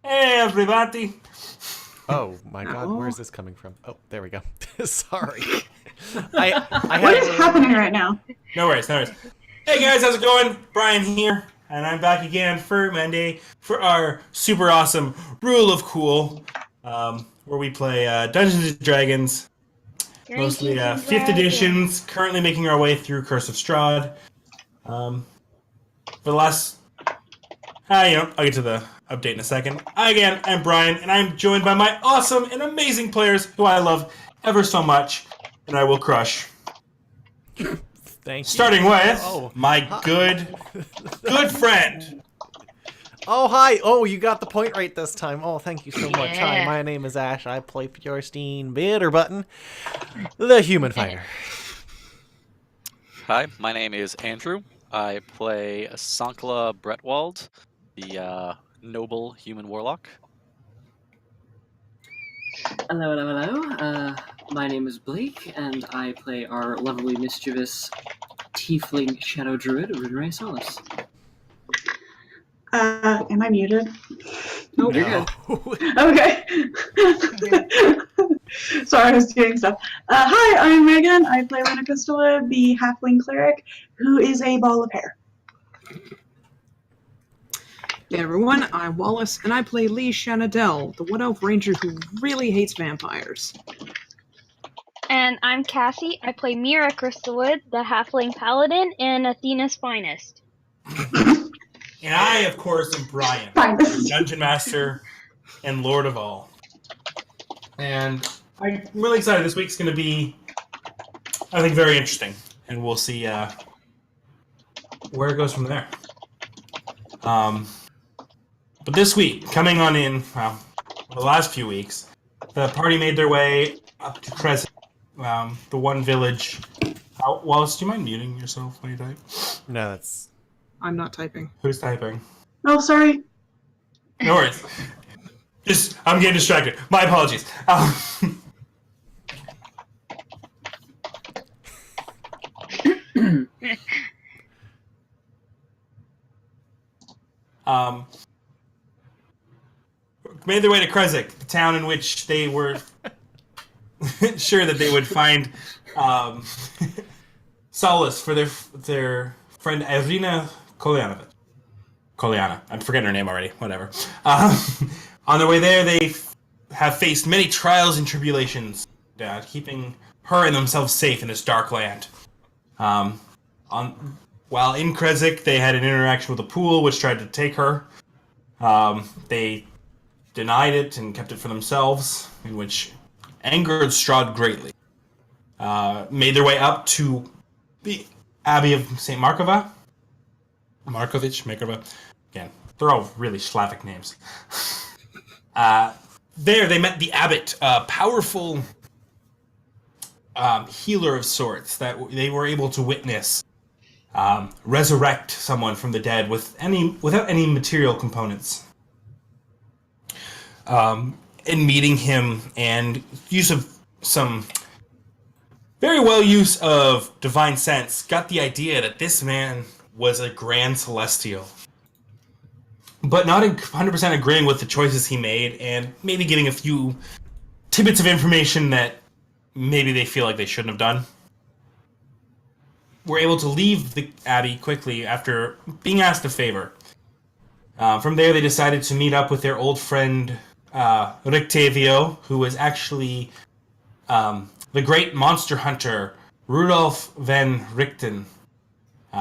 Hey, everybody. Oh my god, Oh. where's this coming from? Oh, there we go. Sorry. I What had is happening right now? No worries, no worries. Hey, guys, how's it going? Brian here, and I'm back again for Monday for our super awesome Rule of Cool, where we play Dungeons & Dragons, mostly Dungeons and 5th Dragons. editions, currently making our way through Curse of Strahd. For the last... I'll get to the update in a second. Again, I'm Brian, and I'm joined by my awesome and amazing players who I love ever so much, and I will crush. Thank you. Starting with Oh. my good friend. Oh, hi. Oh, you got the point right this time. Oh, thank you so much. Hi, Yeah. my name is Ash. I play Fjorstein Bitterbutton, the human fighter. Hi, my name is Andrew. I play Sankla Bretwald, the noble human warlock. Hello, hello, hello. My name is Blake, and I play our lovely, mischievous tiefling shadow druid, Rinray Solace. Am I muted? Nope, you're No. good. Okay. Sorry, I was doing stuff. Hi, I'm Megan. I play Lena Crystala, the halfling cleric, who is a ball of hair. Hey everyone, I'm Wallace, and I play Lee Shanadell, the Wood Elf Ranger who really hates vampires. And I'm Cassie. I play Mira Crystalwood, the Halfling Paladin, and Athena's finest. And I, of course, am Brian, Finest. Dungeon Master and Lord of All. And I'm really excited. This week's going to be, I think, very interesting. And we'll see where it goes from there. But this week, coming on in, well, the last few weeks, the party made their way up to Crescent, the one village. Wallace, do you mind muting yourself when you type? No, that's... I'm not typing. Who's typing? Oh, sorry. No worries. I'm getting distracted. My apologies. Made their way to Kresik, the town in which they were sure that they would find solace for their friend Irina Kolyanovich. Kolyana. I'm forgetting her name already. Whatever. On their way there, they have faced many trials and tribulations, keeping her and themselves safe in this dark land. While in Kresik, they had an interaction with a pool which tried to take her. They denied it and kept it for themselves, in which angered Strahd greatly. Made their way up to the Abbey of St. Markova. Markova. Again, they're all really Slavic names. There, they met the abbot, a powerful healer of sorts that they were able to witness resurrect someone from the dead without any material components. In meeting him and use of some very well use of divine sense, got the idea that this man was a grand celestial. But not 100% agreeing with the choices he made, and maybe giving a few tidbits of information that maybe they feel like they shouldn't have done. Were able to leave the abbey quickly after being asked a favor. From there, they decided to meet up with their old friend Rictavio, who was actually the great monster hunter Rudolf van Richten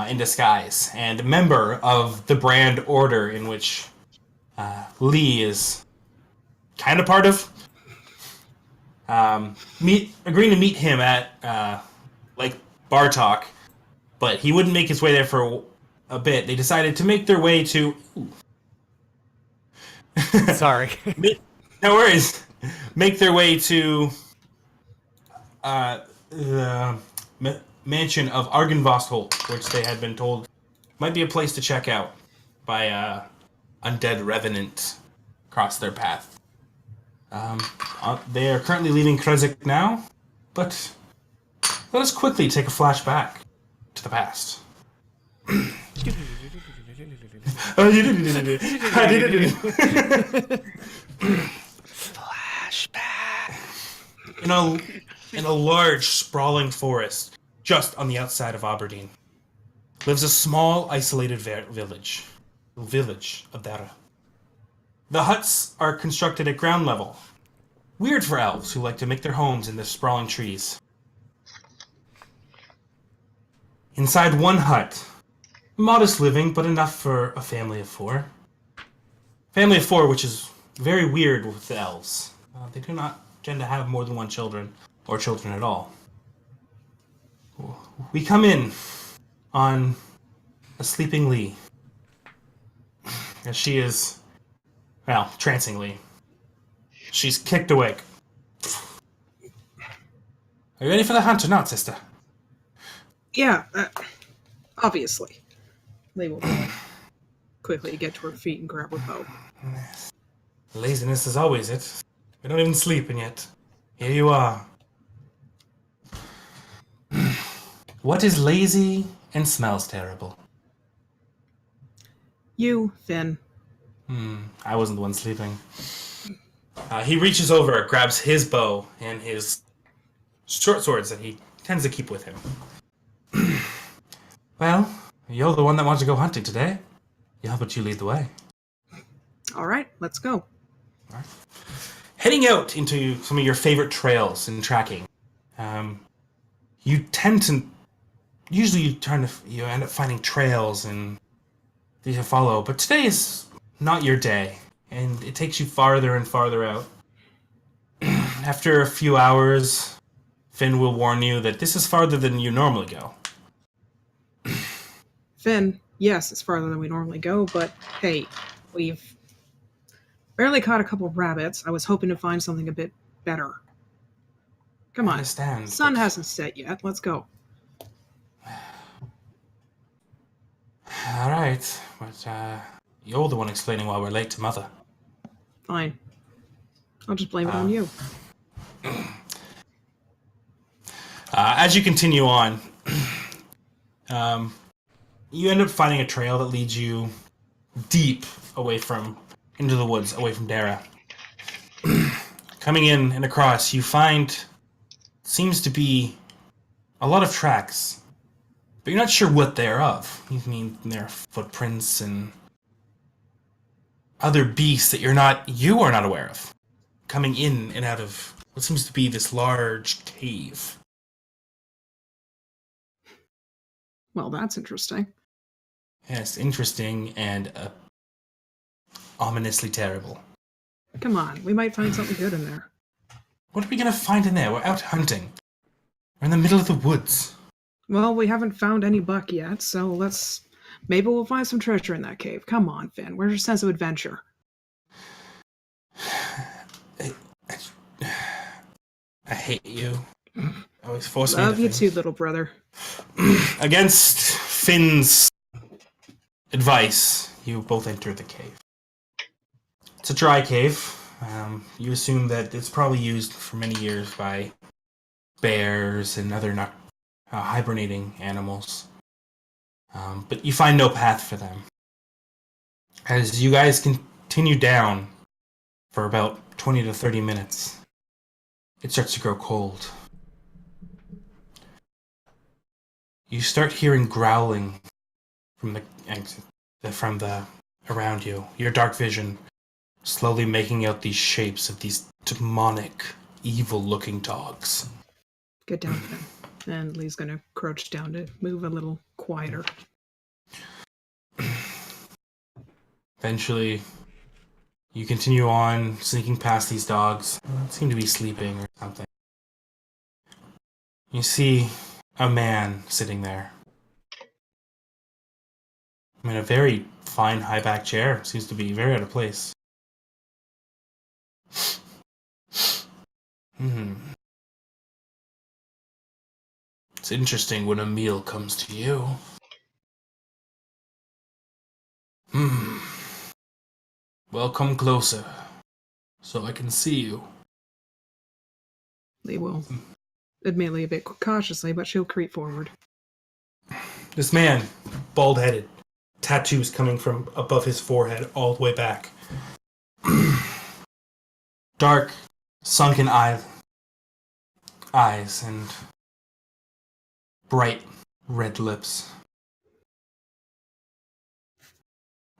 in disguise, and a member of the Brand Order, in which Lee is kind of part of. Agreeing to meet him at Lake Bartok, but he wouldn't make his way there for a bit. They decided to make their way to... Sorry. No worries. Make their way to the mansion of Argynvostholt, which they had been told might be a place to check out by undead revenant cross their path. They are currently leaving Kresik now, but let us quickly take a flashback to the past. Oh, you did. I did. Flashback. In a large, sprawling forest just on the outside of Aberdeen lives a small, isolated village. The village of Daire. The huts are constructed at ground level. Weird for elves who like to make their homes in the sprawling trees. Inside one hut, modest living, but enough for a family of 4. Family of 4, which is very weird with the elves. They do not tend to have more than 1 children, or children at all. We come in on a sleeping Lee. As she is, well, trancing Lee. She's kicked awake. Are you ready for the hunt or not, sister? Yeah, obviously. Lee will quickly get to her feet and grab her bow. Laziness is always it. We don't even sleep, and yet here you are. What is lazy and smells terrible? You, Finn. I wasn't the one sleeping. He reaches over, grabs his bow and his short swords that he tends to keep with him. Well, you're the one that wants to go hunting today. How about you lead the way? All right, let's go. All right. Heading out into some of your favorite trails and tracking, you tend to usually you end up finding trails and these to follow, but today is not your day, and it takes you farther and farther out. After a few hours, Finn will warn you that this is farther than you normally go. Finn, yes, it's farther than we normally go, but hey, we've barely caught a couple of rabbits. I was hoping to find something a bit better. Come I on, understand. sun but- hasn't set yet. Let's go. All right, but you're the one explaining why we're late to Mother. Fine. I'll just blame it on you. As you continue on, you end up finding a trail that leads you deep into the woods, away from Daire. Coming in and across, you find seems to be a lot of tracks, but you're not sure what they're of. You mean they're footprints and other beasts that you are not aware of, coming in and out of what seems to be this large cave. Well, that's interesting. Yes, interesting and ominously terrible. Come on, we might find something good in there. What are we gonna find in there? We're out hunting. We're in the middle of the woods. Well, we haven't found any buck yet, so maybe we'll find some treasure in that cave. Come on, Finn. Where's your sense of adventure? I hate you. Always force me Love to you things. too, little brother. Against Finn's advice, you both enter the cave. It's a dry cave. You assume that it's probably used for many years by bears and other hibernating animals. But you find no path for them. As you guys continue down for about 20 to 30 minutes, it starts to grow cold. You start hearing growling from the around you. Your dark vision slowly making out these shapes of these demonic, evil-looking dogs. Get down, Finn. And Lee's gonna crouch down to move a little quieter. Eventually, you continue on, sneaking past these dogs. They seem to be sleeping or something. You see a man sitting there. In a very fine high-back chair. Seems to be very out of place. It's interesting when a meal comes to you. Well, come closer, so I can see you. Lee will, admittedly a bit cautiously, but she'll creep forward. This man, bald-headed, tattoos coming from above his forehead all the way back. Dark, sunken eyes and bright red lips.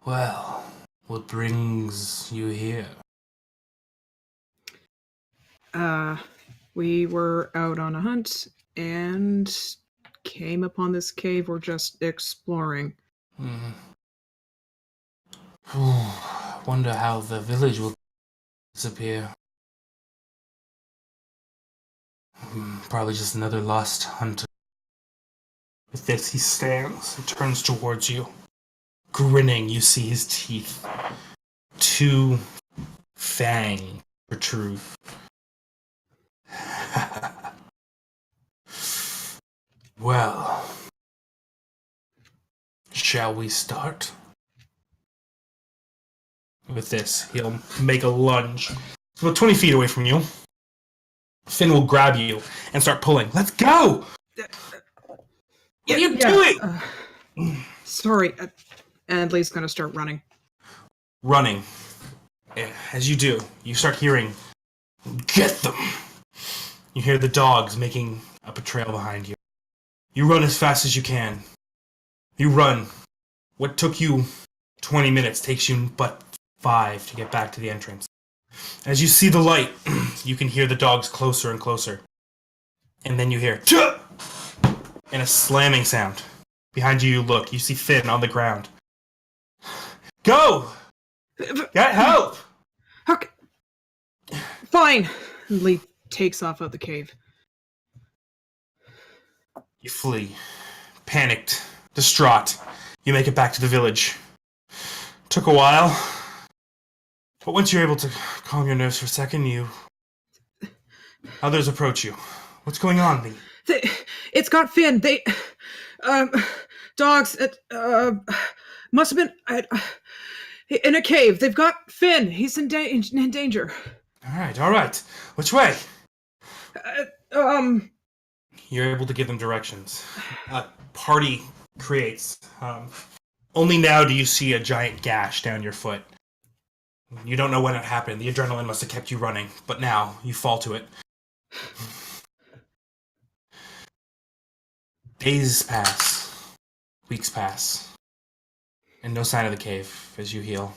Well, what brings you here? We were out on a hunt and came upon this cave. We're just exploring. Wonder how the village will disappear. Probably just another lost hunter. With this, he stands and turns towards you. Grinning, you see his teeth. 2 fangs protrude. Well, shall we start? With this, he'll make a lunge. It's about 20 feet away from you. Finn will grab you and start pulling. Let's go! What are you doing? Sorry. And Lee's gonna start running. Running. As you do, you start hearing, "Get them!" You hear the dogs making up a trail behind you. You run as fast as you can. You run. What took you 20 minutes takes you but 5 to get back to the entrance. As you see the light, you can hear the dogs closer and closer. And then you hear, "Chuh!" and a slamming sound. Behind you, you look. You see Finn on the ground. Go! Get help! Okay. Fine. And Lee takes off out the cave. You flee. Panicked. Distraught. You make it back to the village. Took a while. But once you're able to calm your nerves for a second, others approach you. What's going on, Lee? It's got Finn. Dogs, must have been in a cave. They've got Finn. He's in danger. All right. Which way? You're able to give them directions. A party creates. Only now do you see a giant gash down your foot. You don't know when it happened. The adrenaline must have kept you running, but now you fall to it. Days pass. Weeks pass. And no sign of the cave as you heal.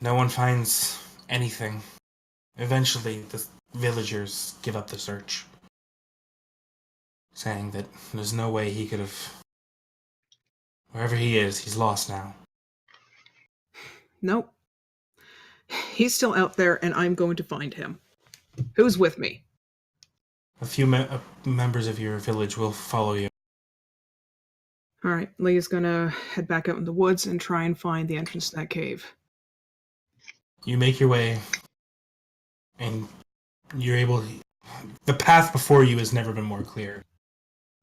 No one finds anything. Eventually, the villagers give up the search, saying that there's no way he could have... Wherever he is, he's lost now. Nope. He's still out there, and I'm going to find him. Who's with me? A few members of your village will follow you. Alright, Lee's gonna head back out in the woods and try and find the entrance to that cave. You make your way, and you're able to... The path before you has never been more clear.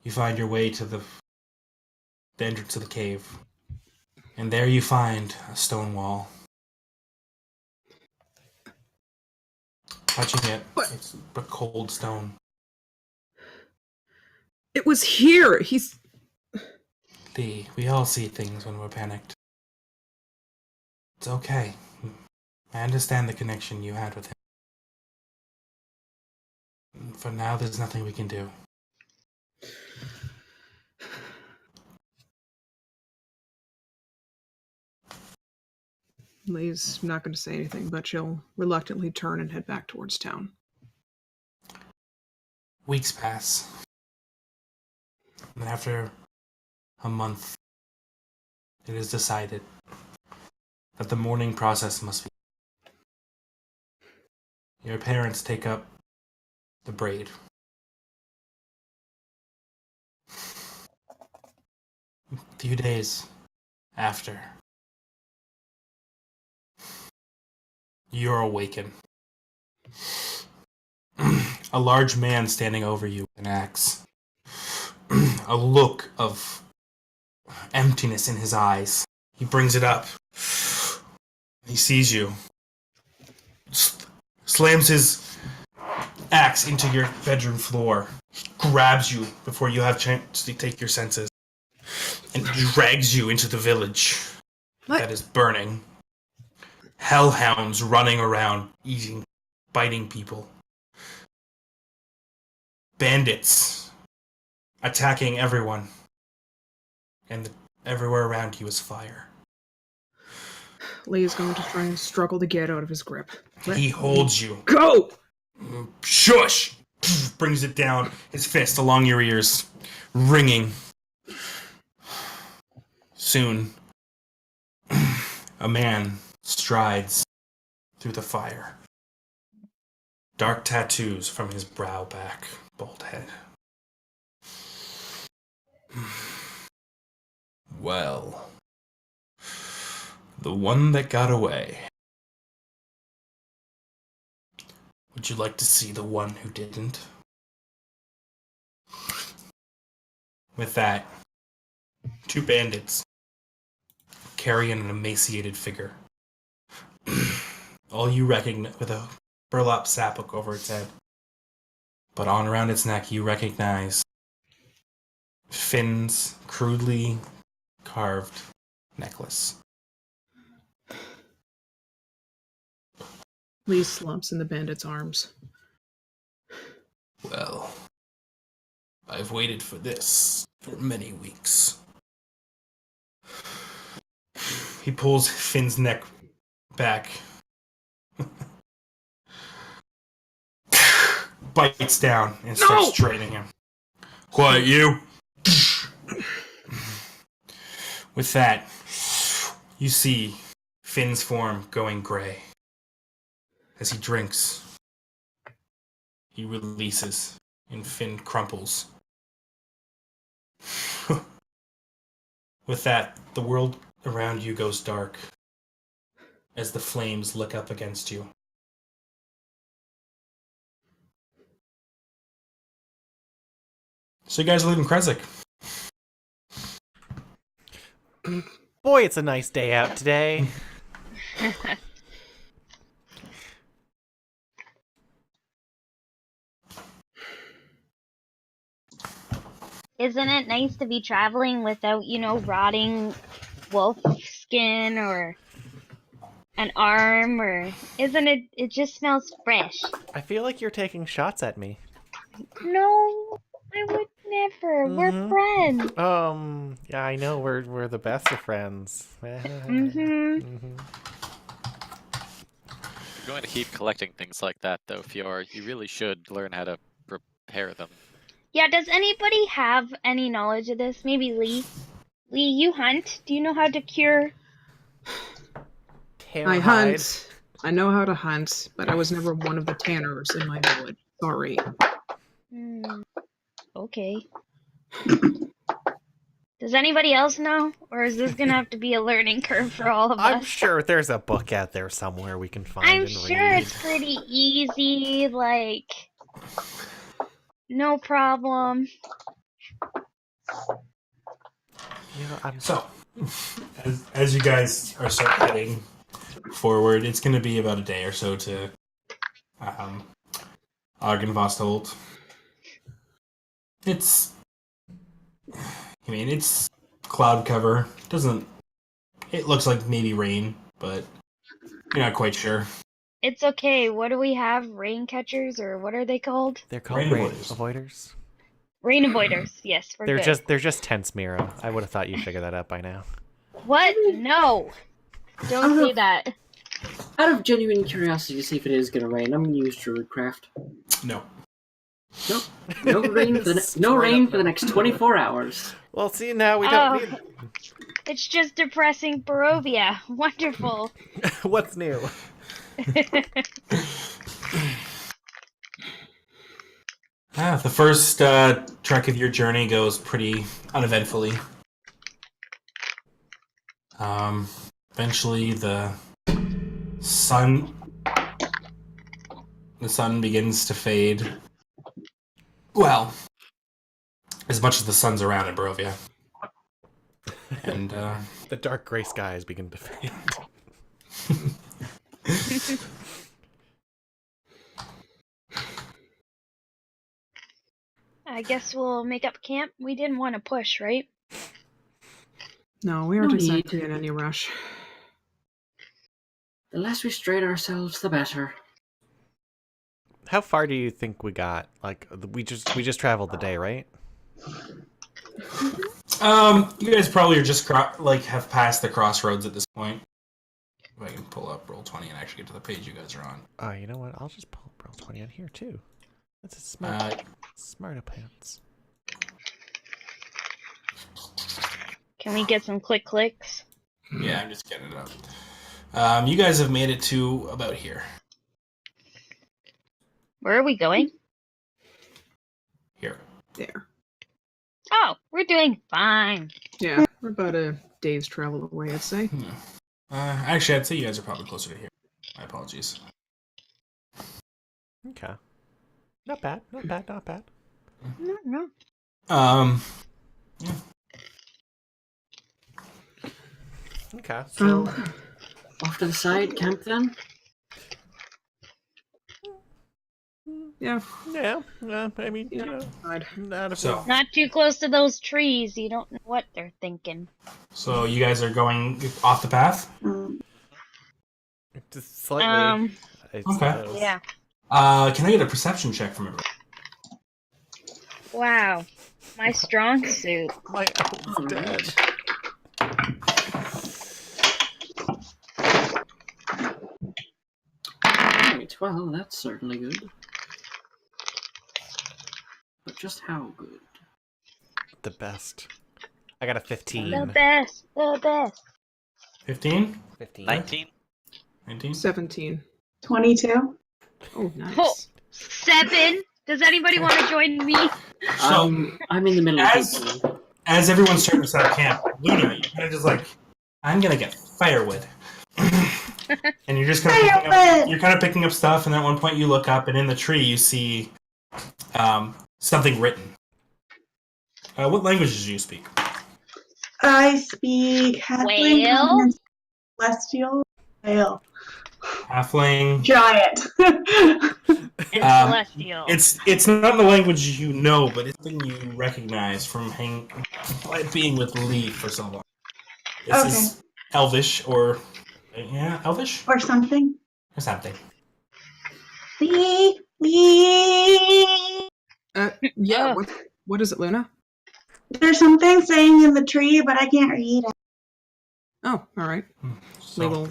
You find your way to the entrance of the cave, and there you find a stone wall. Touching it, it's a cold stone. It was here! We all see things when we're panicked. It's okay. I understand the connection you had with him. For now, there's nothing we can do. Lee's not going to say anything, but she'll reluctantly turn and head back towards town. Weeks pass. And after a month, it is decided that the mourning process must be. Your parents take up the braid. A few days after, you're awakened. A large man standing over you with an axe. A look of emptiness in his eyes. He brings it up. He sees you. Slams his axe into your bedroom floor. He grabs you before you have a chance to take your senses. and drags you into the village What? that is burning. Hellhounds running around, eating, biting people. Bandits attacking everyone. And everywhere around you is fire. Lee is going to try and struggle to get out of his grip. He holds you. Go! Shush! Brings it down, his fist along your ears, ringing. Soon, a man strides through the fire. Dark tattoos from his brow back, bald head. Well, the one that got away. Would you like to see the one who didn't? With that, two bandits carrying an emaciated figure. All you recognize with a burlap sack over its head. But on around its neck, you recognize Finn's crudely carved necklace. Lee slumps in the bandit's arms. Well, I've waited for this for many weeks. He pulls Finn's neck back. Bites down and starts straining him. Quiet, you! With that, you see Finn's form going gray. As he drinks, he releases, and Finn crumples. With that, the world around you goes dark as the flames lick up against you. So you guys live in Kresik. Boy, it's a nice day out today. Isn't it nice to be traveling without, rotting wolf skin or an arm, or isn't it? It just smells fresh. I feel like you're taking shots at me. No, I would never. We're friends. Yeah, I know we're the best of friends. Mm-hmm. If you're going to keep collecting things like that, though, Fior, you really should learn how to prepare them. Yeah, does anybody have any knowledge of this? Maybe Lee? Lee, you hunt. Do you know how to cure? I hunt. I know how to hunt, but I was never one of the tanners in my village. Sorry. Okay. Does anybody else know? Or is this gonna have to be a learning curve for all of us? I'm sure there's a book out there somewhere we can find I'm and sure read. it's pretty easy, like... No problem. So, as you guys are start heading forward, it's going to be about a day or so to Argenvostold. It's cloud cover. It looks like maybe rain, but you're not quite sure. It's okay. What do we have? Rain catchers, or what are they called? They're called Rain rain avoiders. avoiders. Rain avoiders. Yes, we're good. They're just tents, Mira. I would have thought you'd figure that out by now. What? No. Don't say that. Out of genuine curiosity to see if it is going to rain, I'm going to use Druidcraft. No. Nope. No rain for the next 24 hours. Well, see, now we don't need... It's just depressing Barovia. Wonderful. What's new? The first trek of your journey goes pretty uneventfully. Eventually, the sun begins to fade. Well, as much as the sun's around in Barovia. And The dark gray skies begin to fade. I guess we'll make up camp. We didn't want to push, right? No, we aren't No exactly need. in any rush. The less we strain ourselves, the better. How far do you think we got? Like, we just traveled the day, right? You guys probably are just have passed the crossroads at this point. If I can pull up Roll20 and actually get to the page you guys are on. Oh, you know what? I'll just pull up Roll20 on here too. That's a smart pants. Can we get some clicks? Yeah, I'm just getting it up. You guys have made it to about here. Where are we going? Here. There. Oh, we're doing fine. Yeah, we're about a day's travel away, I'd say. Actually, I'd say you guys are probably closer to here. My apologies. Okay. Not bad. Not bad. Not bad. No. Yeah. Okay. So, off to the side, camp then? Yeah. Yeah. I mean, Yeah. you know, I'd- not a So, Not too close to those trees. You don't know what they're thinking. so you guys are going off the path? just slightly. I Okay. suppose. Yeah. Can I get a perception check from everyone? Wow. My strong suit. My owl's dead. Right, well, that's certainly good. But just how good? The best. I got a 15. The best. The best. 15? 15. 19. 19? 17. 22. Oh, nice. Oh. 7. Does anybody want to join me? So, I'm in the middle of as- 18. as everyone's starting to set up camp, Luna, you're kind of just like, I'm gonna get firewood. And you're just kind of picking up stuff, and at one point you look up, and in the tree you see something written. What languages do you speak? I speak halfling, Whale? common, and celestial. Whale. Halfling. Giant. And Um, celestial. It's not the language you know, but it's something you recognize from being with Lee for so long. This is Elvish, or Elvish Or something. or something. Wee. Yeah, Oh. what is it, Luna? There's something saying in the tree, but I can't read it. Oh, alright. We So, will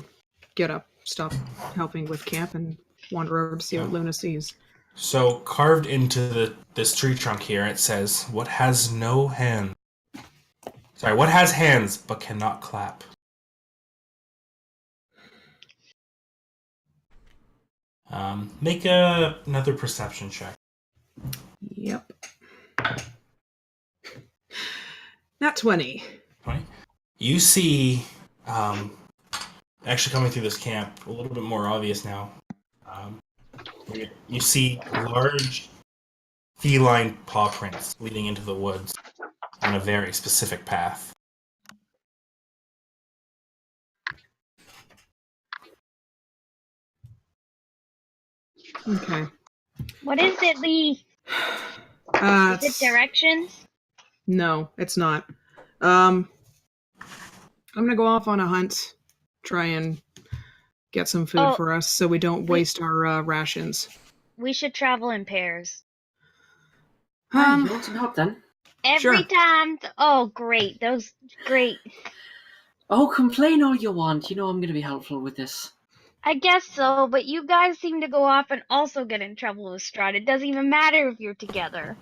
get up, stop helping with camp, and wander over to see what Luna sees. so carved into this tree trunk here, it says, "What has no hand." Sorry, what has hands but cannot clap? Make another perception check. Yep. Not 20. 20. You see, actually coming through this camp, a little bit more obvious now. You see large feline paw prints leading into the woods on a very specific path. Okay. What is it, Lee? Is it directions? No, it's not. I'm gonna go off on a hunt, try and get some food Oh. for us so we don't waste our rations. We should travel in pairs. You want some help then? Every Sure. time. Oh, great. That was great. Oh, complain all you want. You know I'm going to be helpful with this. I guess so, but you guys seem to go off and also get in trouble with Strahd. It doesn't even matter if you're together.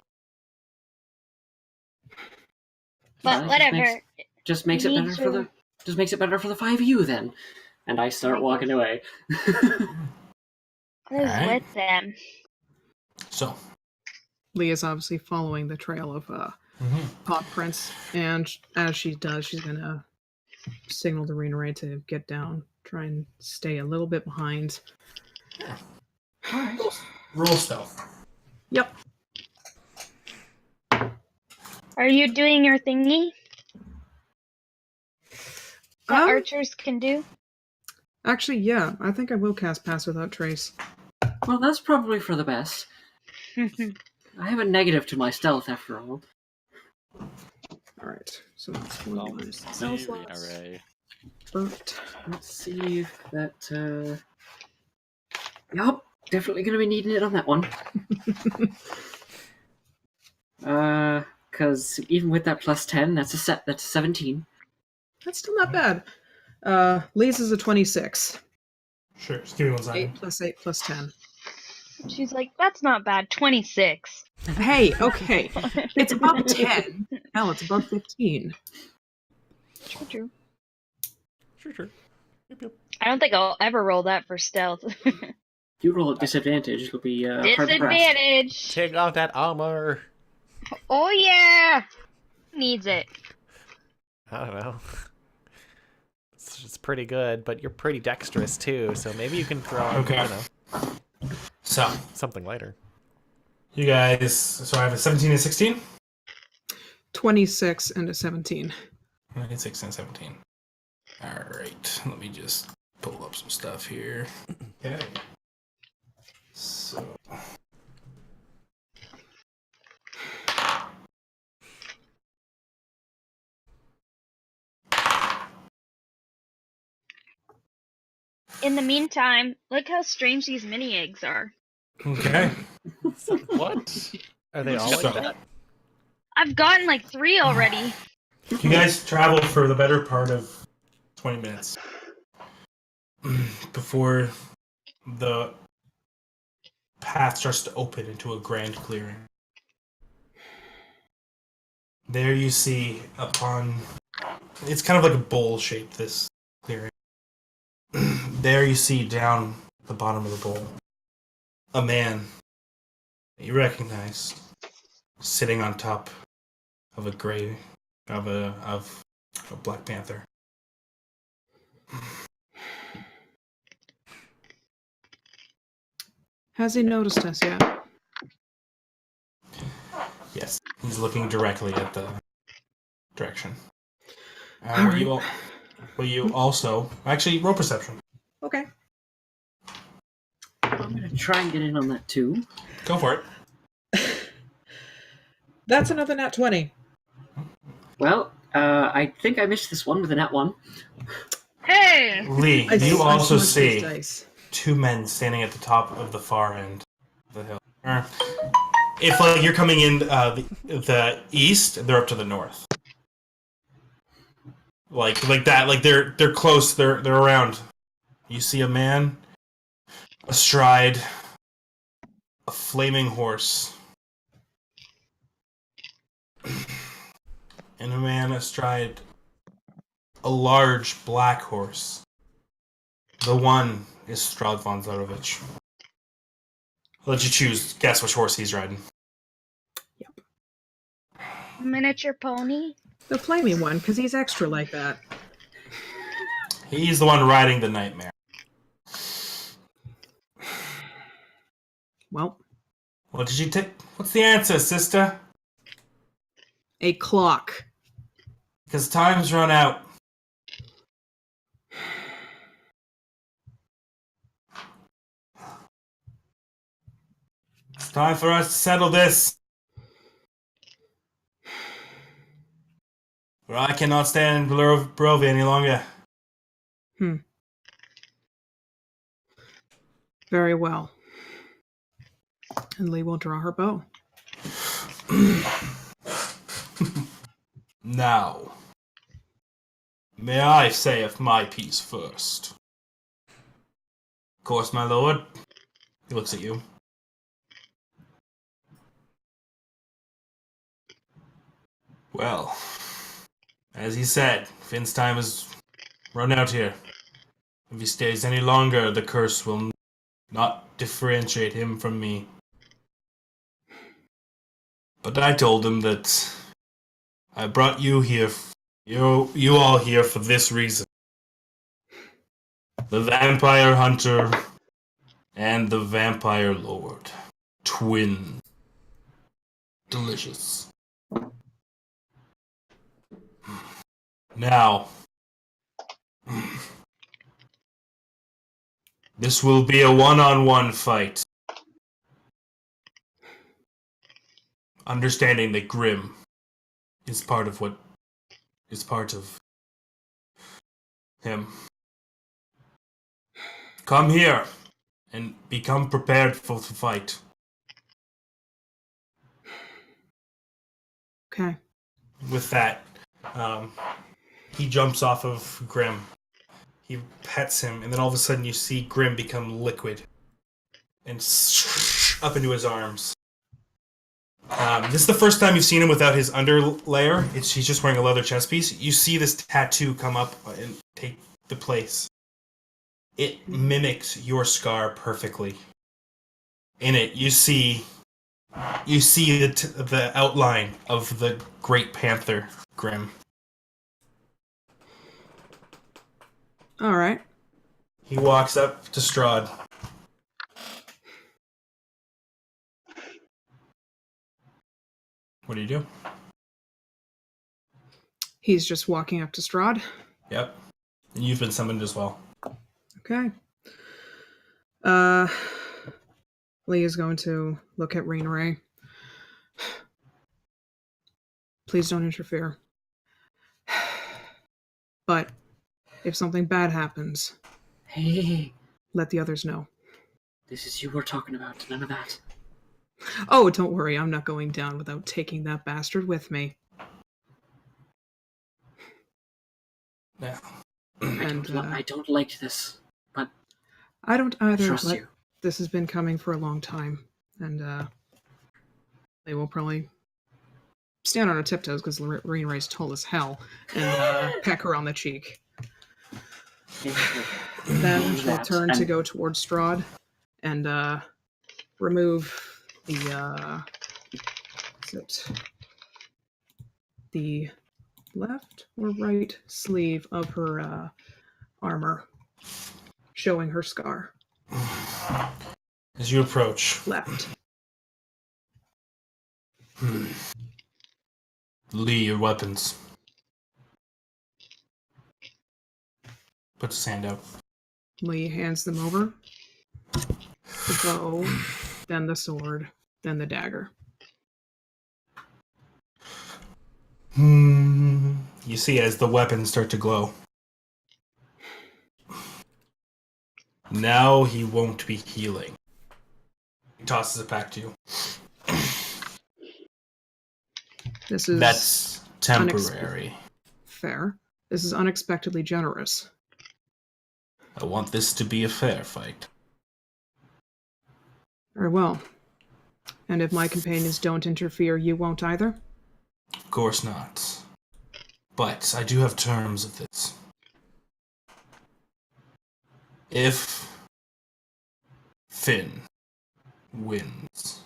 But Yeah, whatever. Just makes it Me better for too. the 5 of you then. And I start walking away. Who's Alright. with them? So, Leah's obviously following the trail of paw prints, and as she does, she's gonna signal to Rena to get down, try and stay a little bit behind. roll stealth. Yep. Are you doing your thingy that Um, archers can do? Actually, yeah, I think I will cast Pass Without Trace. Well, that's probably for the best. I have a negative to my stealth after all. Alright, so that's one Welcome line. to Spell the arena slots. array. Perfect. Let's see if that. Yup, definitely gonna be needing it on that one. Because even with that plus 10, that's a 17. That's still not bad. Lee's is a 26. Sure, just give me 1 8 second. plus 8 plus 10. She's like, that's not bad. 26. Hey, okay. It's above 10. Hell, it's above 15. True. Sure. Yep. I don't think I'll ever roll that for stealth. If you roll at disadvantage, it'll be hard pressed. Disadvantage. Take off that armor. Oh yeah. Needs it. I don't know. It's pretty good, but you're pretty dexterous too, so maybe you can throw Okay. So, something lighter. you guys, so I have a 17 and 16? 26 and a 17. 16 and 17. Alright, let me just pull up some stuff here. Okay. So. In the meantime, look how strange these mini eggs are. Okay. What? Are they all So- like that? I've gotten like 3 already. You guys travel for the better part of 20 minutes before the path starts to open into a grand clearing. There you see it's kind of like a bowl shaped, this clearing. There you see down the bottom of the bowl a man that you recognize sitting on top of a Black Panther. Has he noticed us yet? Yes, he's looking directly at the direction. Alright. Will you also actually roll perception? Okay. I'm gonna try and get in on that too. Go for it. That's another nat 20. Well, I think I missed this one with a nat 1. Hey! Lee, I you also smudged these see dice. 2 men standing at the top of the far end of the hill. If like you're coming in the east, they're up to the north. Like that. Like they're close. They're around. You see a man astride a flaming horse, and a man astride a large black horse. The one is Strahd von Zarovich. I'll let you choose. Guess which horse he's riding. Miniature pony? The flaming one, because he's extra like that. He's the one riding the nightmare. Well, What did you take? What's the answer, sister? a clock. Because time's run out. It's time for us to settle this. For I cannot stand in Barovia any longer. Very well. And Lee will draw her bow. Now, may I saith my piece first? Of course, my lord. He looks at you. Well, as he said, Finn's time has run out here. If he stays any longer, the curse will not differentiate him from me. But I told him that I brought you here, you all here for this reason. The Vampire Hunter and the Vampire Lord. Twin. Delicious. Now, this will be a one-on-one fight. Understanding that Grim is part of what is part of him. Come here and become prepared for the fight. Okay. With that, he jumps off of Grim. He pets him, and then all of a sudden you see Grim become liquid and up into his arms. This is the first time you've seen him without his underlayer. He's just wearing a leather chest piece. You see this tattoo come up and take the place. It mimics your scar perfectly. In it, you see the outline of the Great Panther, Grim. All right. He walks up to Strahd. What do you do? He's just walking up to Strahd. Yep. And you've been summoned as well. Okay. Lee is going to look at Rain Ray. Please don't interfere. But if something bad happens, Hey, let the others know. this is you we're talking about. None of that. Oh, don't worry, I'm not going down without taking that bastard with me. Yeah. And I don't like this, but I don't I either, trust but you. this has been coming for a long time. And they will probably stand on her tiptoes because Rain Ray's tall as hell and peck her on the cheek. Then she'll turn to go towards Strahd and remove the the left or right sleeve of her armor, showing her scar. As you approach, Left. Lee, your weapons. Puts his hand out. Lee hands them over. The bow, then the sword, then the dagger. You see as the weapons start to glow. Now he won't be healing. He tosses it back to you. This is That's temporary. fair. This is unexpectedly generous. I want this to be a fair fight. Very well. And if my companions don't interfere, you won't either? Of course not. But I do have terms of this. If Finn wins,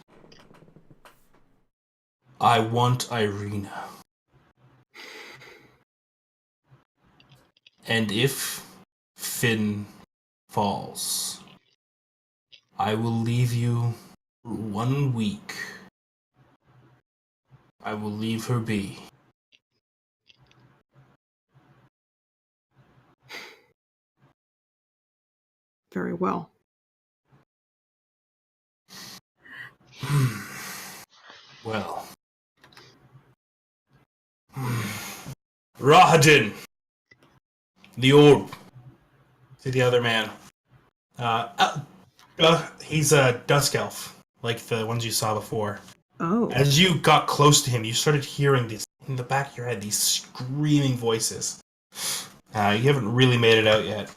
I want Irina. And if Finn falls, I will leave you for 1 week. I will leave her be. Very well. Well. Rahadin! The orb. See the other man. He's a dusk elf, like the ones you saw before. Oh. As you got close to him, you started hearing these, in the back of your head, these screaming voices. You haven't really made it out yet.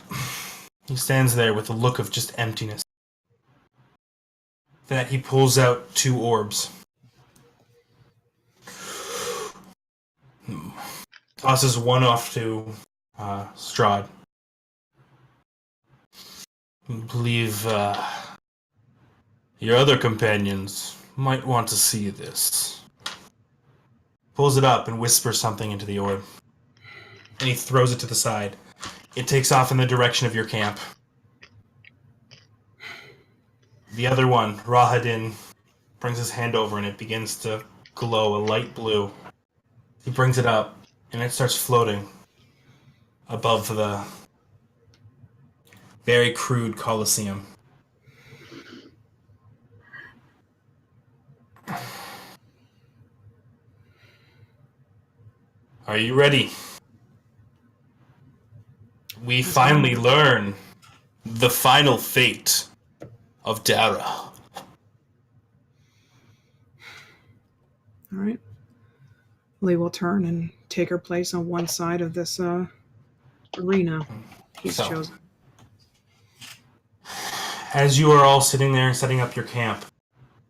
He stands there with a look of just emptiness. Then he pulls out 2 orbs. Tosses one off to Strahd. I believe your other companions might want to see this. Pulls it up and whispers something into the orb. And he throws it to the side. It takes off in the direction of your camp. The other one, Rahadin, brings his hand over and it begins to glow a light blue. He brings it up and it starts floating above the very crude Colosseum. Are you ready? we finally learn the final fate of Daire. All right. Lee will turn and take her place on one side of this arena he's So. chosen. As you are all sitting there setting up your camp,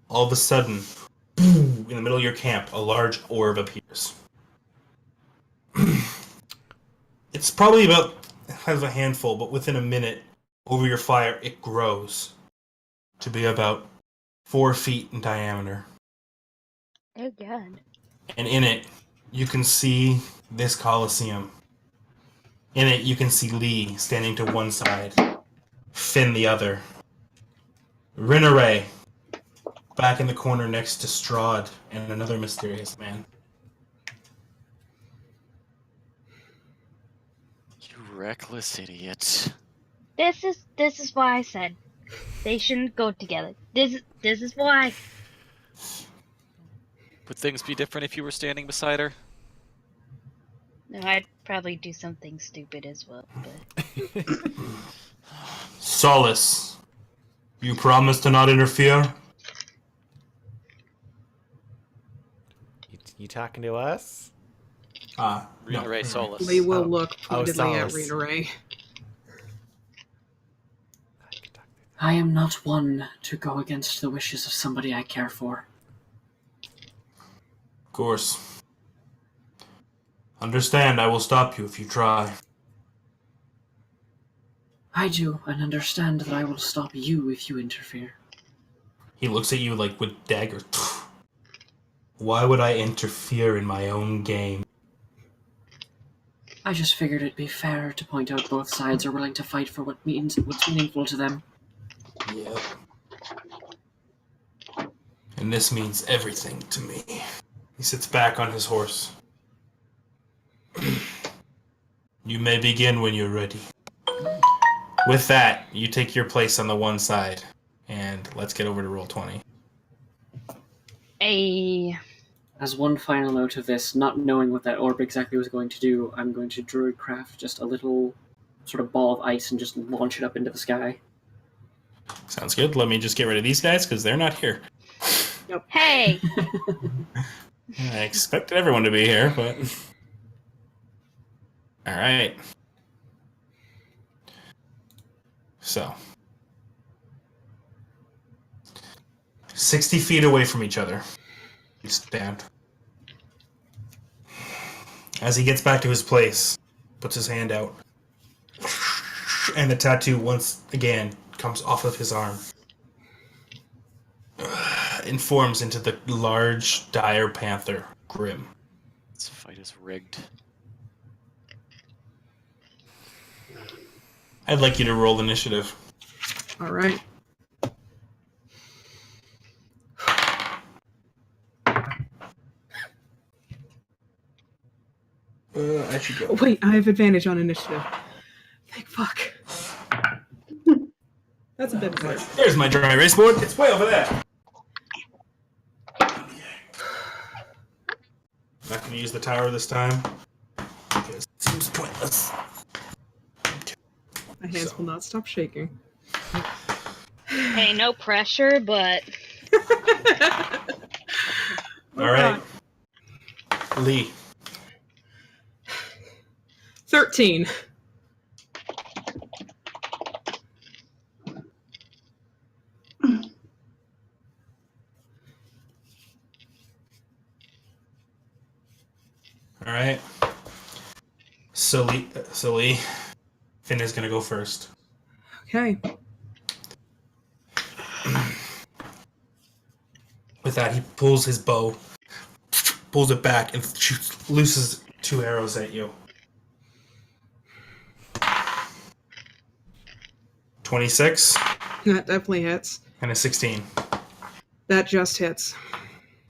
all of a sudden, boom, in the middle of your camp, a large orb appears. It's probably about has a handful, but within a minute, over your fire, it grows to be about 4 feet in diameter. Oh god. And in it, you can see this Colosseum. In it, you can see Lee standing to one side, Finn the other. Rinneray back in the corner next to Strahd and another mysterious man. You reckless idiot. This is why I said they shouldn't go together. This is why. Would things be different if you were standing beside her? No, I'd probably do something stupid as well. But Solace, you promise to not interfere? You talking to us? Rena Ray Solus. Lee will Oh. look pointedly at Solace. Rena Ray. I am not one to go against the wishes of somebody I care for. Of course. Understand, I will stop you if you try. I do, and understand that I will stop you if you interfere. He looks at you like with dagger. Why would I interfere in my own game? I just figured it'd be fair to point out both sides are willing to fight for what's meaningful to them. Yep. And this means everything to me. He sits back on his horse. You may begin when you're ready. With that, you take your place on the one side, and let's get over to roll 20. As one final note of this, not knowing what that orb exactly was going to do, I'm going to druidcraft just a little sort of ball of ice and just launch it up into the sky. Sounds good. Let me just get rid of these guys, because they're not here. hey, I expected everyone to be here, but... Alright. So. 60 feet away from each other. You stand. As he gets back to his place, puts his hand out. And the tattoo once again comes off of his arm. And forms into the large, dire panther, Grim. This fight is rigged. I'd like you to roll initiative. All right. I should go. Wait, I have advantage on initiative. Thank fuck. That's a bit of a... There's my dry erase board. It's way over there. Not going to use the tower this time because it seems pointless. My hands will not stop shaking. hey, no pressure, but All right, Lee. 13. All right. So Lee, Finn is gonna go first. Okay. With that, he pulls his bow, pulls it back, and shoots, looses 2 arrows at you. 26 That definitely hits. and a 16. That just hits.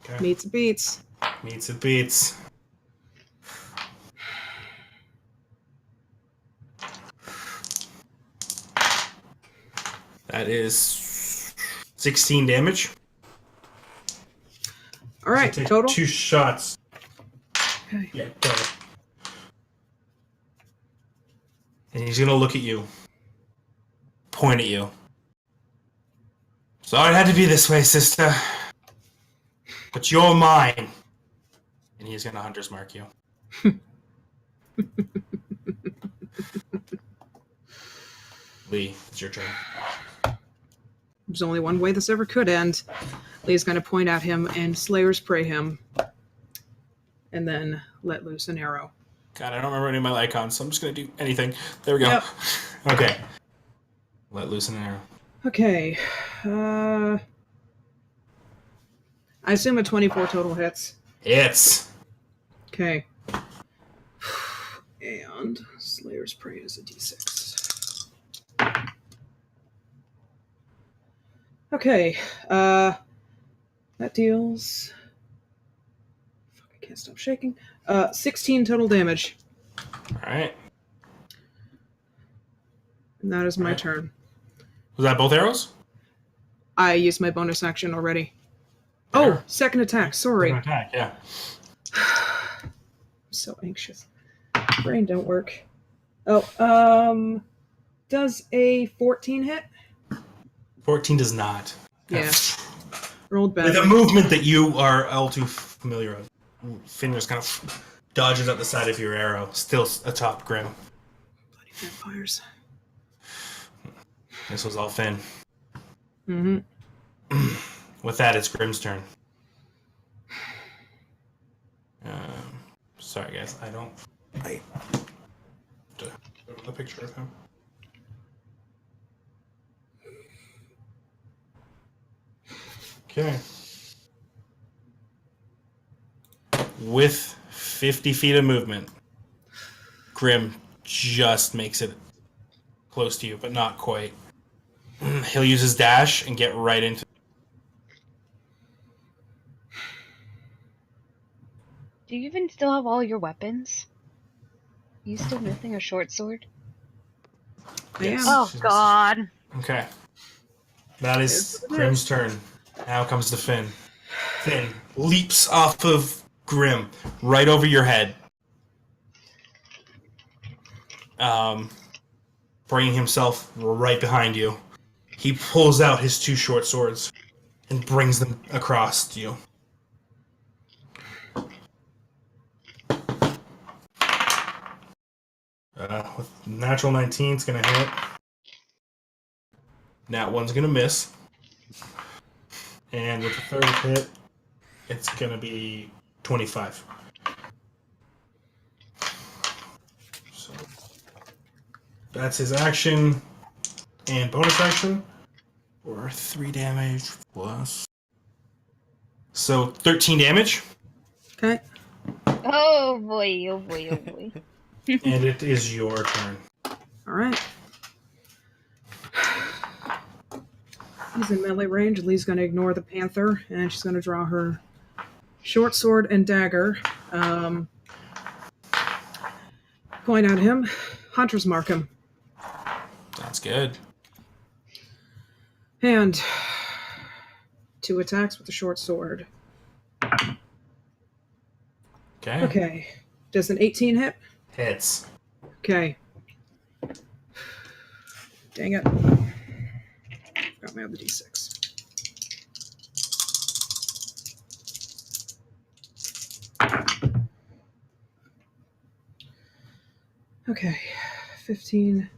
Okay. Meets beats. Meets it beats. That is 16 damage. All right, So take total. 2 shots. Okay. Yeah, total. And he's gonna look at you. Point at you. Sorry it had to be this way, sister. But you're mine. And he's gonna hunter's mark you. Lee, it's your turn. There's only one way this ever could end. Lee's going to point at him and Slayer's Prey him. And then let loose an arrow. God, I don't remember any of my icons, so I'm just gonna do anything. There we go. Yep. Okay. Let loose an arrow. Okay. I assume a 24 total hits. Hits. Okay. And Slayer's Prey is a d6. Okay. That deals... Fuck, I can't stop shaking. 16 total damage. Alright. And that is my Alright. turn. Was that both arrows? I used my bonus action already. There. Oh, second attack. Sorry. Second attack, yeah. I'm so anxious. Brain don't work. Oh, does a 14 hit? 14 does not. Yeah. Rolled With badly. a movement that you are all too familiar with. Finn just kind of dodges up the side of your arrow, still atop Grim. Bloody vampires. This was all Finn. Mm-hmm. With that, it's Grim's turn. Sorry, guys. I to go to the picture of him. Okay. With 50 feet of movement, Grim just makes it close to you, but not quite. He'll use his dash and get right into. Do you even still have all your weapons? You still missing a short sword? I am. Oh God. Okay. That is Grim's turn. Now comes to Finn. Finn leaps off of Grim right over your head. Bringing himself right behind you. He pulls out his two short swords and brings them across to you. With natural 19, it's going to hit. Nat 1's going to miss. And with the third hit, it's going to be 25. So that's his action and bonus action. Or 3 damage plus. So 13 damage. Okay. Oh boy, oh boy, oh boy. And it is your turn. All right. He's in melee range. Lee's going to ignore the panther, and she's going to draw her short sword and dagger. Point at him. Hunter's mark him. That's good. And 2 attacks with the short sword. Okay. Okay. Does an 18 hit? Hits. Okay. Dang it. Got my other d6. Okay. 15.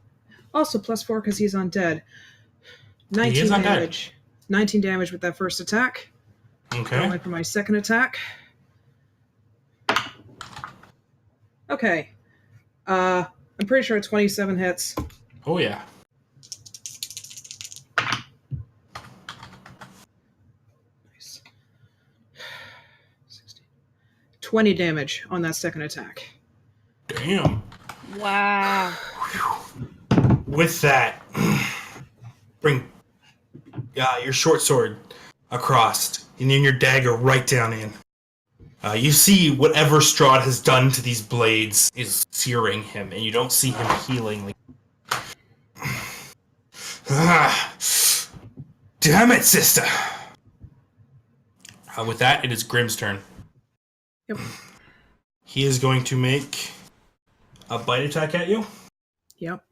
Also plus 4 because he's undead. 19 is undead. damage. 19 damage with that first attack. Okay. Going for my second attack. Okay. I'm pretty sure 27 hits. Oh, yeah. Nice. 16. 20 damage on that second attack. Damn. Wow. With that, bring your short sword across, and then your dagger right down in. You see whatever Strahd has done to these blades is searing him, and you don't see him healing. Damn it, sister! With that, it is Grim's turn. Yep. He is going to make a bite attack at you. Yep.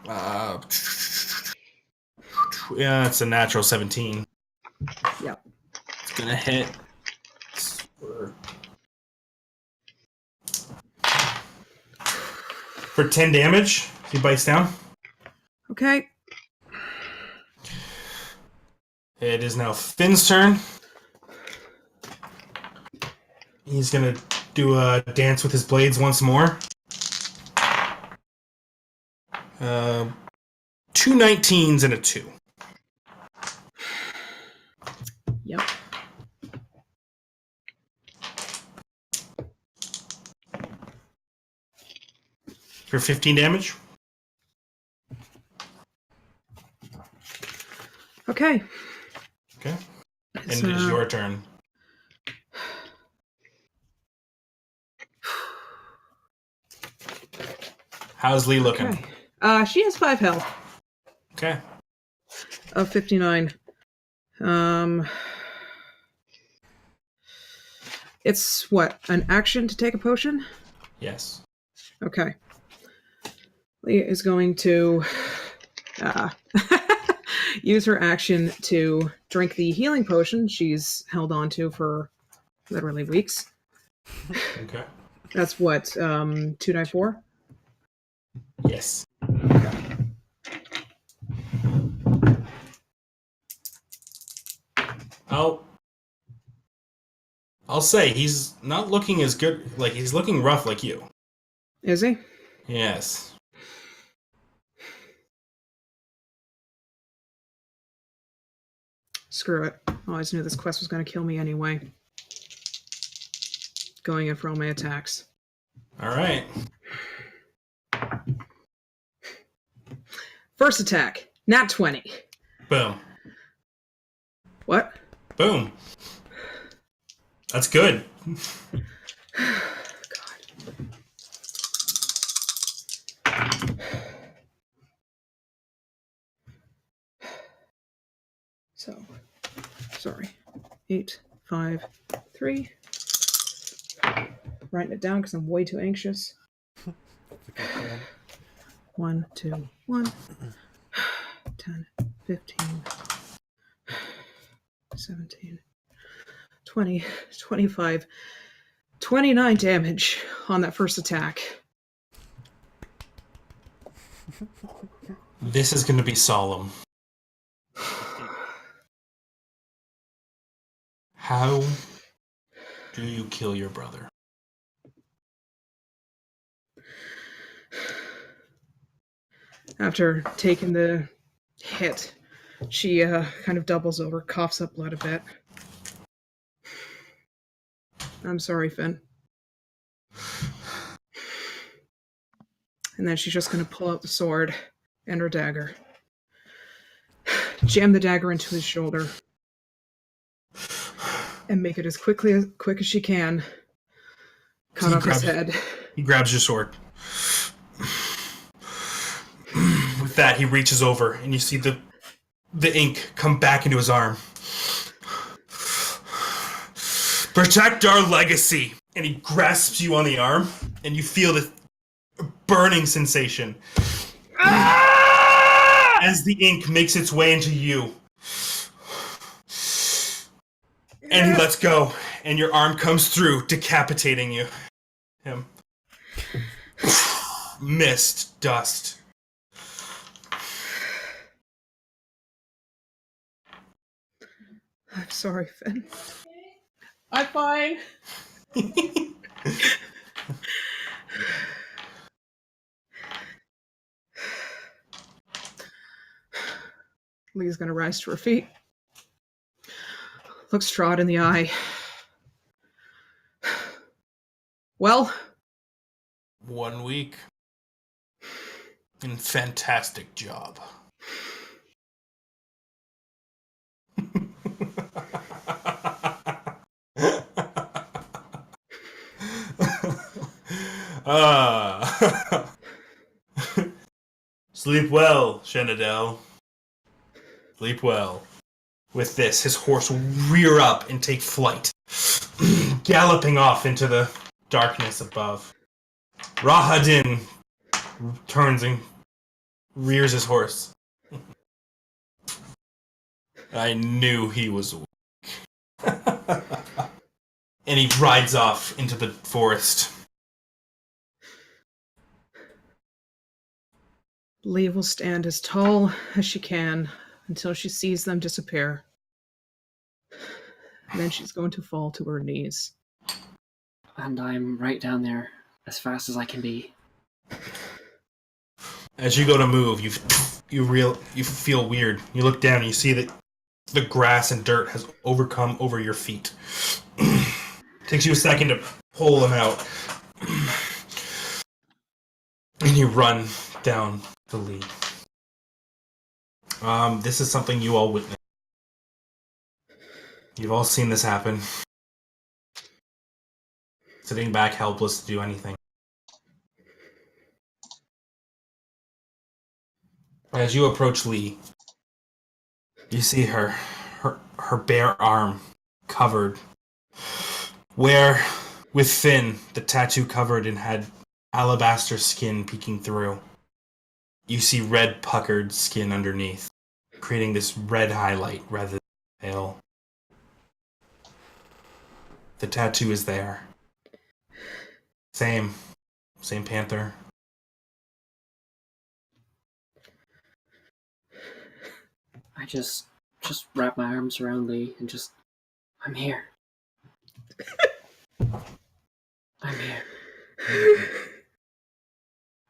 Yeah, it's a natural 17. Yep. It's gonna hit. For 10 damage, he bites down. Okay. It is now Finn's turn. He's gonna do a dance with his blades once more. 2 19s and a 2. Yep. For 15 damage. Okay. Okay. And It's, it is your turn. How's Lee looking? Okay. She has 5 health Okay. of 59. It's what? An action to take a potion? Yes. Okay. Leah is going to use her action to drink the healing potion she's held on to for literally weeks. Okay. That's what, 2d4? Yes. I'll say he's not looking as good. Like, he's looking rough like you. Is he? Yes. Screw it. I always knew this quest was going to kill me anyway. Going in for all my attacks. All right. First attack. Nat 20. Boom. What? Boom. That's good. So, sorry. 8, 5, 3. Writing it down because I'm way too anxious. 1, 2, 1. 10, 15, 17, 20, 25, 29 damage on that first attack. This is going to be solemn. How do you kill your brother? After taking the hit, she kind of doubles over, coughs up blood a bit. I'm sorry, Finn. And then she's just going to pull out the sword and her dagger. Jam the dagger into his shoulder. And make it as quick as she can. Cut off his head. He grabs your sword. With that, he reaches over, and you see the ink come back into his arm. Protect our legacy! And he grasps you on the arm, and you feel the burning sensation as the ink makes its way into you. And he lets go, and your arm comes through, decapitating him. Mist, dust. I'm sorry, Finn. I'm fine. Lee's gonna rise to her feet. Looks Strahd in the eye. Well? 1 week. And fantastic job. Sleep well, Shenadel. Sleep well. With this, his horse will rear up and take flight, galloping off into the darkness above. Rahadin turns and rears his horse. I knew he was weak. And he rides off into the forest. Lee will stand as tall as she can until she sees them disappear. And then she's going to fall to her knees. And I'm right down there as fast as I can be. As you go to move, you feel weird. You look down and you see that the grass and dirt has overcome over your feet. Takes you a second to pull them out. And you run down the lead. This is something you all witnessed. You've all seen this happen. Sitting back helpless to do anything. As you approach Lee, you see her bare arm covered, where within the tattoo covered and had alabaster skin peeking through. You see red puckered skin underneath, creating this red highlight rather than pale. The tattoo is there. Same panther. I just wrap my arms around Lee and I'm here. I'm here.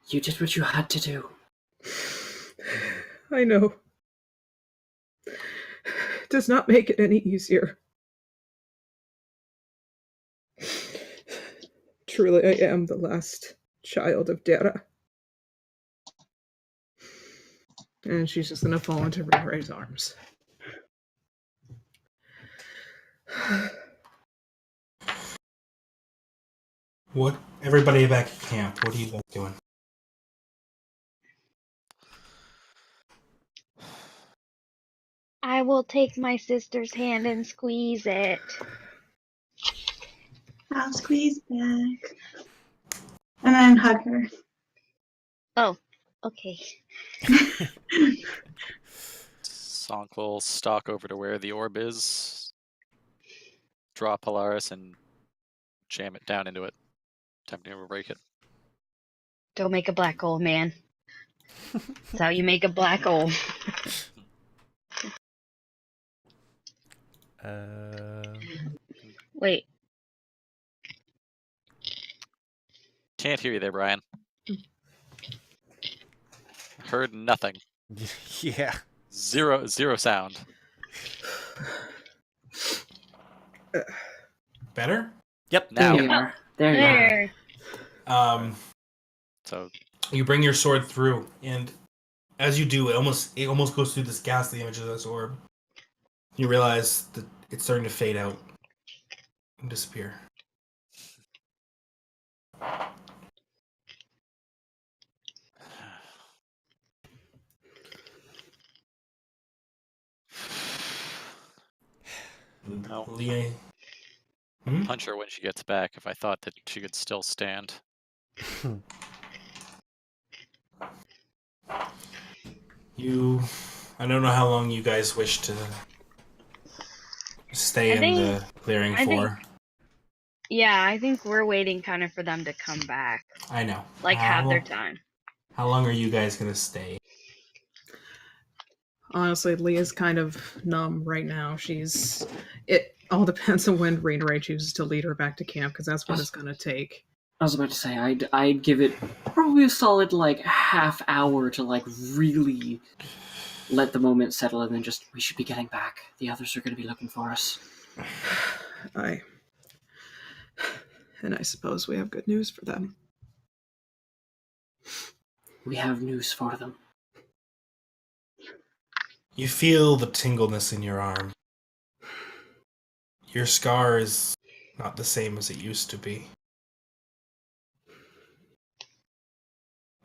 You did what you had to do. I know. Does not make it any easier. Truly, I am the last child of Daire. And she's just gonna fall into Ray's arms. What? Everybody back at camp. What are you guys doing? I will take my sister's hand and squeeze it. I'll squeeze back. And then hug her. Oh, okay. Sonk will stalk over to where the orb is, draw Polaris, and jam it down into it, attempting to break it. Don't make a black hole, man. That's how you make a black hole. Wait. Can't hear you there, Brian. Heard nothing. Yeah. Zero sound. Better? Yep. Now. There you are. There you are. There. So You bring your sword through, and as you do, it almost goes through this ghastly image of this orb. You realize that it's starting to fade out and disappear. No. Lee, punch her when she gets back if I thought that she could still stand. I don't know how long you guys wish to stay in the clearing for. Yeah, I think we're waiting kind of for them to come back. I know. Like, have their time. How long are you guys going to stay? Honestly, Leah's kind of numb right now. It all depends on when Rain Ray chooses to lead her back to camp, because that's what it's going to take. I was about to say, I'd give it probably a solid, half hour to, really let the moment settle, and then we should be getting back. The others are going to be looking for us. And I suppose we have good news for them. We have news for them. You feel the tingleness in your arm. Your scar is not the same as it used to be.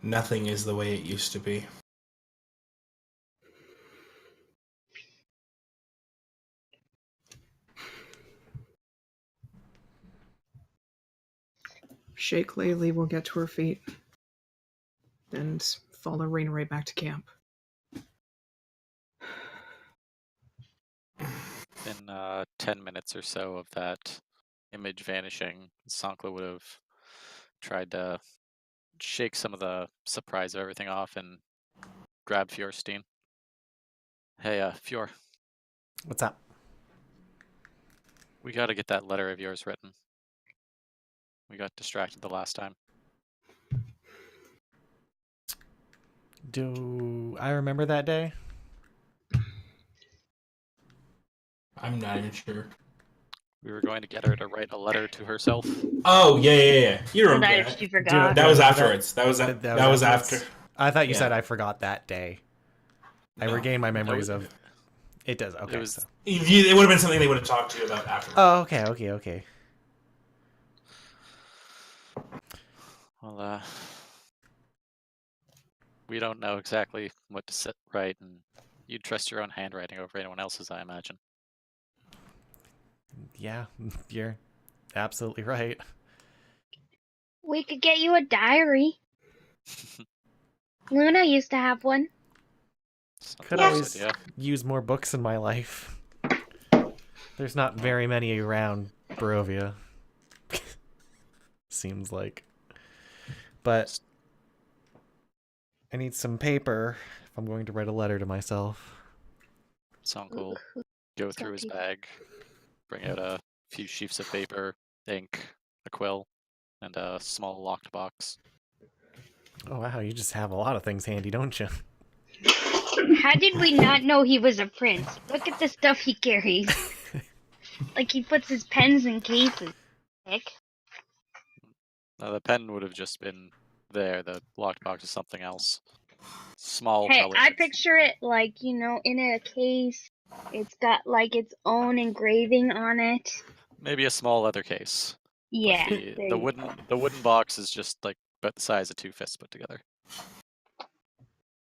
Nothing is the way it used to be. Shake Laylee will get to her feet and follow Raina right back to camp. In 10 minutes or so of that image vanishing, Sankla would have tried to shake some of the surprise of everything off and grab Fjorstein. Hey, Fjord, What's up? we gotta get that letter of yours written. We got distracted the last time. Do I remember that day? I'm not even sure. We were going to get her to write a letter to herself. Oh, yeah. You So remember that that. she forgot. That was Remember afterwards. That was afterwards? after. I thought you Yeah. said I forgot that day. I No. regained my memories No, of. It does. Okay. It was so. It would have been something they would have talked to you about afterwards. Oh, okay. well, we don't know exactly what to set right, and you'd trust your own handwriting over anyone else's, I imagine. Yeah, you're absolutely right. We could get you a diary. Luna used to have one. Could Nice always idea. use more books in my life. There's not very many around Barovia. Seems like. But I need some paper if I'm going to write a letter to myself. Sonk will go through his bag, bring out a few sheets of paper, ink, a quill, and a small locked box. Oh wow, you just have a lot of things handy, don't you? How did we not know he was a prince? Look at the stuff he carries. Like he puts his pens in cases. Heck. Now, the pen would have just been there. The locked box is something else. Small Hey, color. I picture it like, in a case. It's got like its own engraving on it. Maybe a small leather case. But Yeah. the wooden box is just like about the size of two fists put together.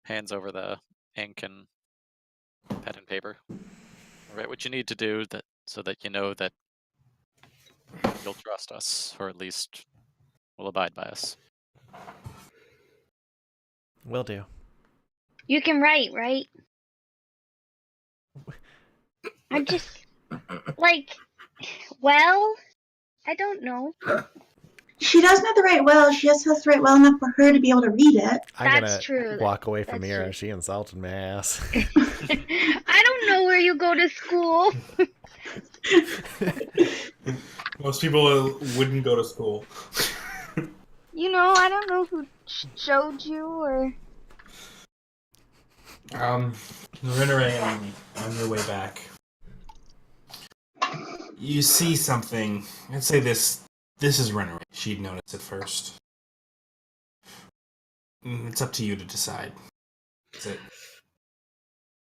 Hands over the ink and pen and paper. Write what you need to do so that you know that you'll trust us, or at least will abide by us. Will do. You can write, right? I'm just well, I don't know. She doesn't have to write well, she just has to write well enough for her to be able to read it. I'm That's gonna true. walk away from That's here. true. She insulted my ass. I don't know where you go to school. Most people wouldn't go to school. I don't know who showed you or. Rinneray, on your way back, you see something. I'd say this is Rinneray. She'd notice it first. It's up to you to decide. Is it?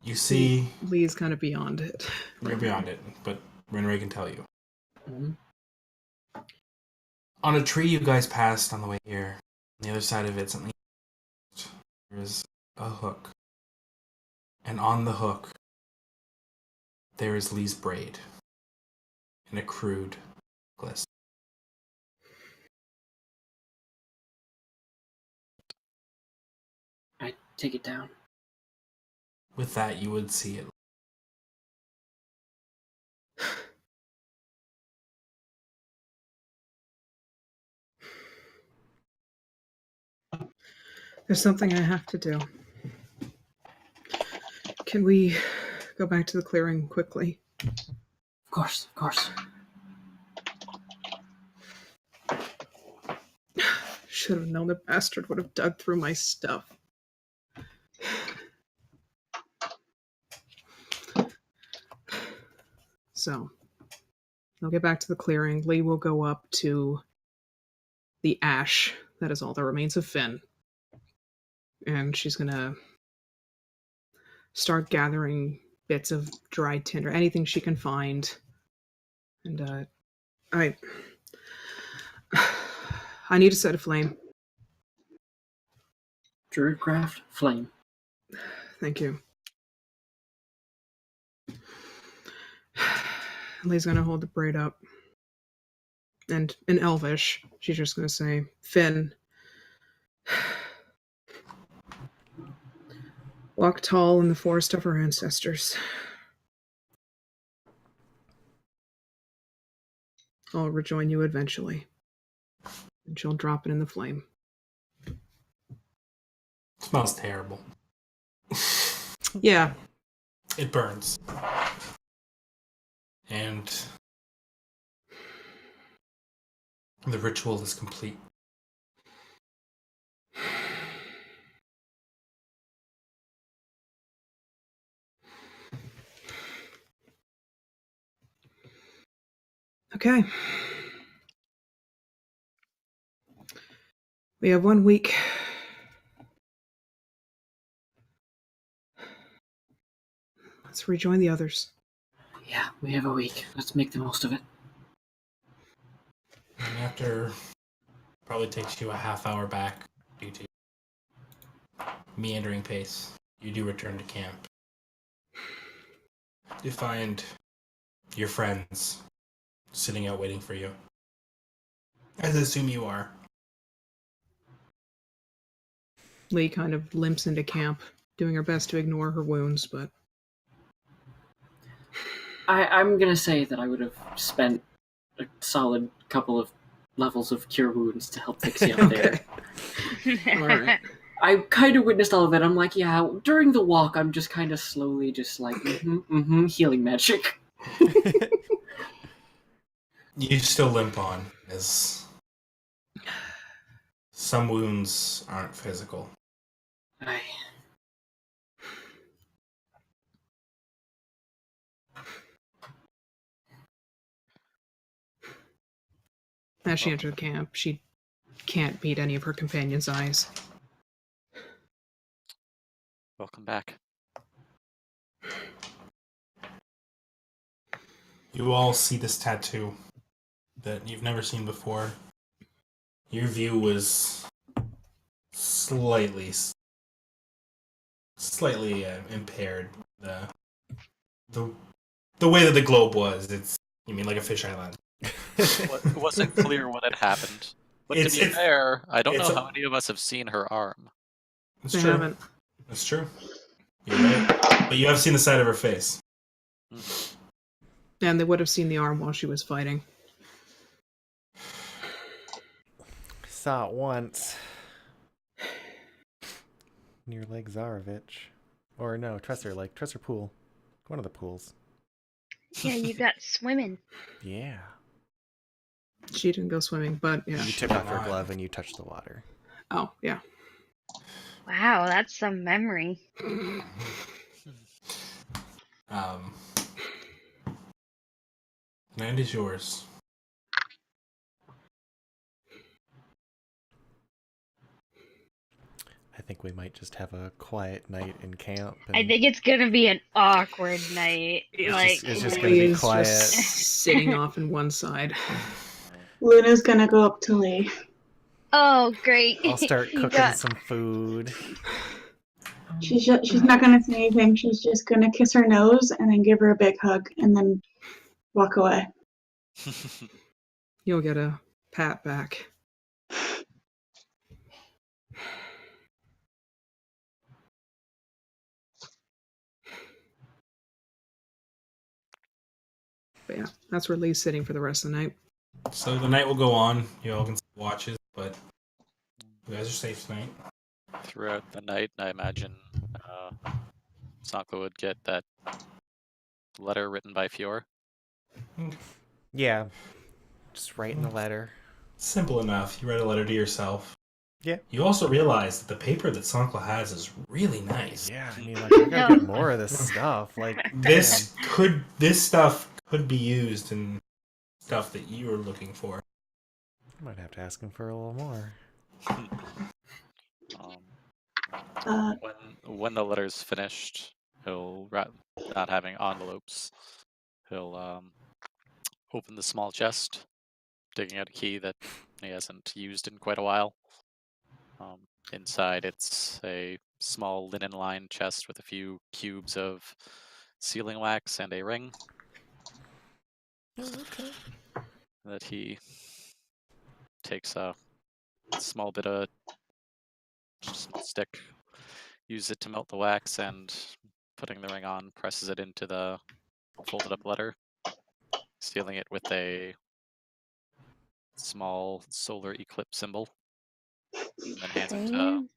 You see, Lee's kind of beyond it. you're beyond it, but Rinneray can tell you. Mhm. On a tree you guys passed on the way here, on the other side of it, something. There's a hook. And on the hook, there is Lee's braid in a crude necklace. I take it down. With that, you would see it. There's something I have to do. Can we go back to the clearing quickly? Of course. Should have known the bastard would have dug through my stuff. So, I'll get back to the clearing. Lee will go up to the ash that is all that remains of Finn. And she's gonna start gathering bits of dried tinder, anything she can find. And I need to set a flame. Druidcraft flame. Thank you. Lee's gonna hold the braid up. And in Elvish, she's just gonna say, Finn, Walk tall in the forest of her ancestors. I'll rejoin you eventually. And she'll drop it in the flame. Smells terrible. Yeah. It burns. And the ritual is complete. Okay. We have 1 week. Let's rejoin the others. Yeah, we have a week. Let's make the most of it. And after, probably takes you a half hour back due to meandering pace, you do return to camp. You find your friends sitting out waiting for you. As I assume you are. Lee kind of limps into camp, doing her best to ignore her wounds, but I'm gonna say that I would have spent a solid couple of levels of cure wounds to help fix you up there. Alright. I kind of witnessed all of it. I'm like, yeah, during the walk, I'm just kind of slowly just like, healing magic. You still limp on, as some wounds aren't physical. I... As she enters camp, she can't meet any of her companions' eyes. Welcome back. You all see this tattoo that you've never seen before. Your view was slightly impaired. The way that the globe was. You mean like a fisheye lens? It wasn't clear what had happened. But to be fair, I don't know how many of us have seen her arm. It's They true. haven't. That's true. You're right. But you have seen the side of her face. And they would have seen the arm while she was fighting. Saw it once. Near Lake Zarovich. Or no, Tresser Pool. One of the pools. Yeah, you got swimming. Yeah. She didn't go swimming, but yeah. You took off your glove and you touched the water. Oh, yeah. Wow, that's some memory. Land is yours. I think we might just have a quiet night in camp. I think it's gonna be an awkward night. It's just gonna Lee be is quiet. just sitting off in one side. Luna's gonna go up to Lee. Oh, great. I'll start You cooking got- some food. She's not gonna say anything. She's just gonna kiss her nose and then give her a big hug and then walk away. You'll get a pat back. But yeah, that's where Lee's sitting for the rest of the night. So the night will go on. You all can watch it, but you guys are safe tonight. Throughout the night, I imagine Sankla would get that letter written by Fior. Yeah. Just writing the letter. Simple enough. You write a letter to yourself. Yeah. You also realize that the paper that Sankla has is really nice. Yeah, I mean, like, I gotta get more of this stuff. Like, This stuff could be used in stuff that you are looking for. I might have to ask him for a little more. When the letter's finished, he'll, not having envelopes, he'll open the small chest, digging out a key that he hasn't used in quite a while. Inside, it's a small linen-lined chest with a few cubes of sealing wax and a ring. Oh, okay. That he takes a small bit of small stick, use it to melt the wax, and putting the ring on, presses it into the folded up letter, sealing it with a small solar eclipse symbol, and then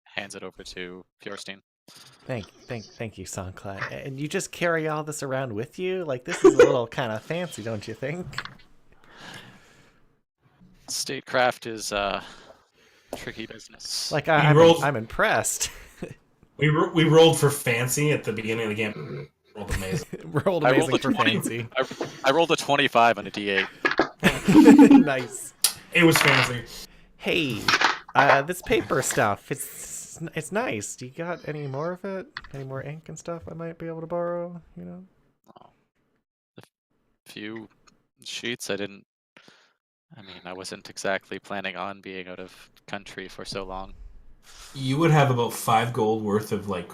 hands it over to Fjorstein. Thank you, Songclat. And you just carry all this around with you? Like, this is a little kind of fancy, don't you think? Statecraft is tricky business. Like, We I'm rolled- I'm impressed. We rolled for fancy at the beginning of the game. Rolled amazing. Rolled I amazing rolled a for 20. fancy. I rolled a 25 on a D8. Nice. It was fancy. Hey, this paper stuff, it's nice. Do you got any more of it? Any more ink and stuff I might be able to borrow, you know? A few sheets. I wasn't exactly planning on being out of country for so long. You would have about 5 gold worth of like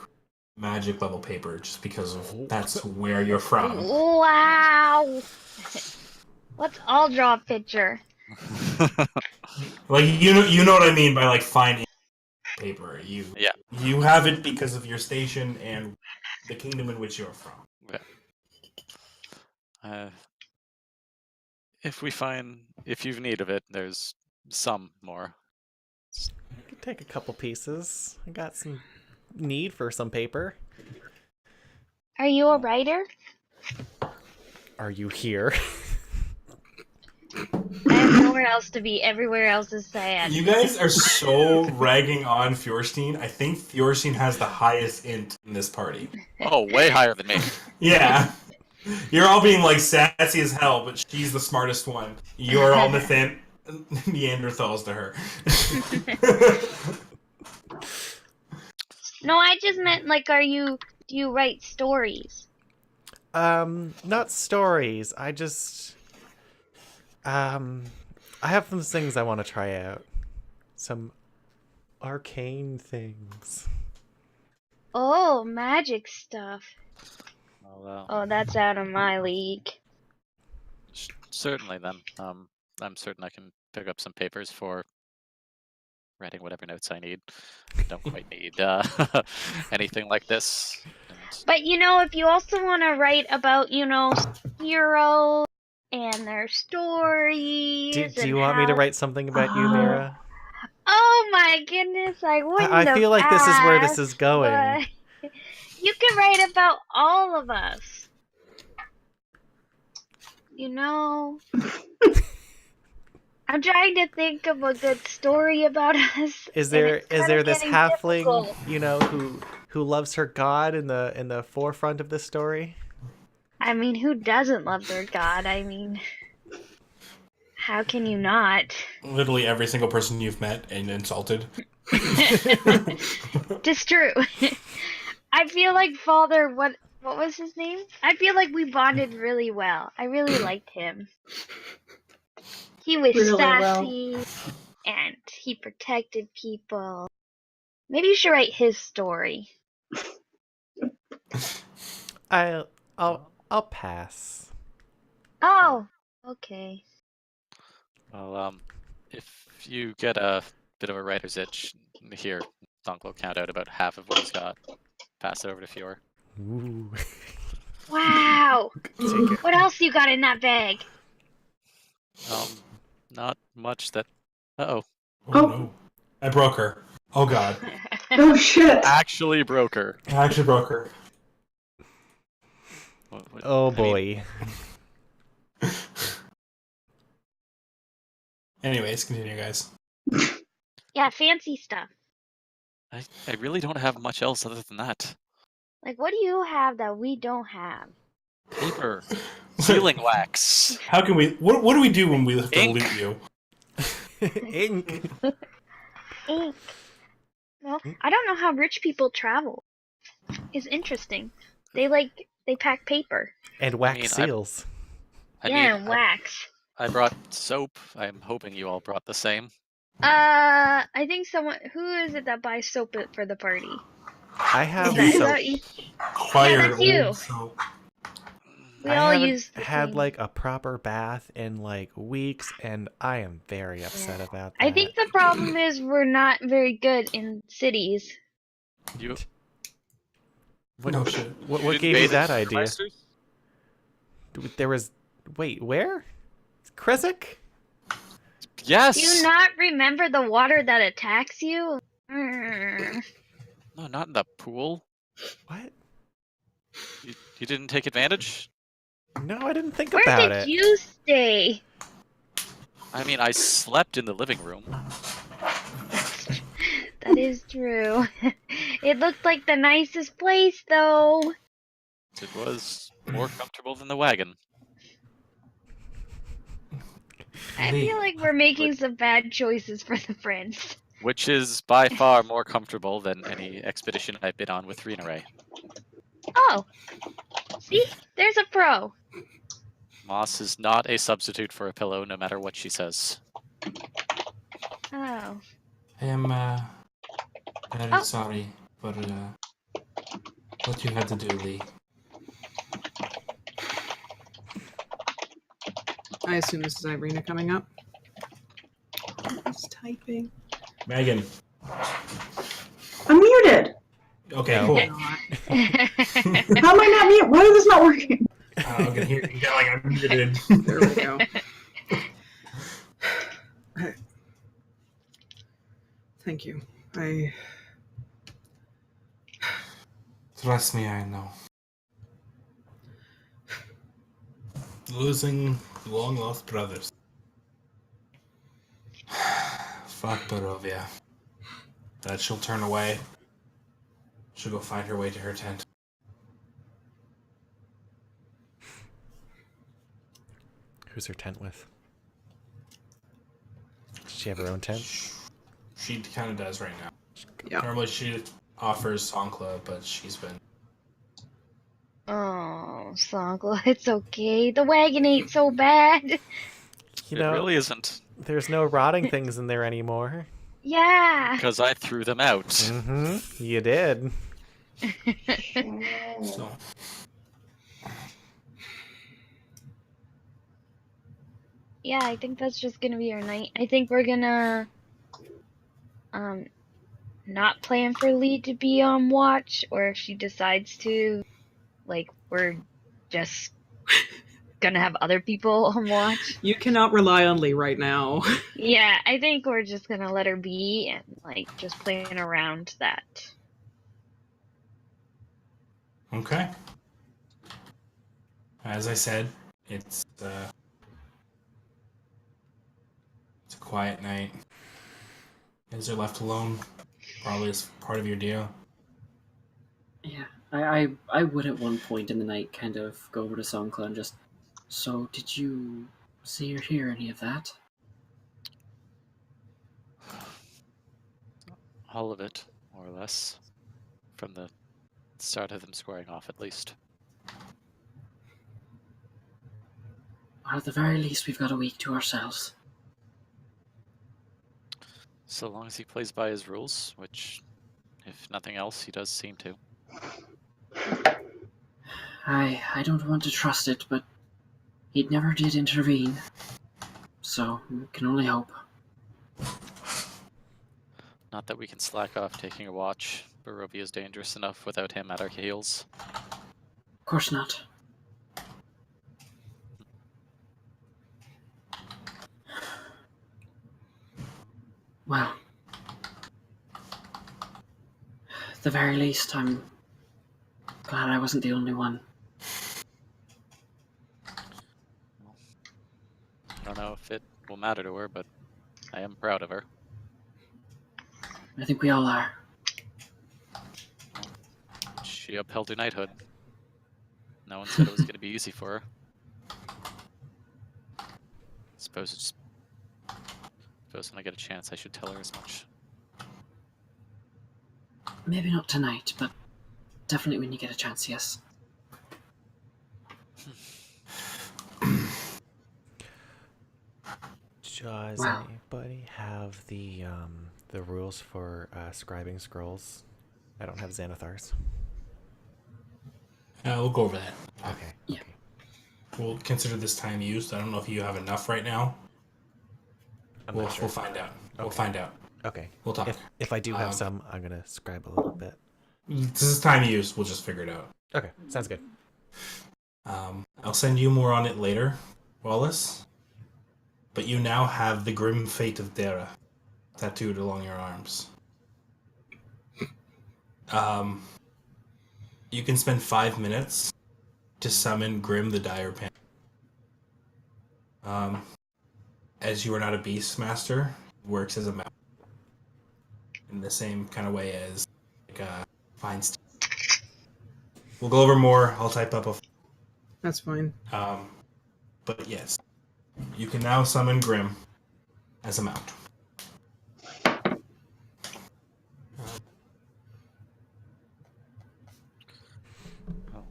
magic level paper just because of that's where you're from. Wow. Let's all draw a picture. Like you know what I mean by like fine ink paper. Yeah. You have it because of your station and the kingdom in which you're from. If you've need of it, there's some more. I could take a couple pieces. I got some need for some paper. Are you a writer? Are you here? I have nowhere else to be. Everywhere else is sad. You guys are so ragging on Fjorstein. I think Fjorstein has the highest int in this party. Oh, way higher than me. Yeah. You're all being like sassy as hell, but she's the smartest one. You're all Neanderthals to her. No, I just meant like, do you write stories? Not stories. I have some things I want to try out. Some arcane things. Oh, magic stuff. Well, Oh, that's out of my league. certainly then. I'm certain I can pick up some papers for writing whatever notes I need. Don't quite need anything like this. But if you also want to write about, heroes and their stories. Do you want me to write something about you, Mira? Oh my goodness, I wouldn't I feel like this is where this asked, is going. but you can write about all of us. I'm trying to think of a good story about us. Is there this getting halfling, difficult. who loves her god in the forefront of this story? I mean, who doesn't love their god? I mean, how can you not? Literally every single person you've met and insulted. Just true. I feel like Father, what was his name? I feel like we bonded really well. I really liked him. He was Really sassy, and he protected people. Maybe you should write his story. I'll pass. Oh, okay. Well, if you get a bit of a writer's itch, here, Donk will count out about half of what he's got. Pass it over to Fior. Ooh. Wow. Take it. What else you got in that bag? Not much that... Uh-oh. Oh no. I broke her. Oh god. Oh shit! Actually broke her. I actually broke her. Oh boy. Anyways, continue, guys. Yeah, fancy stuff. I really don't have much else other than that. Like, what do you have that we don't have? Paper. Sealing wax. How can we? What do we do when we have to Ink. loot you? Ink. Ink. Well, I don't know how rich people travel. It's interesting. They pack paper. And wax I mean, seals. And wax. I brought soap. I'm hoping you all brought the same. I think who is it that buys soap for the party? I have Is soap. that you? Acquired that's you. old soap. We I all haven't use the had same. like a proper bath in like weeks, and I am very upset about that. I think the problem is we're not very good in cities. You What, No shit. what didn't gave you bathe that in idea? Masters? There was. Wait, where? Kresik? Yes. Do you not remember the water that attacks you? Mm. No, not in the pool. What? You didn't take advantage? No, I didn't think Where about did it. you stay? I mean, I slept in the living room. That is true. It looked like the nicest place, though. It was more comfortable than the wagon. I Lee. feel like we're making some bad choices for the friends. Which is by far more comfortable than any expedition I've been on with Rena Ray. Oh, see? There's a pro. Moss is not a substitute for a pillow, no matter what she says. Oh. I am very Oh. sorry for what you had to do, Lee. I assume this is Irina coming up. It's typing. Megan. I'm muted. Okay, No. cool. Not. How am I not mute? Why is this not working? I'm gonna hear you get like I'm muted. There we go. Thank you. Trust me, I know. Losing long lost brothers. Fuck Barovia. That she'll turn away. She'll go find her way to her tent. Who's her tent with? Does she have her own tent? She kind of does right now. Yeah. Normally she offers Sankla, but she's been... Oh, Songla, it's okay. The wagon ain't so bad. You It know, really isn't, there's no rotting things in there anymore. Yeah. because I threw them out. Mm-hmm. You did. So, Yeah, I think that's just gonna be our night. I think we're gonna not plan for Lee to be on watch, or if she decides to, like, we're just gonna have other people on watch. You cannot rely on Lee right now. Yeah, I think we're just gonna let her be and like just plan around that. okay. As I said, it's a quiet night. You guys are left alone. Probably as part of your deal. Yeah, I would at one point in the night kind of go over to Songkla and just, so did you see or hear any of that? All of it, more or less. From the start of them squaring off, at least. Well, at the very least, we've got a week to ourselves. So long as he plays by his rules, which, if nothing else, he does seem to. I don't want to trust it, but he never did intervene. So, we can only hope. Not that we can slack off taking a watch. Barovia is dangerous enough without him at our heels. Of course not. Well, at the very least, I'm glad I wasn't the only one. I don't know if it will matter to her, but I am proud of her. I think we all are. She upheld her knighthood. No one said it was going to be easy for her. Suppose when I get a chance, I should tell her as much. Maybe not tonight, but definitely when you get a chance, yes. Does Wow. anybody have the rules for scribing scrolls? I don't have Xanathar's. We'll go over that. Okay. Yeah. Okay. We'll consider this time used. I don't know if you have enough right now. I'm We'll not sure. find out. We'll Okay. find out. Okay. We'll talk. If I do have Um, some, I'm gonna scribe a little bit. This is time used. We'll just figure it out. Okay, sounds good. I'll send you more on it later, Wallace. But you now have the grim fate of Daire tattooed along your arms. You can spend 5 minutes to summon Grim the Dire Pan. As you are not a beast master, it works as a mount. In the same kind of way as like Feinstein. We'll go over more. I'll type up a. That's fine. But yes, you can now summon Grim as a mount. Oh.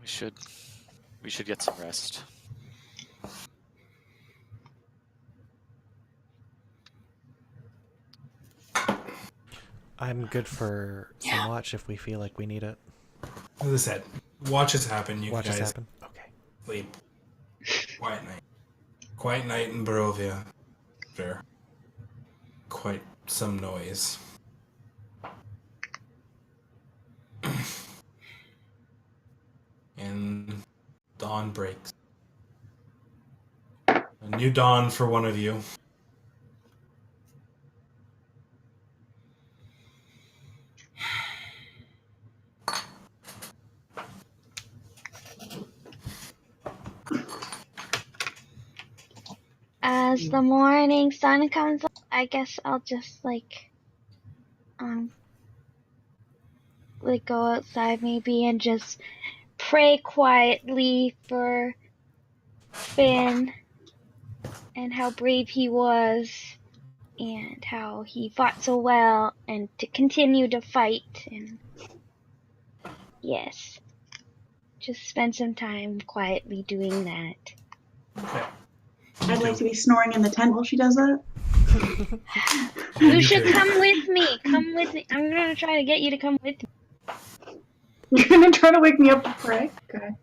We should get some rest. I'm good for some watch if we feel like we need it. As I said, watches happen. You Watches guys happen. Okay. sleep. Quiet night. Quiet night in Barovia. Sure. Quite some noise. And dawn breaks. A new dawn for one of you. As the morning sun comes up, I guess I'll just go outside maybe and just pray quietly for Finn and how brave he was and how he fought so well and to continue to fight and yes, just spend some time quietly doing that. Okay. I'd like to be snoring in the tent while she does that. You should come with me. Come with me. I'm gonna try to get you to come with me. You're gonna try to wake me up to pray? Okay.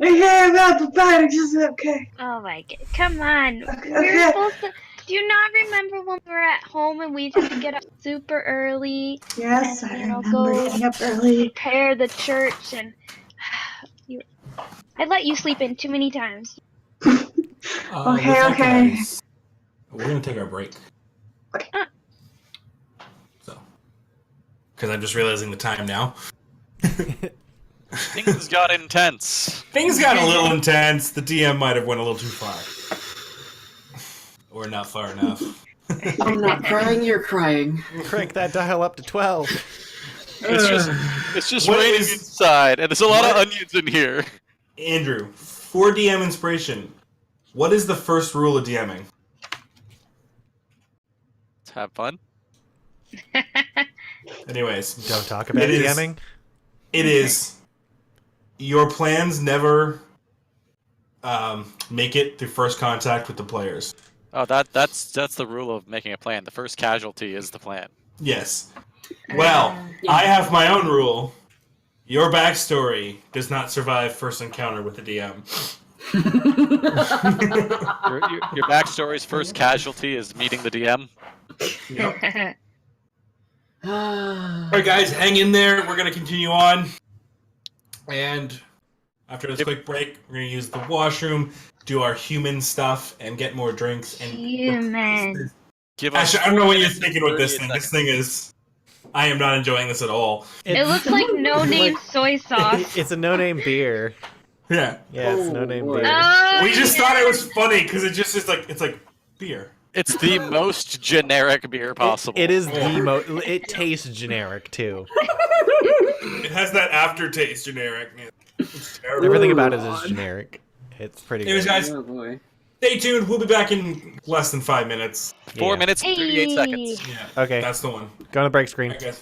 Okay, I'm not prepared. It's just okay. Oh my god. Come on. Okay, We were okay. supposed to. Do you not remember when we were at home and we had to get up super early? Yes, And, I you know, remember go getting up early. prepare the church and I let you sleep in too many times. Okay, the fact of that okay. is, we're gonna take our break. So, because I'm just realizing the time now. Things got intense. Things got a little intense. The DM might have went a little too far, or not far enough. I'm not crying, you're crying. Crank that dial up to 12. It's just What raining is- inside, and there's a lot of what- onions in here. Andrew, for DM inspiration, what is the first rule of DMing? Let's have fun. Anyways, Don't talk about It is- DMing. it is your plans never make it through first contact with the players. Oh, that's the rule of making a plan. The first casualty is the plan. Yes. Well, I have my own rule. Your backstory does not survive first encounter with the DM. Your backstory's first casualty is meeting the DM. Yep. All right, guys, hang in there. We're going to continue on. And after this quick break, we're going to use the washroom, do our human stuff, and get more drinks. And Human. Give us. Actually, I don't know what you're 4 minutes thinking and with this 38 thing. This seconds. thing is... I am not enjoying this at all. It looks like no-name soy sauce. It's a no-name beer. Yeah. Yeah, it's no-name boy. beer. Oh, We just yeah. thought it was funny because it just is like... It's like beer. It's the most generic beer possible. It is the It tastes generic too. It has that aftertaste generic. It's terrible. Everything about it is generic. It's pretty Anyways, good. guys, Oh boy. stay tuned. We'll be back in less than 5 minutes. 4 Yeah. minutes and 38 Hey. seconds. Yeah. Okay. That's the one. Go on the break screen. I guess.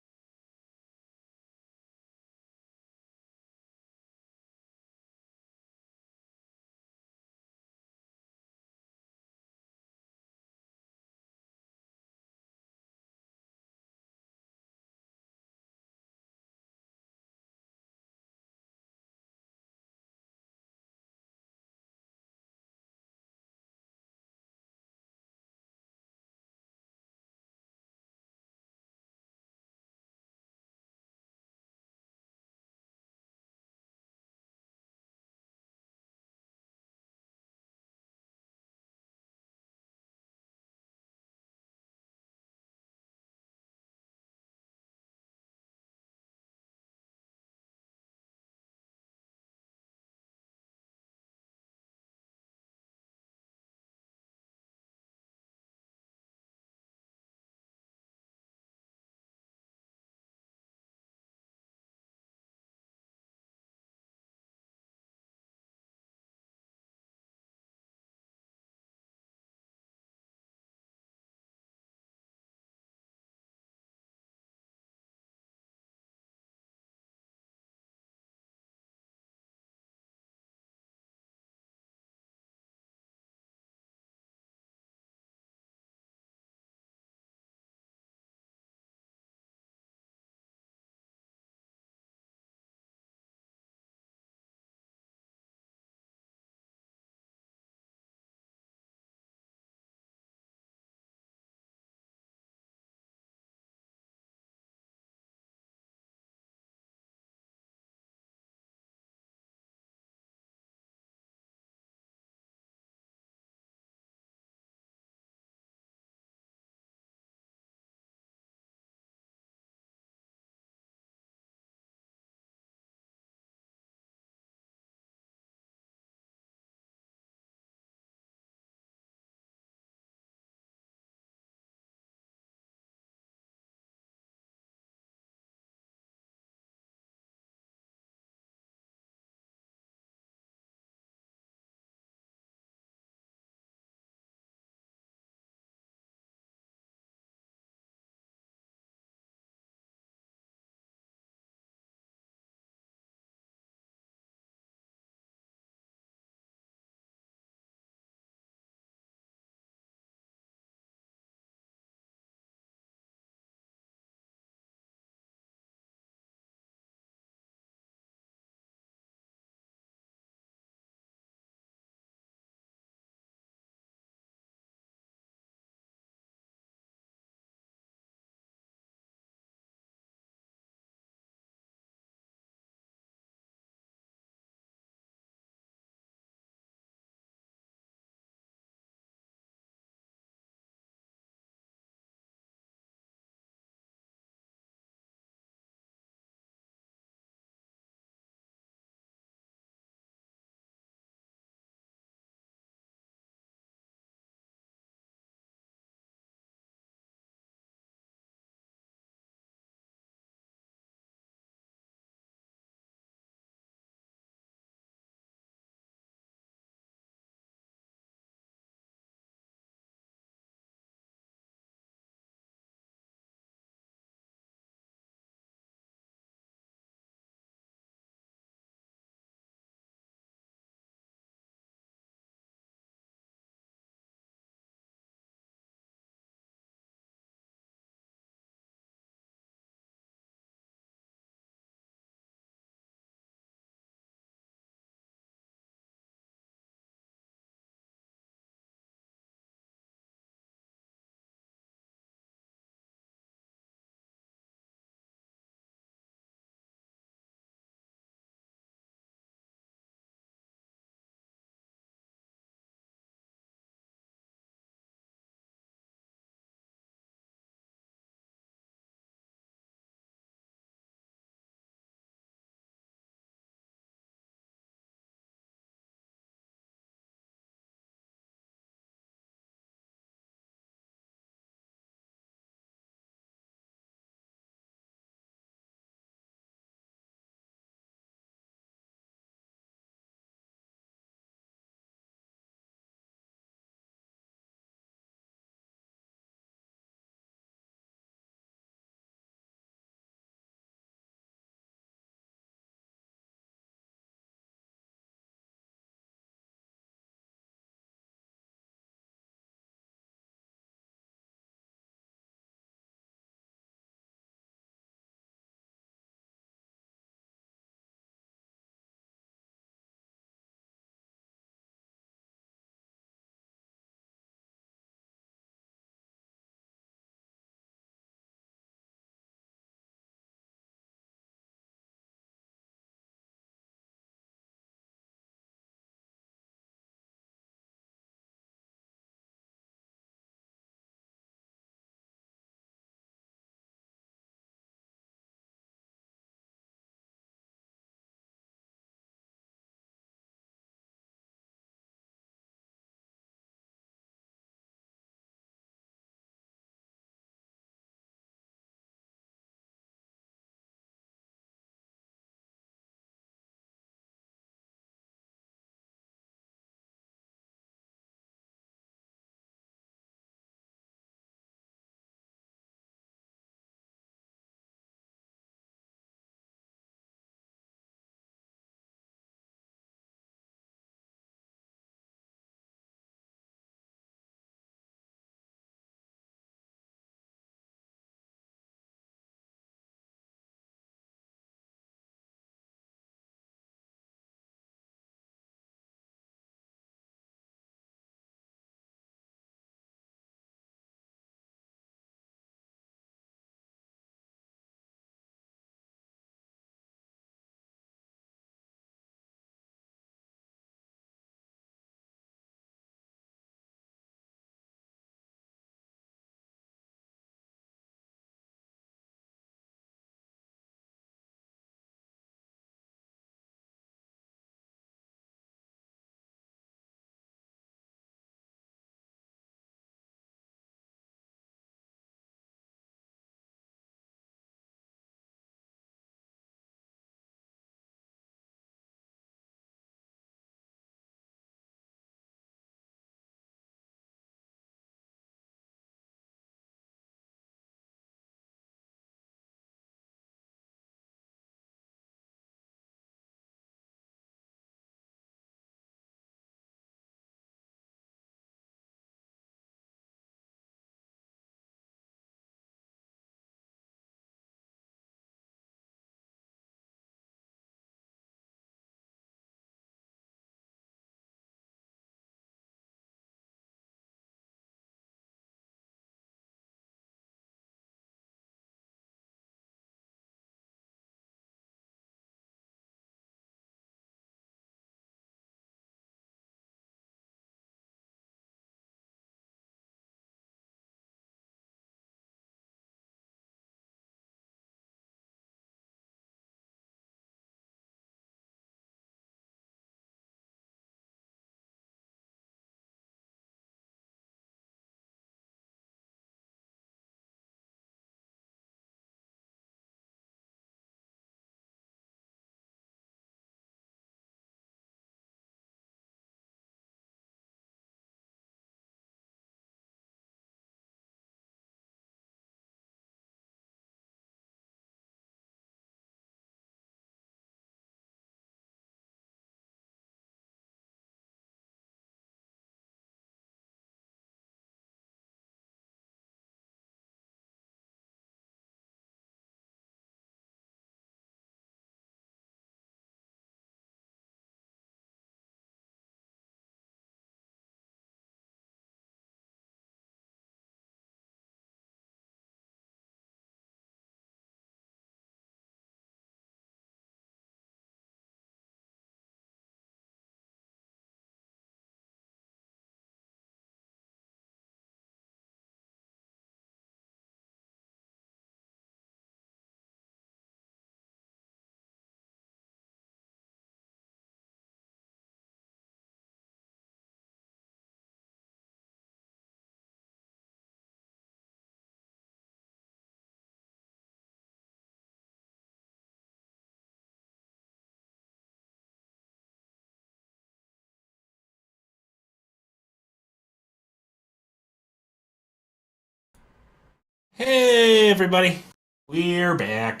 Hey, everybody. We're back.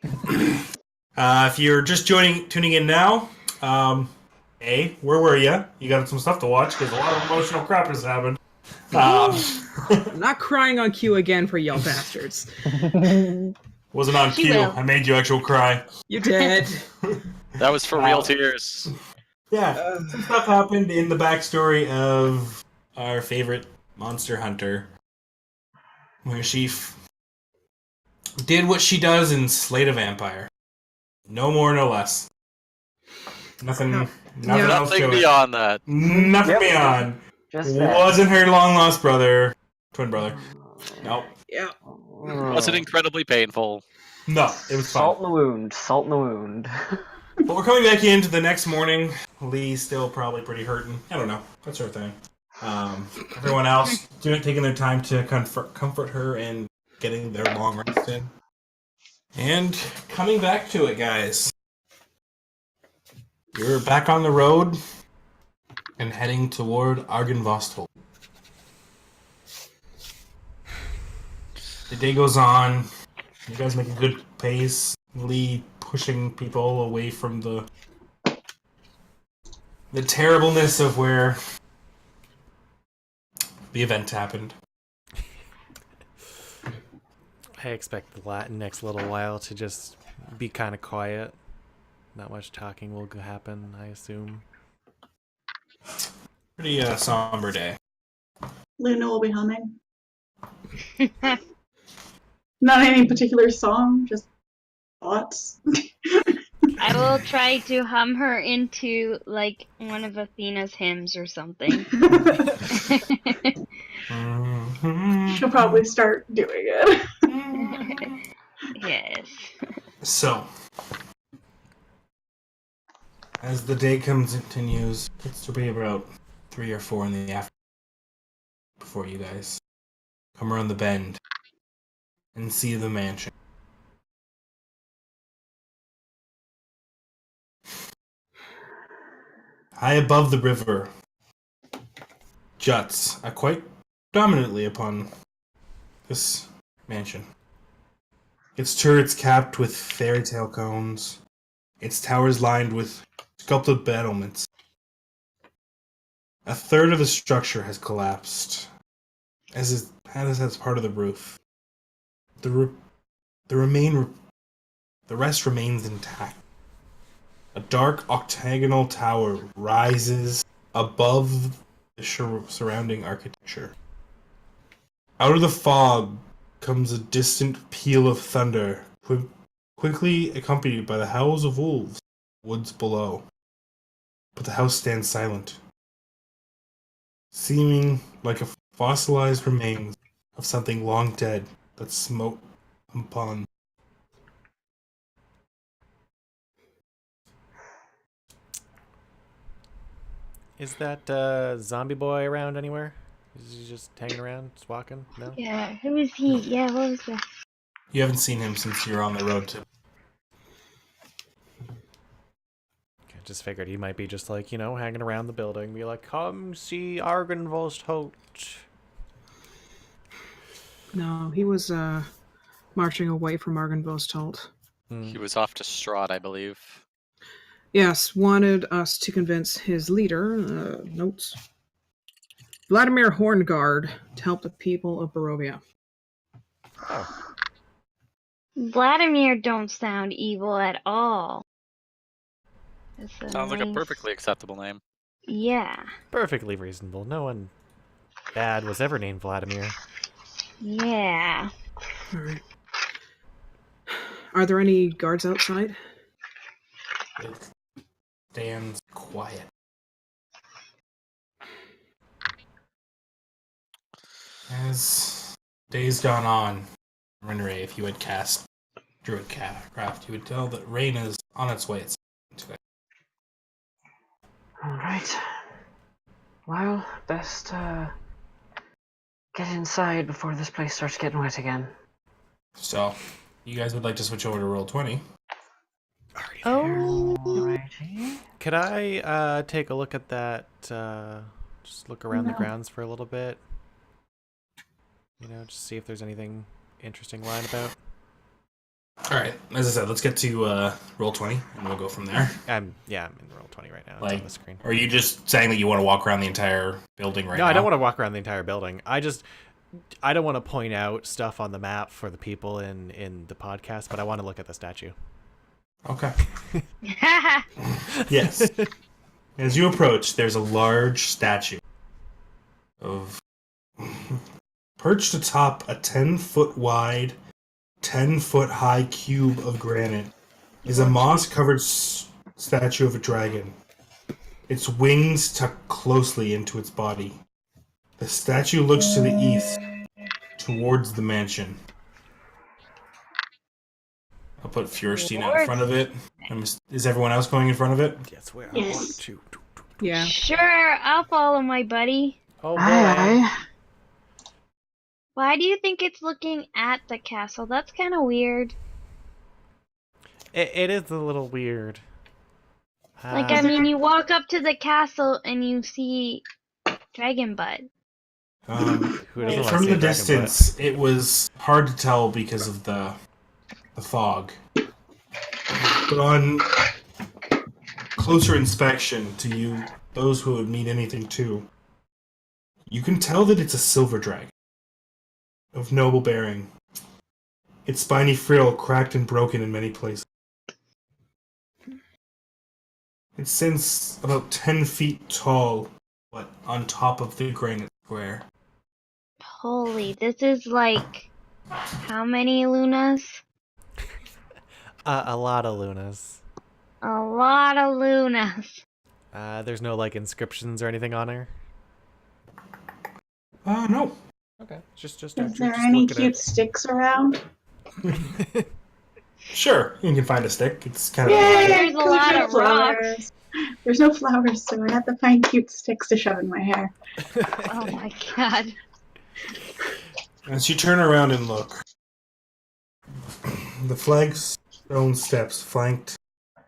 If you're just tuning in now, hey, where were you? You got some stuff to watch because a lot of emotional crap has happened. I'm not crying on cue again for y'all bastards. Wasn't on She cue. will. I made you actual cry. You did. That was for real tears. Yeah, some stuff happened in the backstory of our favorite monster hunter, where she did what she does in Slate a Vampire. No more, no less. Nothing else Nothing to it. beyond that. Nothing beyond. Just that. Wasn't her long lost brother, twin brother. Nope. Yeah. Was it incredibly painful? No, it was fun. Salt in the wound. Salt in the wound. But we're coming back into the next morning. Lee's still probably pretty hurting. I don't know. That sort of thing. Everyone else taking their time to comfort her and getting their long rest in. And coming back to it, guys. You're back on the road and heading toward Argenvostholt. The day goes on. You guys make a good pace. Lee pushing people away from the terribleness of where the event happened. I expect the next little while to just be kind of quiet. Not much talking will happen, I assume. Pretty somber day. Luna will be humming. Not any particular song, just thoughts. I will try to hum her into like one of Athena's hymns or something. She'll probably start doing it. Yes. So, as the day continues, it's to be about 3 or 4 in the afternoon before you guys come around the bend and see the mansion. High above the river juts quite dominantly upon this mansion. Its turrets capped with fairy tale cones, its towers lined with sculpted battlements. A third of the structure has collapsed, as part of the roof. The rest remains intact. A dark octagonal tower rises above the surrounding architecture. Out of the fog comes a distant peal of thunder, quickly accompanied by the howls of wolves in the woods below. But the house stands silent, seeming like a fossilized remains of something long dead that smote upon. Is that zombie boy around anywhere? Is he just hanging around, just walking? No? Yeah, who is he? Yeah, what was that? You haven't seen him since you're on the road to. I just figured he might be just like, hanging around the building, be like, come see Argenvostholt. No, he was marching away from Argenvostholt. He was off to Strahd, I believe. Yes, wanted us to convince his leader, notes, Vladimir Horngard, to help the people of Barovia. Oh. Vladimir don't sound evil at all. Sounds like a perfectly acceptable name. Yeah. Perfectly reasonable. No one bad was ever named Vladimir. Yeah. All right. Are there any guards outside? It stands quiet. As days gone on, Renray, if you had cast Druidcraft, you would tell that rain is on its way today. Alright. Well, best get inside before this place starts getting wet again. So, you guys would like to switch over to roll 20. Oh. Alrighty. Could I take a look at that, just look around the No. grounds for a little bit? Just see if there's anything interesting line about. All right, as I said, let's get to roll 20, and we'll go from there. I'm in roll 20 right now. It's Like, on the screen. or are you just saying that you want to walk around the entire building right now? No, I don't want to walk around the entire building. I don't want to point out stuff on the map for the people in the podcast, but I want to look at the statue. Okay. Yes. As you approach, there's a large statue of perched atop a 10-foot wide, 10-foot high cube of granite is a moss-covered statue of a dragon. Its wings tucked closely into its body. The statue looks to the east, towards the mansion. I'll put Feuerstein out in front of it. Is everyone else going in front of it? Yes, where Yes. I want to. Yeah. Sure, I'll follow my buddy. Oh boy. Aye, Why do you think it's looking at the castle? That's kind of weird. It is a little weird. Like, I mean, you walk up to the castle and you see dragon butt. Who doesn't want to From see a the dragon distance, it was hard to tell because of the fog. But on closer inspection to you, those who would mean anything to, you can tell that it's a silver dragon of noble bearing. Its spiny frill cracked and broken in many places. It stands about 10 feet tall, but on top of the granite square. Holy, this is like how many lunas? A lot of Lunas. A lot of lunas. There's no like inscriptions or anything on her. No. Okay, just Is there any cute sticks around? Sure, you can find a stick. It's kind of. There's a lot of rocks. There's no flowers, so I have to find cute sticks to shove in my hair. Oh my god. As you turn around and look, the flagstone steps flanked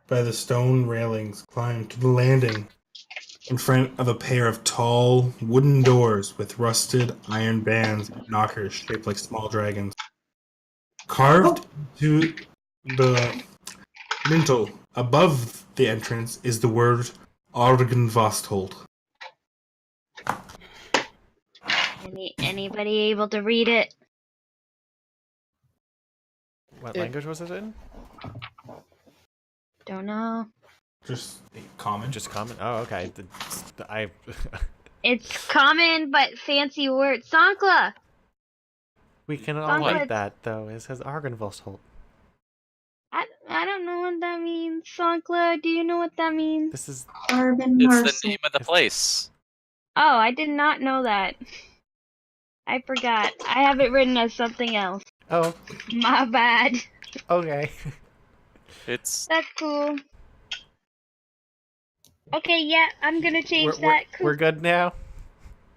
by the stone railings climb to the landing in front of a pair of tall wooden doors with rusted iron bands and knockers shaped like small dragons. Carved to the lintel above the entrance is the word Argenvosthold. Anybody able to read it? What language was it in? Don't know. Just common. Just common. Oh, okay. I. It's common but fancy word. Sankla! We can all Sounds read like- that though. It says Argenvosthold. I don't know what that means. Sankla, do you know what that means? This is Arvin It's Marcel. the name of the place. Oh, I did not know that. I forgot. I have it written as something else. oh My bad. okay. It's That's cool. Okay, yeah, I'm gonna change that. We're good now.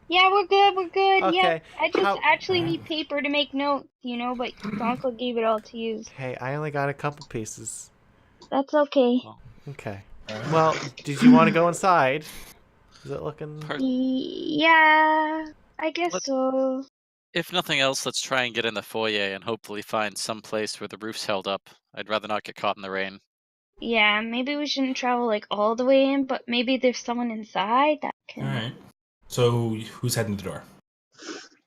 Yeah, we're good, Yeah, Okay, I just how- actually need paper to make notes, but Uncle gave it all to you. Hey, I only got a couple pieces. That's okay. Okay. Well, did you want to go inside? Is it looking? Yeah, I guess Let's- so. If nothing else, let's try and get in the foyer and hopefully find some place where the roof's held up. I'd rather not get caught in the rain. Yeah, maybe we shouldn't travel like all the way in, but maybe there's someone inside that can. Alright. So, who's heading to the door?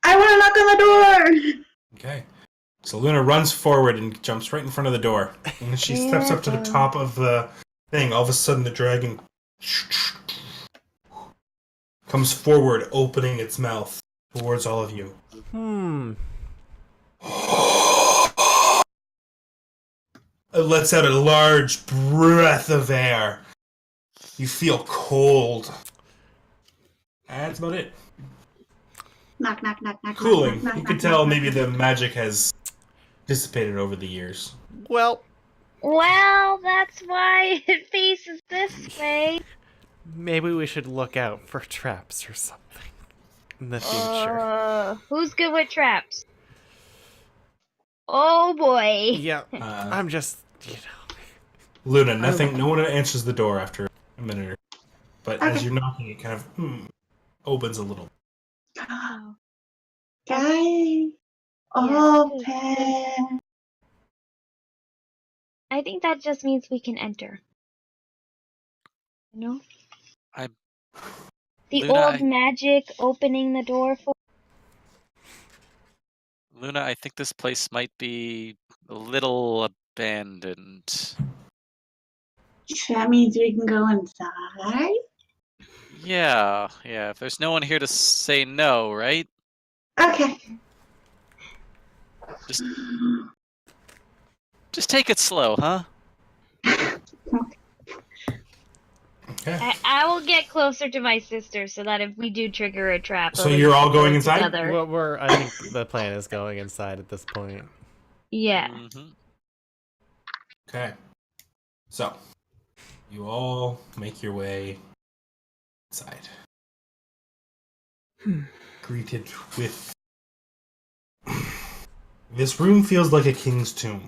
I want to knock on the door! Okay. So Luna runs forward and jumps right in front of the door. And as she steps up to the top of the thing, all of a sudden the dragon comes forward, opening its mouth towards all of you. It lets out a large breath of air. You feel cold. That's about it. Knock, knock, knock, knock. Cooling. Knock, knock, You knock, could knock, tell knock, maybe knock. the magic has dissipated over the years. Well, Well, that's why it faces this way. maybe we should look out for traps or something in the future. Who's good with traps? Oh boy. Yeah, I'm just, Luna, no one answers the door after a minute or two. But as you're knocking, it kind of opens a little. Guy, Open. I think that just means we can enter. You know? I The Luna, old magic opening the door for. Luna, I think this place might be a little abandoned. So that means we can go inside? Yeah. If there's no one here to say no, right? Okay. Just take it slow, huh? Okay. I will get closer to my sister so that if we do trigger a trap, So at least you're all we go going inside? together. Well, I think the plan is going inside at this point. Yeah. Mm-hmm. Okay. So, you all make your way inside. Greeted with... This room feels like a king's tomb.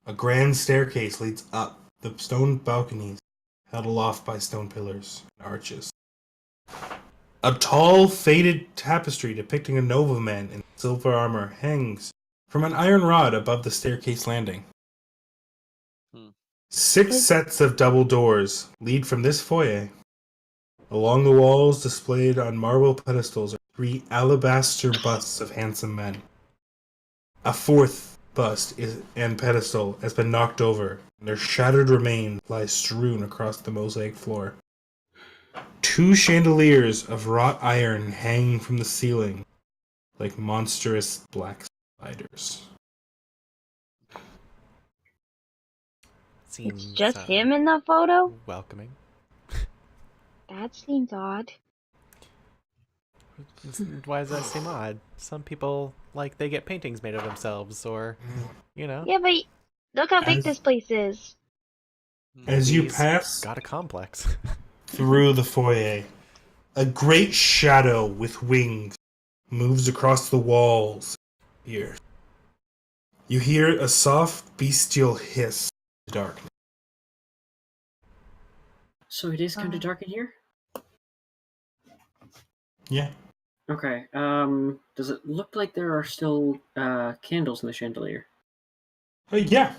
A grand staircase leads up the stone balconies, held aloft by stone pillars and arches. A tall, faded tapestry depicting a nobleman in silver armor hangs from an iron rod above the staircase landing. 6 sets of double doors lead from this foyer. Along the walls, displayed on marble pedestals, are 3 alabaster busts of handsome men. A 4th bust and pedestal has been knocked over, and their shattered remains lie strewn across the mosaic floor. 2 chandeliers of wrought iron hang from the ceiling like monstrous black spiders. Seems It's just him in the photo? welcoming. That seems odd. Why does that seem odd? Some people, like, they get paintings made of themselves, or, you know. Yeah, but look how big this place is. As you He's pass got a complex. through the foyer, a great shadow with wings moves across the walls here. You hear a soft bestial hiss in the darkness. So it is kind of dark in here? Yeah. Okay, does it look like there are still candles in the chandelier? Yeah.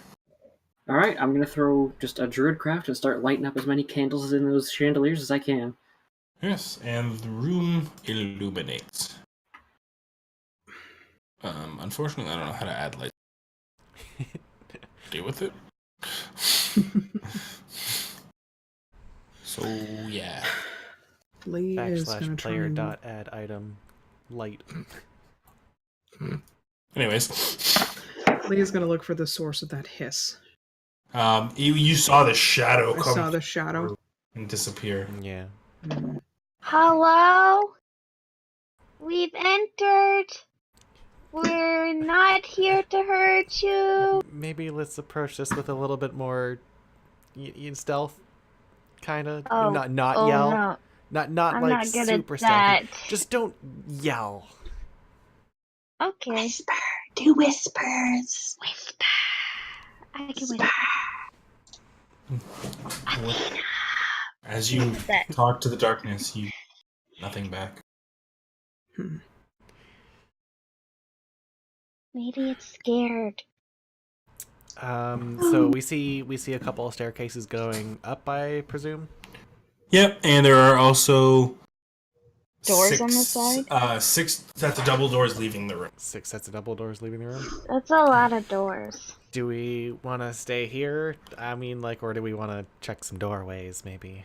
Alright, I'm gonna throw just a druid craft and start lighting up as many candles in those chandeliers as I can. Yes, and the room illuminates. Unfortunately, I don't know how to add light. Deal with it. So, yeah. Lee is going to try /player and... dot add item light. Anyways, Lee is going to look for the source of that hiss. you saw the shadow I come saw the shadow. and disappear. Yeah. Hello? We've entered. We're not here to hurt you. Maybe let's approach this with a little bit more stealth, kind of. Oh, Not yell. No. Not I'm like not good super at stealthy. that. Just don't yell. Okay. Whisper. Do whispers. Whisper. I can Whisper. whisper. As you That. talk to the darkness, you nothing back. Maybe it's scared. So we see a couple of staircases going up, I presume. Yep, and there are also Doors on the side? 6 sets of double doors leaving the room. 6 sets of double doors leaving the room. That's a lot of doors. Do we want to stay here? I mean, like, or do we want to check some doorways, maybe?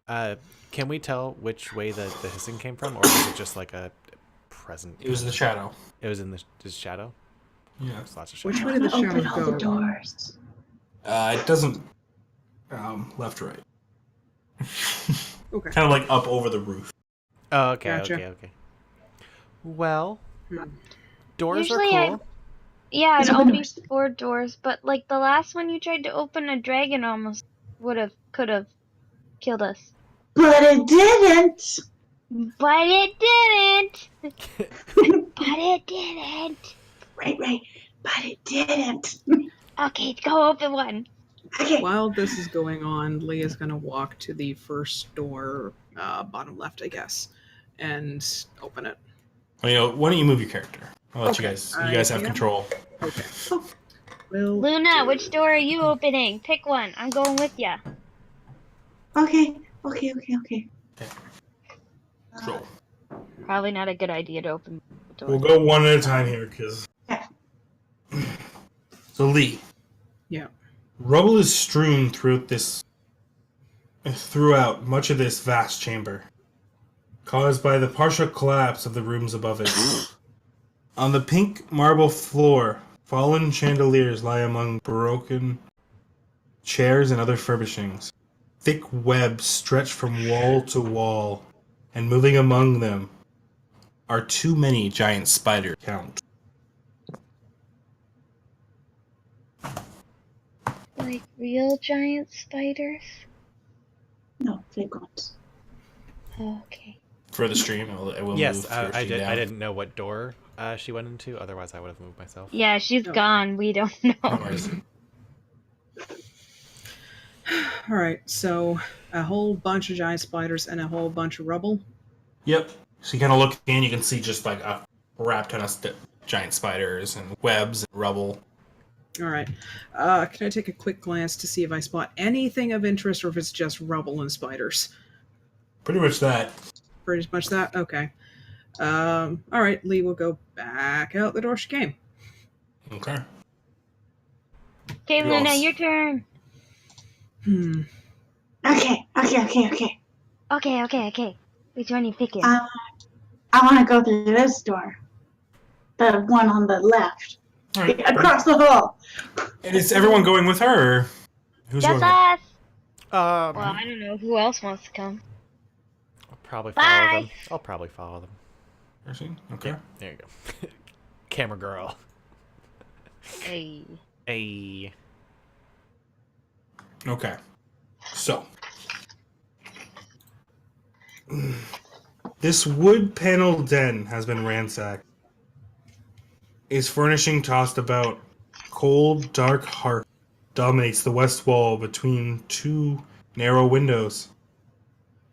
Can we tell which way the hissing came from, or was it just like a present? It was the shadow. It was in the shadow? Yeah. There's lots of shadow. Which way did the shadow Open all the go? doors. It doesn't. Left, right. Okay. Kind of like up over the roof. Oh, okay, Gotcha. okay. Well, doors Usually are cool. Yeah, It's it'd open always 4 doors, but like the last one you tried to open, a dragon almost could have killed us. But it didn't. But it didn't. But it didn't. Right. But it didn't. Okay, go open one. Okay. While this is going on, Lee is going to walk to the first door, bottom left, I guess, and open it. Well, why don't you move your character? I'll let you Okay, guys. You guys have yeah. control. Okay. Well, Luna, which door are you opening? Pick one. I'm going with ya. Okay. Control. Probably not a good idea to open the door. We'll go one at a time here, because. Yeah. So Lee. Yeah. Rubble is strewn throughout much of this vast chamber, caused by the partial collapse of the rooms above it. On the pink marble floor, fallen chandeliers lie among broken chairs and other furnishings. Thick webs stretch from wall to wall, and moving among them are too many giant spiders to count. Like real giant spiders? No, fake ones. Oh, okay. For the stream, it will Yes, move your I sheet did. down. I didn't know what door she went into. Otherwise, I would have moved myself. Yeah, she's No. gone. We don't know. No worries. all right. So a whole bunch of giant spiders and a whole bunch of rubble. Yep. So you kind of look in, you can see just like a wrap ton of giant spiders and webs and rubble. All right. Can I take a quick glance to see if I spot anything of interest, or if it's just rubble and spiders? Pretty much that. Pretty much that. Okay. All right. Lee will go back out the door she came. Okay. Okay, You Luna, all- your turn. Okay. Okay. Which one are you picking? I want to go through this door. The one on the left. All right. Across the hall. And is everyone going with her, or who's Just going? us. Well, Well, I don't know who else wants to come. I'll probably follow Bye. them. I'll probably follow them. Person? Okay. Yeah, there you go. Camera girl. Hey. Hey. Okay. So, this wood paneled den has been ransacked. Its furnishing tossed about. Cold, dark hearth dominates the west wall between two narrow windows.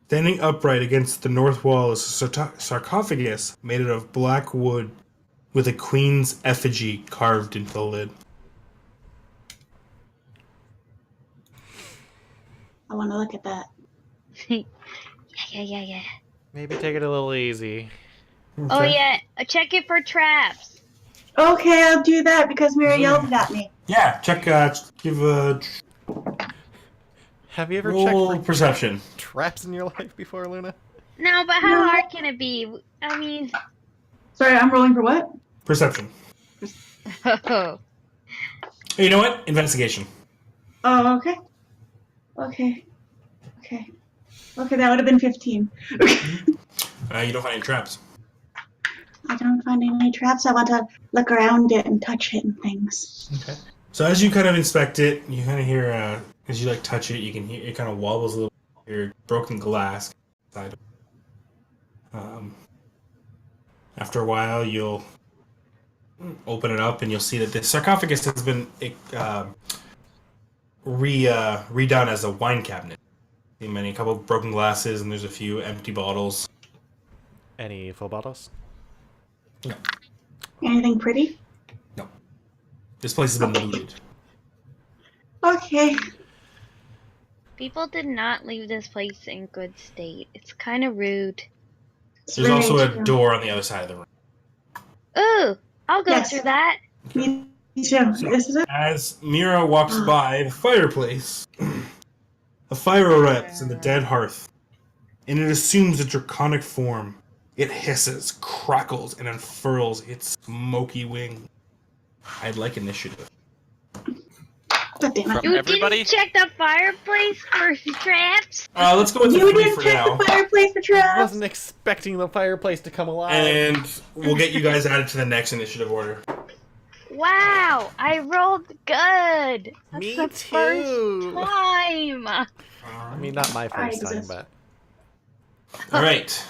Standing upright against the north wall is a sarcophagus made out of black wood with a queen's effigy carved into the lid. I want to look at that. Yeah. Maybe take it a little easy. Oh yeah, check it for traps. Okay, I'll do that because Mira yelled it at me. Yeah, check, give a Have you ever roll checked for perception. traps in your life before, Luna? No, but how No. hard can it be? I mean, Sorry, I'm rolling for what? Perception. oh, You know what? Investigation. Oh, okay. Okay, that would have been 15. You don't find any traps. I don't find any traps. I want to look around it and touch it and things. Okay. So as you kind of inspect it, you kind of hear, as you like touch it, you can hear it kind of wobbles a little. Hear broken glass inside. After a while, you'll open it up and you'll see that the sarcophagus has been redone as a wine cabinet. A couple of broken glasses, and there's a few empty bottles. Any full bottles? No. Anything pretty? No. This place has been looted. Okay. people did not leave this place in good state. It's kind of rude. It's There's very also a true. door on the other side of the room. Ooh, I'll go Yes. through that. Me too. This is it. As Mira walks by the fireplace, a fire erupts in the dead hearth, and it assumes a draconic form. It hisses, crackles, and unfurls its smoky wing. I'd like initiative. God damn it. From You everybody? didn't check the fireplace for traps? Let's go with the You 3 didn't for check now, the fireplace for I traps. wasn't expecting the fireplace to come alive. and we'll get you guys added to the next initiative order. Wow, I rolled good. That's Me the too. first time. I mean, not my I first time, exist. but All right,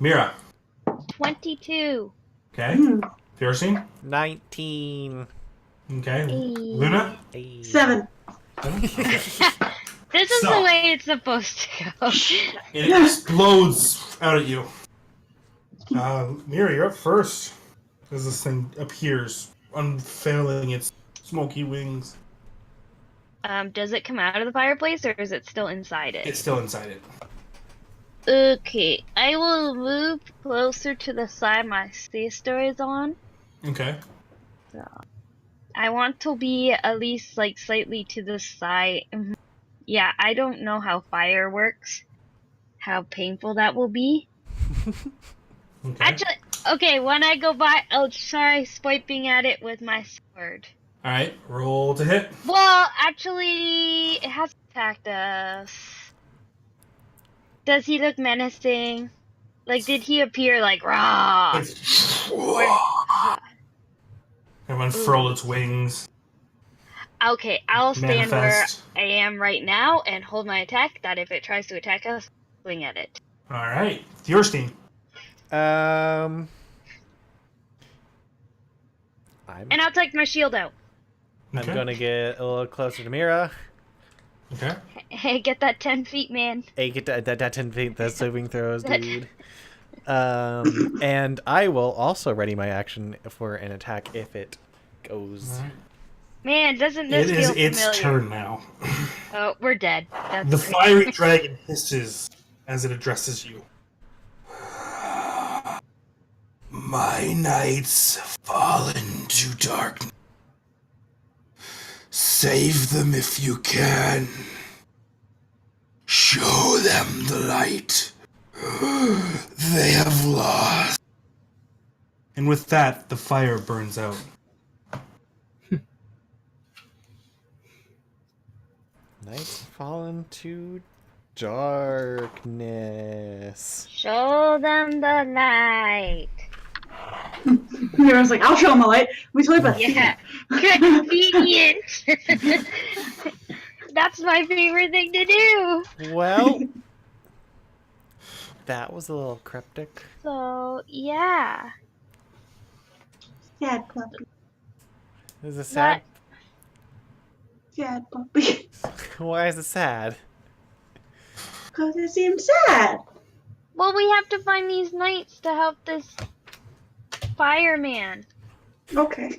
Mira. 22. Okay, Piercing. 19. Okay, Hey. Luna. Hey. 7. This is So- the way it's supposed to go. It explodes out at you. Mira, you're up first. as this thing appears, unfurling its smoky wings. Does it come out of the fireplace or is it still inside it? It's still inside it. Okay, I will move closer to the side my sister is on. Okay. I want to be at least like slightly to the side. Yeah, I don't know how fire works. How painful that will be. Okay. Actually, okay, when I go by, I'll try swiping at it with my sword. Alright, roll to hit. Well, actually, it has attacked us. Does he look menacing? Like, did he appear like, rah? It unfurled its wings. Okay, I'll stand Manifest. where I am right now and hold my attack, that if it tries to attack us, swing at it. Alright, Thorstein. I'm And I'll take my shield out. Okay. gonna get a little closer to Mira. Okay. Hey, get that 10 feet, man. Hey, get that 10 feet, that saving throws, dude. And I will also ready my action for an attack if it goes. Man, doesn't It this is feel its familiar? turn now. Oh, we're dead. That's The great. fiery dragon hisses as it addresses you. My nights fall into darkness. Save them if you can. Show them the light. They have lost. And with that, the fire burns out. Nights fall into darkness. Show them the light. Mira's like, I'll show him a light. We told you about Yeah, convenient. That's my favorite thing to do. Well, that was a little cryptic. So, yeah. Sad puppy. Is it sad? Sad puppy. Why is it sad? Because it seems sad. Well, we have to find these knights to help this fireman. Okay.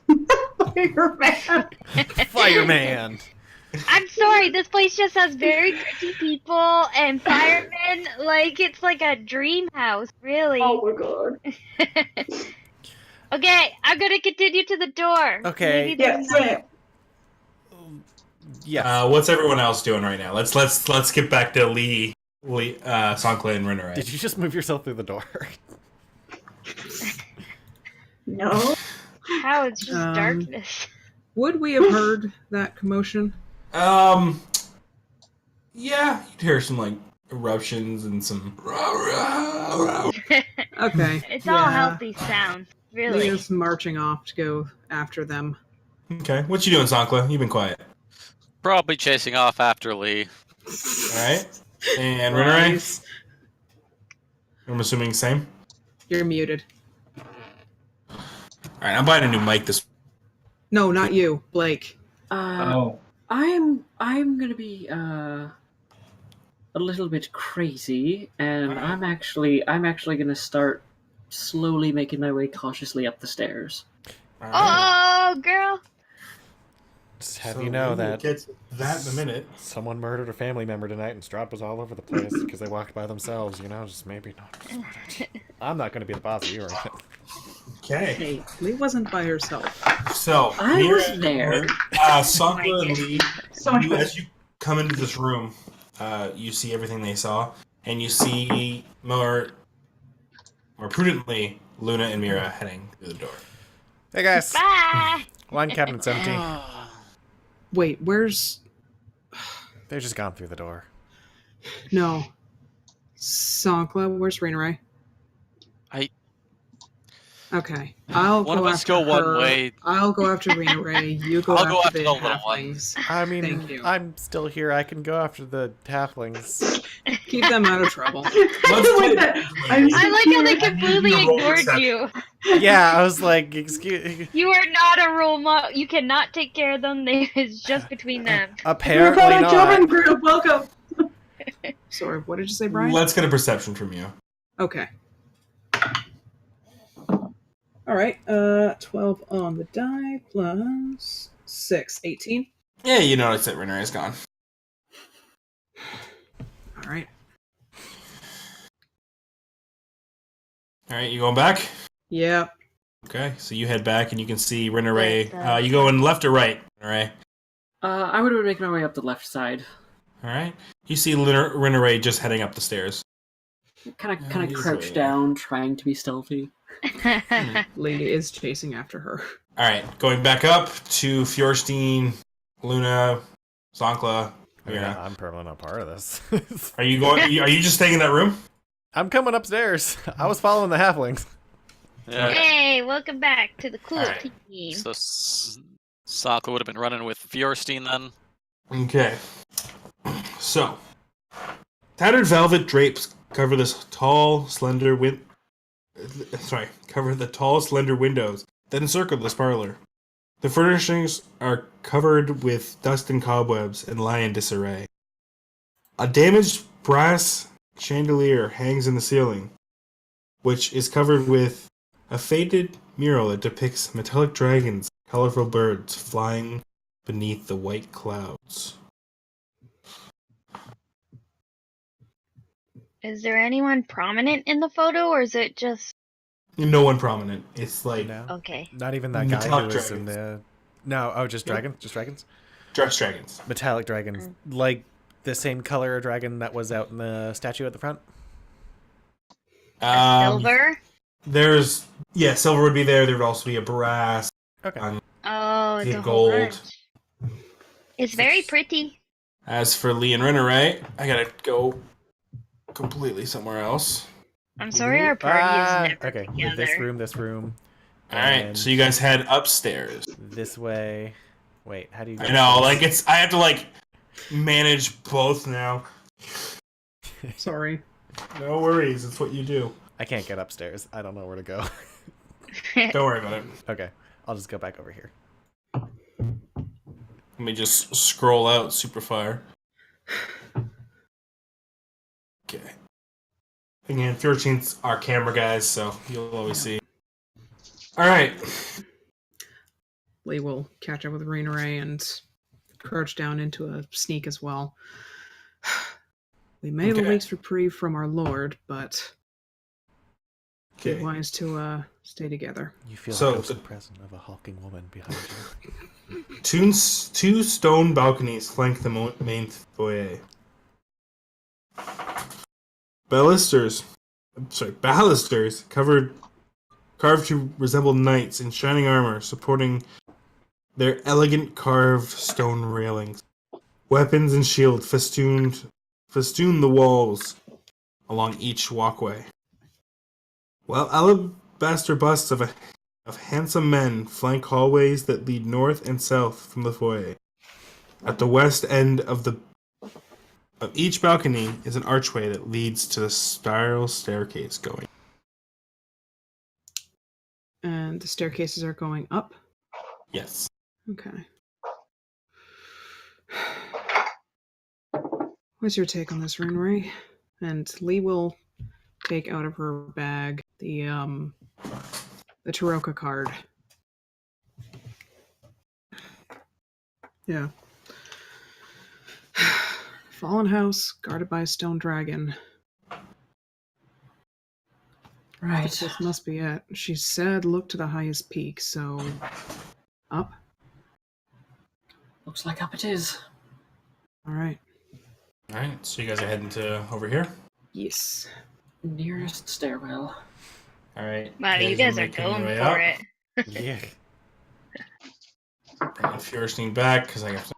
Fireman. Fireman! I'm sorry, this place just has very pretty people and firemen. Like, it's like a dream house, really. Oh my god. Okay, I'm gonna continue to the door. Okay. Maybe Yeah, there's same. Yes. What's everyone else doing right now? Let's get back to Lee, Sankla, and Rinneray. Did you just move yourself through the door? No. How? It's just Um, darkness. Would we have heard that commotion? Yeah, you'd hear some like eruptions and some. Okay. It's all healthy sounds, really. Leah's marching off to go after them. Okay, what you doing, Sankla? You've been quiet. Probably chasing off after Lee. All right, and Rinneray. Lies. I'm assuming same. You're muted. All right, I'm buying a new mic this. No, not you, Blake. I'm gonna be a little bit crazy, and I'm actually gonna start slowly making my way cautiously up the stairs. All right. Oh, girl. Just have So you know we'll that get to that in a minute. someone murdered a family member tonight and Strahd was all over the place because they walked by themselves, you know, just maybe not. I'm not going to be the boss of you or anything. Okay, Hey, Lee wasn't by herself. so I Mira, was there. Sankla and Lee, So much better. as you come into this room, you see everything they saw, and you see more prudently Luna and Mira heading through the door. Hey guys, Bye. one cabinet's empty. Wait, where's... They're just gone through the door. No. Sankla, where's Rinneray? I- Okay. I'll One go of us after go one her. way. I'll go after Rinneray. You go I'll after go after the the little one. halflings. I mean, Thank you. I'm still here. I can go after the halflings. Keep them out of trouble. Let's like play- that. I like how they I need completely you to roll ignored perception. you. Yeah, I was like, excuse. You are not a role model. You cannot take care of them. It's just between them. Apparently We're not. children group. Welcome. Sorry, what did you say, Brian? Let's get a perception from you. Okay. All right. 12 on the die plus 6, 18. Yeah, you notice that Renner is gone. All right. All right, you going back? Yeah. Okay, so you head back and you can see Renner. Wait, You going left or right, Renner? I would have been making my way up the left side. All right. You see Renner just heading up the stairs. Kind Oh, of he's crouch waiting. down, trying to be stealthy. Lee is chasing after her. All right, going back up to Fjorstein, Luna, Zonkla. Yeah, I'm permanently not part of this. Are you going? Are you just staying in that room? I'm coming upstairs. I was following the halflings. Yeah. Hey, welcome back to the cool Alright. team. So Sokka would have been running with Fjorstein then. Okay. So, tattered velvet drapes cover this tall, slender cover the tall, slender windows that encircle this parlor. The furnishings are covered with dust and cobwebs and lie in disarray. A damaged brass chandelier hangs in the ceiling, which is covered with a faded mural that depicts metallic dragons, colorful birds flying beneath the white clouds. Is there anyone prominent in the photo, or is it just No one prominent. It's like No. okay? Not even that guy Metallic who was in dragons. the... No, oh, just dragons? Just dragons? dress dragons. Metallic dragons. Like the same color dragon that was out in the statue at the front? Silver? There's silver would be there. There would also be a brass. Okay. Oh, The the whole gold. bunch. It's very pretty. As for Lee and Renner, I gotta go completely somewhere else. I'm sorry our party is never okay. together. This room. All right, and so you guys head upstairs. this way. Wait, how do you go I know, upstairs? I have to manage both now. Sorry. No worries, it's what you do. I can't get upstairs. I don't know where to go. Don't worry about it. Okay, I'll just go back over here. Let me just scroll out super far. Okay. Again, Fjorstein's our camera guys, so you'll always see. All right. Lee will catch up with Raineray and crouch down into a sneak as well. We may have a Okay. week's reprieve from our lord, but be Okay. wise to stay together. You feel So, a ghostly the- presence of a hulking woman behind you. Two stone balconies flank the main foyer. Balusters carved to resemble knights in shining armor, supporting their elegant carved stone railings. Weapons and shield festoon the walls along each walkway. While alabaster busts of handsome men flank hallways that lead north and south from the foyer. At the west end of each balcony is an archway that leads to the spiral staircase going. And the staircases are going up. Yes. Okay. What's your take on this, Raineray? And Lee will take out of her bag the Taroka card. Yeah. Fallen house, guarded by a stone dragon. Right. This must be it. She said look to the highest peak, so up? Looks like up it is. Alright. Alright, so you guys are heading to over here? Yes. Nearest stairwell. Alright. Wow, you guys are making your going way for up. it. Yeah. Bringing Fjorstein back, because I got...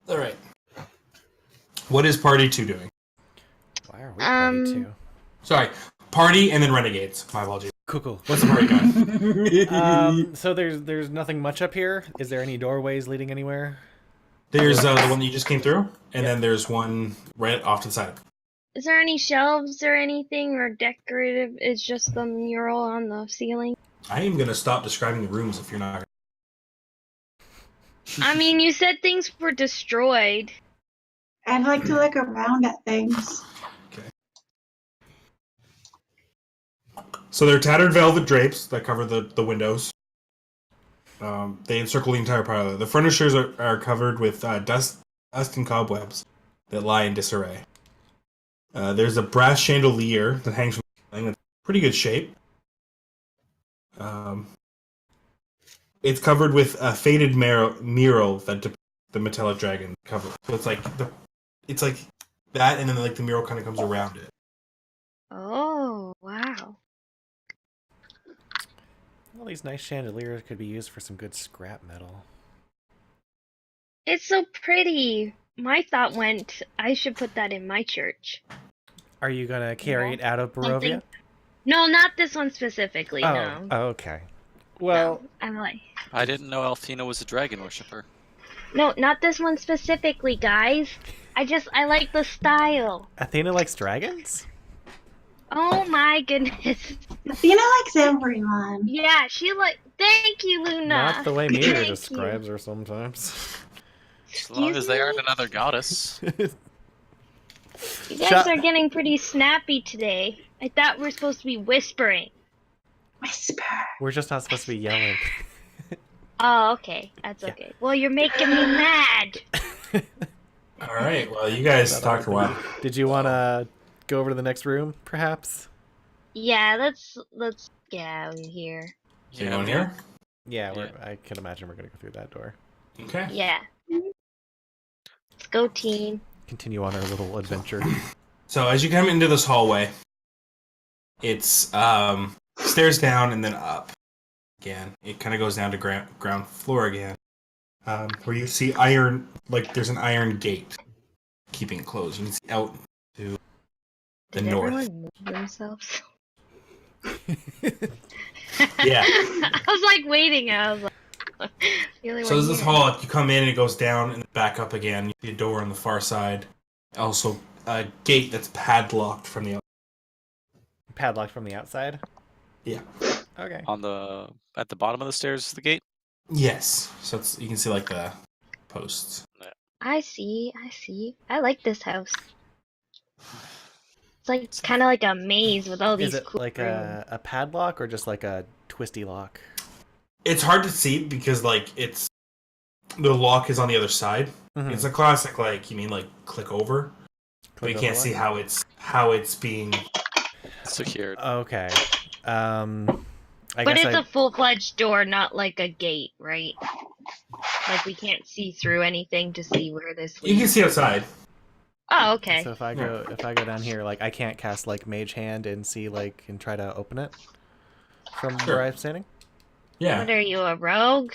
Alright. What is Party 2 doing? Why are we party too? Sorry, Party and then Renegades. My apologies. Cool. What's the party going? So there's nothing much up here. Is there any doorways leading anywhere? There's the one that you just came through, and then there's one right off to the side. Is there any shelves or anything or decorative? It's just the mural on the ceiling. I am going to stop describing the rooms if you're not... I mean, you said things were destroyed. I'd like to look around at things. So they're tattered velvet drapes that cover the windows. They encircle the entire parlor. The furnitures are covered with dust and cobwebs that lie in disarray. There's a brass chandelier that hangs from the ceiling. It's pretty good shape. It's covered with a faded mural that depicts the metallic dragon cover. So it's like that, and then like the mural kind of comes around it. Oh, wow. All these nice chandeliers could be used for some good scrap metal. It's so pretty. My thought went, I should put that in my church. Are you gonna carry it out of Barovia? Something- No, not this one specifically, no. Oh, okay. Well, No, I'm like... I didn't know Alfina was a dragon worshiper. No, not this one specifically, guys. I like the style. Athena likes dragons? Oh my goodness. Athena likes everyone. Yeah, thank you, Luna. Not the way Mira Thank describes her sometimes. As long Excuse as they me? aren't another goddess. You guys are getting pretty snappy today. I thought we were supposed to be whispering. Whisper. We're just not supposed to be yelling. Oh, okay. That's okay. Well, you're making me mad. All right. Well, you guys talked a while. Did you want to go over to the next room, perhaps? Yeah, let's get out of here. So you going here? Yeah, I can imagine we're going to go through that door. Okay. Yeah. Let's go, team. Continue on our little adventure. So as you come into this hallway, it's stairs down and then up again. It kind of goes down to ground floor again, where you see there's an iron gate keeping it closed. You can see out to the Did north. everyone move themselves? Yeah. I was like waiting. I was like, the only So one there's this here. hall. You come in and it goes down and back up again. You see a door on the far side. Also, a gate that's padlocked from the outside. Padlocked from the outside? Yeah. Okay. At the bottom of the stairs is the gate. Yes. So you can see like the posts. I see. I like this house. It's like kind of like a maze with all these Is it cool like rooms. a padlock or just like a twisty lock? It's hard to see because the lock is on the other side. Mhm. It's a classic click over, but Click you over can't see lock? how it's being. Secured. Okay. I But guess it's a full-fledged door, not like a gate, right? Like we can't see through anything to see where this You can leads. see outside. Oh, okay. So if I go down here, like I can't cast like Mage Hand and see and try to open it from Sure. where I'm standing. Yeah. What are you, a rogue?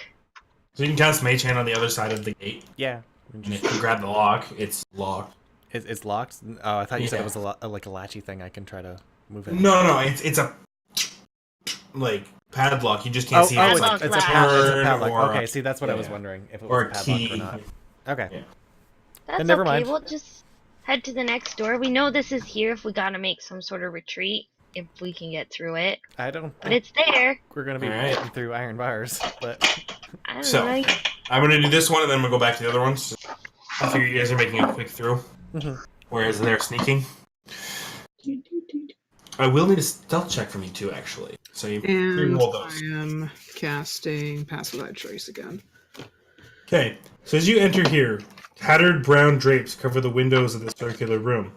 So you can cast Mage Hand on the other side of the gate, Yeah. and if you grab the lock, it's locked. It's locked. Oh, I thought you said Yeah. it was like a latchy thing. I can try to move it. No, it's a padlock. You just can't see if it's Padlock like it's a turn padlock. or Okay, see, that's what I was yeah. wondering if it or was a a padlock key. or not. Okay. Yeah. That's Then never okay. mind. We'll just head to the next door. We know this is here if we gotta make some sort of retreat, if we can get through it. I don't But think it's there. we're gonna be Alright. getting through iron bars, but I don't So- know. I'm gonna do this one, and then we'll go back to the other ones. I figure you guys are making a quick through, Mhm. whereas they're sneaking. I will need a stealth check from you too, actually. So you And roll I those. am casting Pass Without Trace again. Okay, so as you enter here, tattered brown drapes cover the windows of the circular room,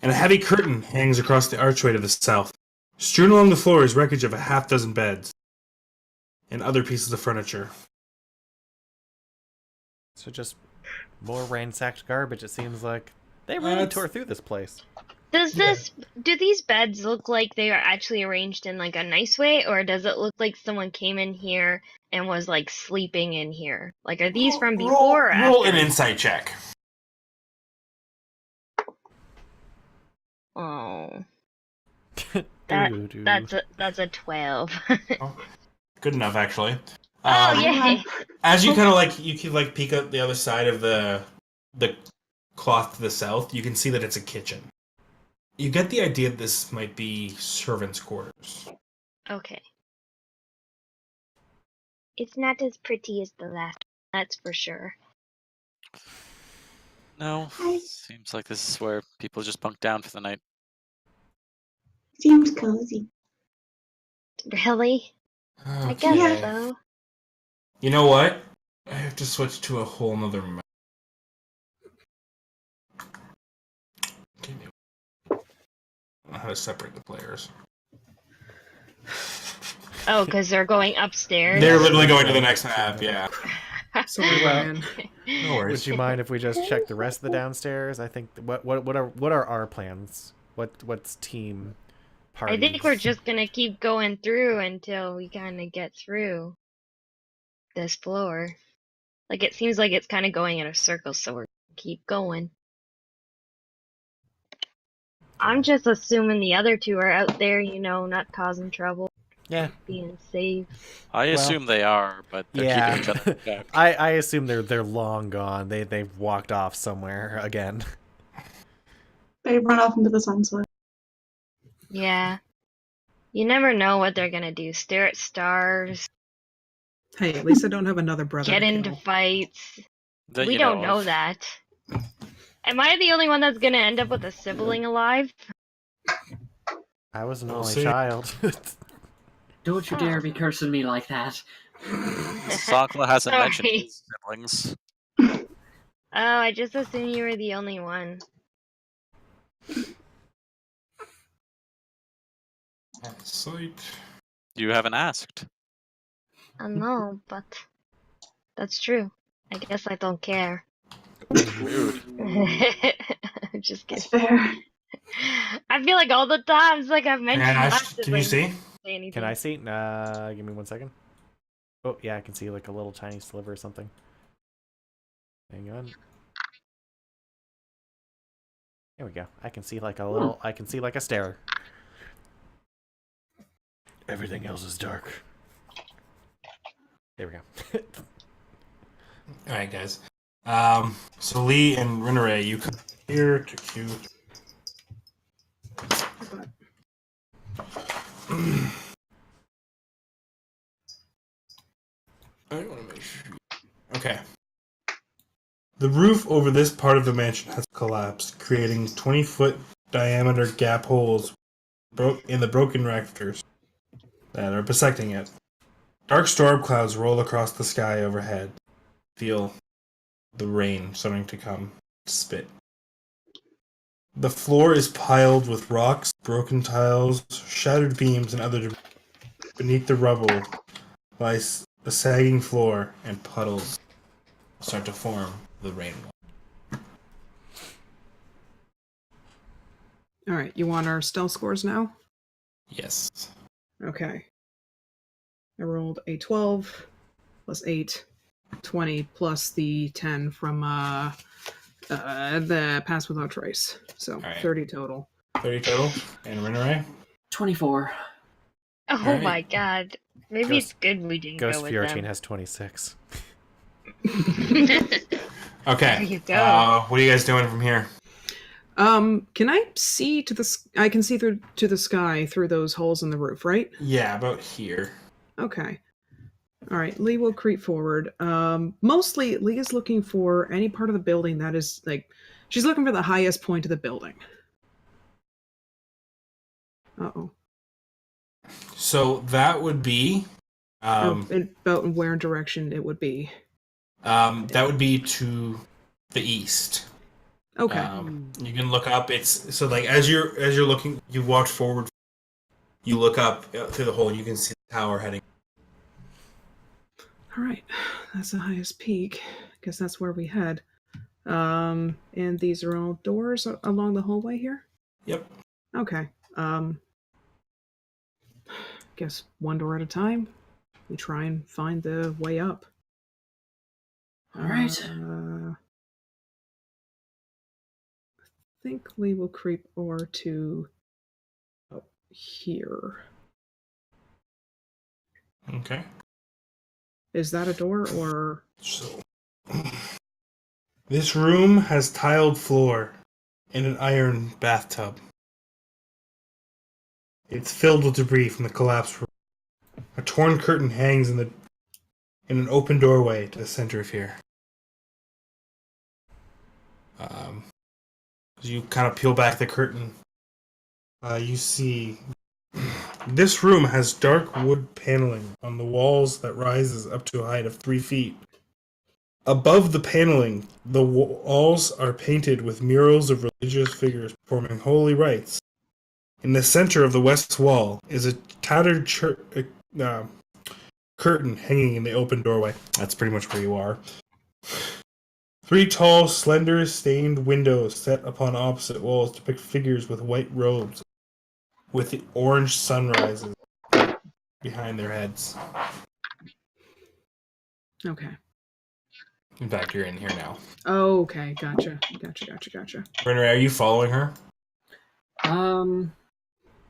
and a heavy curtain hangs across the archway to the south. Strewn along the floor is wreckage of a half-dozen beds and other pieces of furniture. so just more ransacked garbage. It seems like they really That's- tore through this place. Do these beds look like they are actually arranged in like a nice way, or does it look like someone came in here and was like sleeping in here? Like, are these from before or Roll after? an insight check. Oh, Doo-doo-doo. that's a 12. Good enough, actually. Oh, Um, yay! As you kind of you can peek out the other side of the cloth to the south, you can see that it's a kitchen. You get the idea that this might be servants' quarters. Okay. It's not as pretty as the last, that's for sure. No. Seems like this is where people just bunk down for the night. Seems cozy. Really? I guess Okay. so. You know what? I have to switch to a whole nother map. I don't know how to separate the players. Oh, because they're going upstairs? They're literally going to the next map, yeah. Sorry, Ryan. No worries. Would you mind if we just check the rest of the downstairs? I think what are our plans? What's team parties? I think we're just gonna keep going through until we kind of get through this floor. Like, it seems like it's kind of going in a circle, so we're gonna keep going. I'm just assuming the other two are out there, not causing trouble, Yeah. being safe. I assume they are, but they're keeping each other in check. I assume they're long gone. They've walked off somewhere again. They run off into the sunset. Yeah. You never know what they're gonna do. Stare at stars, Hey, at least I don't have another brother get to into kill. fights. That We you don't know of. that. Am I the only one that's gonna end up with a sibling alive? I was an We'll only see. child. Don't you dare be cursing me like that. Sankla hasn't mentioned Sorry. his siblings. Oh, I just assumed you were the only one. Sweet. You haven't asked. I know, but that's true. I guess I don't care. Rude. Just That's kidding. fair. I feel like all the times, like I've mentioned And my Ash, can you siblings, see? don't say anything. Can I see? Give me 1 second. Oh yeah, I can see like a little tiny sliver or something. Hang on. There we go. I can see like a little. I can see like a stare. Everything else is dark. There we go. Alright, guys. So Lee and Rinare, you come here to Q. I want to make sure. Okay. The roof over this part of the mansion has collapsed, creating 20-foot diameter gap holes in the broken rafters that are bisecting it. Dark storm clouds roll across the sky overhead. Feel the rain starting to come. Spit. The floor is piled with rocks, broken tiles, shattered beams, and other debris. Beneath the rubble lies the sagging floor, and puddles start to form the rain wall. All right, you want our stealth scores now? Yes. Okay. I rolled a 12 plus 8, 20 plus the 10 from the pass without trace. So right. 30 total. 30 total. And Rinare? 24. Oh Alright. my god. Maybe it's good we didn't Ghost go with Fiortine them. has 26. Okay. There you go. What are you guys doing from here? Can I see to the? I can see through to the sky through those holes in the roof, right? Yeah, about here. Okay. All right. Lee will creep forward. Mostly Lee is looking for any part of the building that is like, she's looking for the highest point of the building. Uh-oh. So that would be About where direction it would be. that would be to the east. Okay. You can look up. It's so like as you're looking, you walk forward. You look up through the hole. You can see the tower heading. All right. That's the highest peak. Guess that's where we head. And these are all doors along the hallway here? Yep. Okay. Guess one door at a time. We try and find the way up. All right. I think we will creep over to up here. Okay. Is that a door or? So this room has tiled floor and an iron bathtub. It's filled with debris from the collapsed room. A torn curtain hangs in an open doorway to the center of here. As you kind of peel back the curtain, you see This room has dark wood paneling on the walls that rises up to a height of 3 feet. Above the paneling, the walls are painted with murals of religious figures performing holy rites. In the center of the west wall is a tattered curtain hanging in the open doorway. That's pretty much where you are. 3 tall, slender, stained windows set upon opposite walls depict figures with white robes, with the orange sunrises behind their heads. Okay. In fact, you're in here now. Okay, gotcha. Renray, are you following her?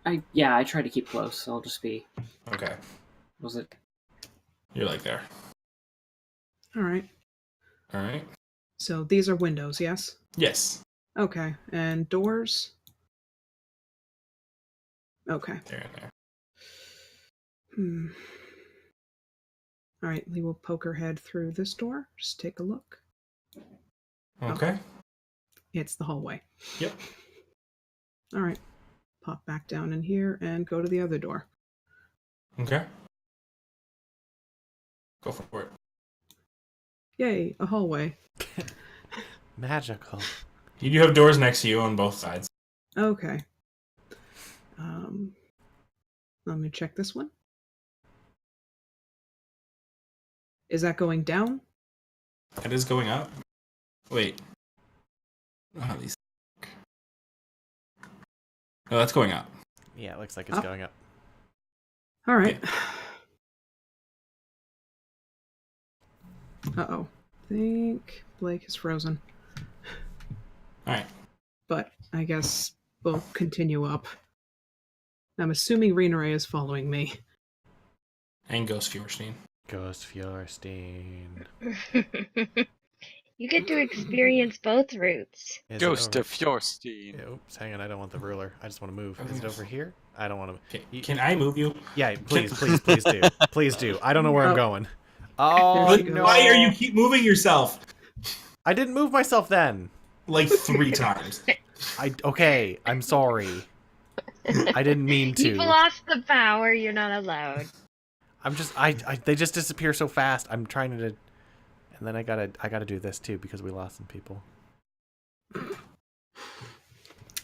I try to keep close. So I'll just be. Okay. Was it? You're like there. All right. All right. So these are windows, yes? Yes. Okay. And doors? Okay. They're in there. All right, Lee will poke her head through this door. Just take a look. Okay. It's the hallway. Yep. All right. Pop back down in here and go to the other door. Okay. Go for it. Yay, a hallway. Magical. You do have doors next to you on both sides. Okay. Let me check this one. Is that going down? That is going up. Wait. Oh, these. No, that's going up. Yeah, it looks like it's Up. going up. All right. Uh-oh. I think Blake is frozen. All right. But I guess we'll continue up. I'm assuming Rena Ray is following me. And Ghost Fjorstein. Ghost Fjorstein. You get to experience both routes. Is it Ghost over- of Fjorstein. Yeah, oops, hang on. I don't want the ruler. I just want to move. Is it over here? I don't want to. Can I move you? Yeah, please do. Please do. I don't know where I'm Oh. going. Oh, There she no. Why are you keep moving yourself? I didn't move myself then. Like 3 times. Okay, I'm sorry. I didn't mean You've to. lost the power. You're not allowed. I'm just they just disappear so fast. I'm trying to, and then I gotta do this too because we lost some people.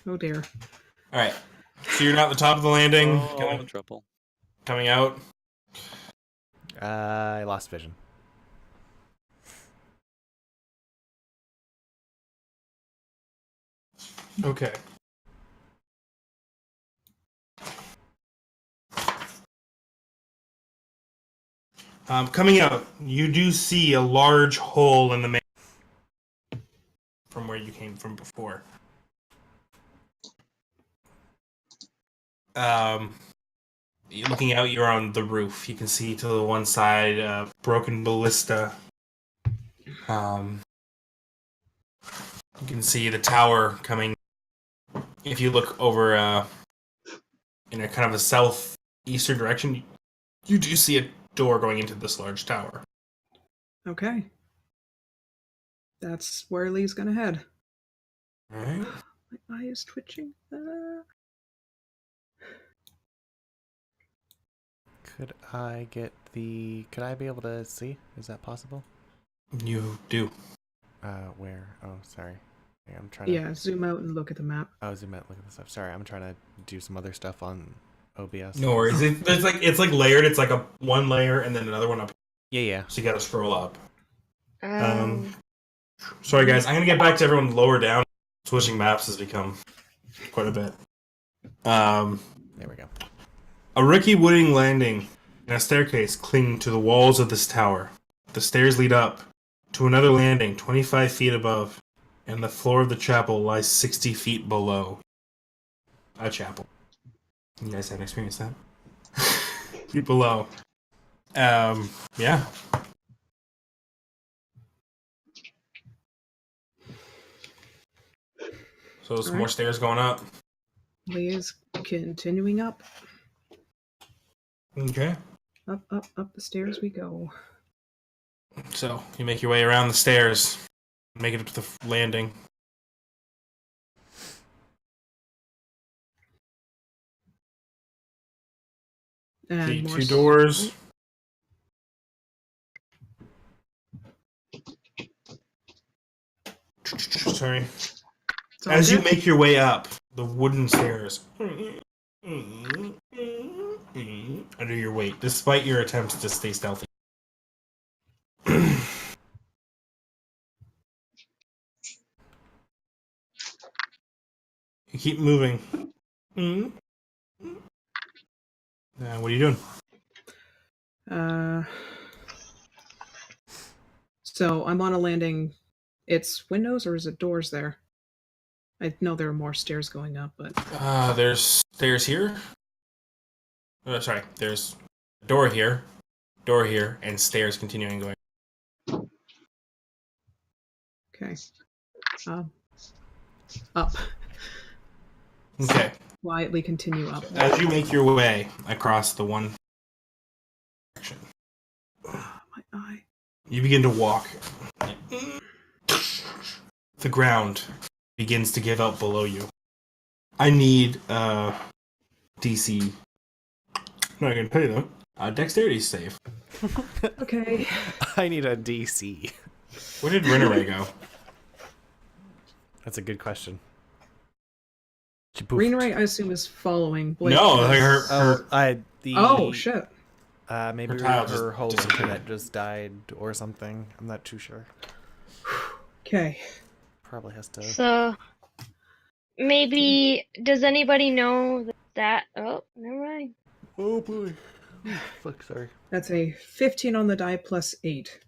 Oh dear. All right. So you're not at the top of the landing. Oh, I'm in trouble. Coming out. I lost vision. Okay. Coming out, you do see a large hole in the main from where you came from before. Looking out, you're on the roof. You can see to the one side broken ballista. You can see the tower coming. If you look over in a kind of a southeastern direction, you do see a door going into this large tower. Okay. That's where Lee's gonna head. Alright. My eye is twitching. Could I be able to see? Is that possible? You do. Where? Oh, sorry. Hang on, I'm trying to. Yeah, zoom out and look at the map. Oh, zoom out. Look at this stuff. Sorry, I'm trying to do some other stuff on OBS. No worries. It's like layered. It's like a one layer and then another one up. Yeah. So you gotta scroll up. Sorry guys, I'm gonna get back to everyone lower down. Switching maps has become quite a bit. There we go. A rickety wooden landing and a staircase cling to the walls of this tower. The stairs lead up to another landing 25 feet above, and the floor of the chapel lies 60 feet below. A chapel. You guys haven't experienced that? Feet below. Yeah. So there's some more stairs going up. Lee is continuing up. Okay. Up the stairs we go. So you make your way around the stairs, make it up to the landing. And See more two doors. Sorry. It's all As you good. make your way up the wooden stairs under your weight, despite your attempts to stay stealthy. You keep moving. What are you doing? So I'm on a landing. It's windows or is it doors there? I know there are more stairs going up, but There's stairs here. Sorry, there's a door here, and stairs continuing going. okay. Up. Okay. Quietly continue up. As you make your way across the one direction, My eye. you begin to walk. The ground begins to give out below you. I need DC. I'm not gonna tell you though. Dexterity save. Okay. I need a DC. Where did Rinneray go? That's a good question. Greenray, I assume, is following Blake. No, like her. Oh, shit. Maybe Her tile her just whole disappeared. internet just died or something. I'm not too sure. Okay. Probably has to. So maybe does anybody know that? Oh, never mind. Oh boy. Fuck, sorry. That's a 15 on the die plus 8.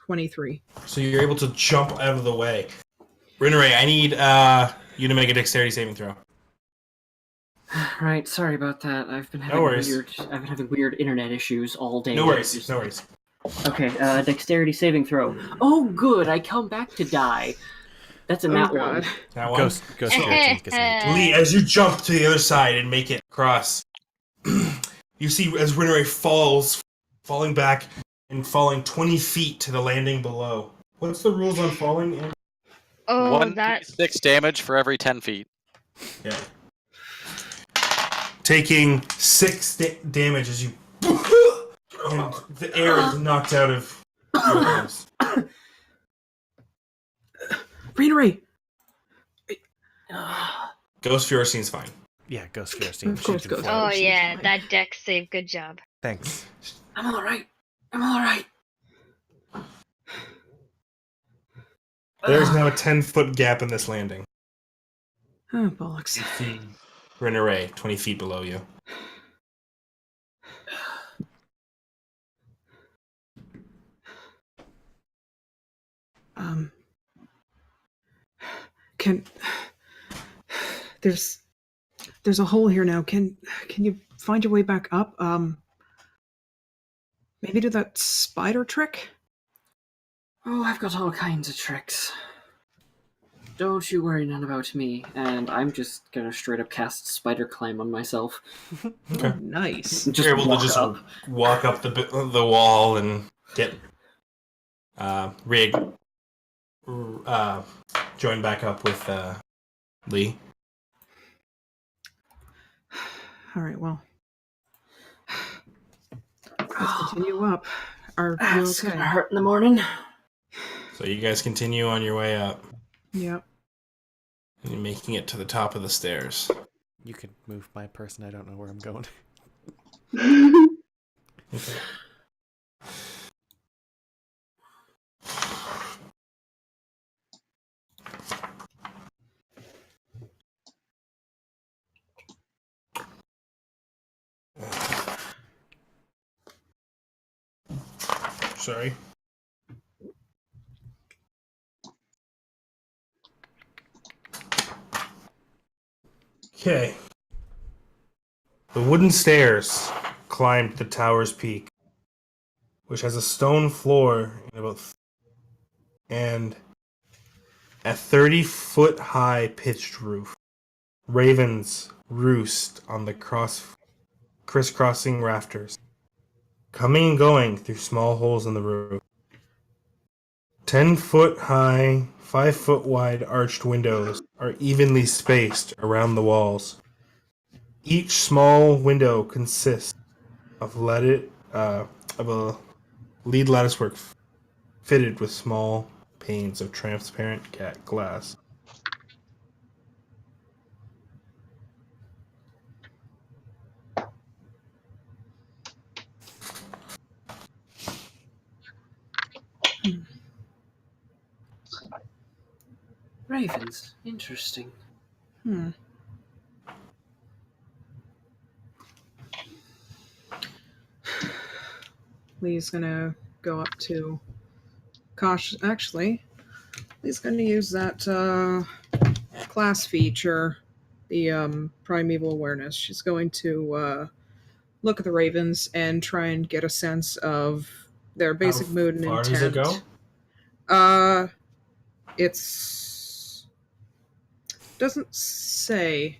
23. So you're able to jump out of the way. Rinneray, I need you to make a dexterity saving throw. Right, sorry about that. I've been having weird internet issues all day. No worries. No worries. Okay, dexterity saving throw. Oh, good. I come back to die. That's a nat one. That one. Ghost Spirits gets me. Lee, as you jump to the other side and make it across, you see as Rinneray falling back and falling 20 feet to the landing below. What's the rules on falling? Oh, 1d6 damage for every 10 feet. Yeah. Taking 6 damage as you... and the air is knocked out of your lungs. Greenray! Ghost Fury seems fine. Yeah, Ghost Spirits. Of course, Ghost. Oh She's yeah, fine. that deck save. Good job. Thanks. I'm alright. I'm alright. There's now a 10-foot gap in this landing. Oh, bollocks. You see Rinneray 20 feet below you. Can... There's a hole here now. Can you find your way back up? Maybe do that spider trick? Oh, I've got all kinds of tricks. Don't you worry none about me, and I'm just gonna straight up cast Spider Climb on myself. Okay. Oh, nice. Just You're able to walk just up. walk up the wall and get Rig joined back up with Lee. All right, well. Let's continue up. Are you It's okay? gonna hurt in the morning. So you guys continue on your way up, Yep. and you're making it to the top of the stairs. You could move my person. I don't know where I'm going. Okay. Sorry. Okay. The wooden stairs climbed the tower's peak, which has a stone floor and a 30-foot high pitched roof. Ravens roost on the crisscrossing rafters, coming and going through small holes in the roof. 10-foot high, 5-foot wide arched windows are evenly spaced around the walls. Each small window consists of a lead latticework fitted with small panes of transparent glass. Ravens. Interesting. Lee's gonna go up to cautious. Actually, Lee's gonna use that class feature, the primeval awareness. She's going to look at the ravens and try and get a sense of their basic mood and How far intent. does it go? It's doesn't say.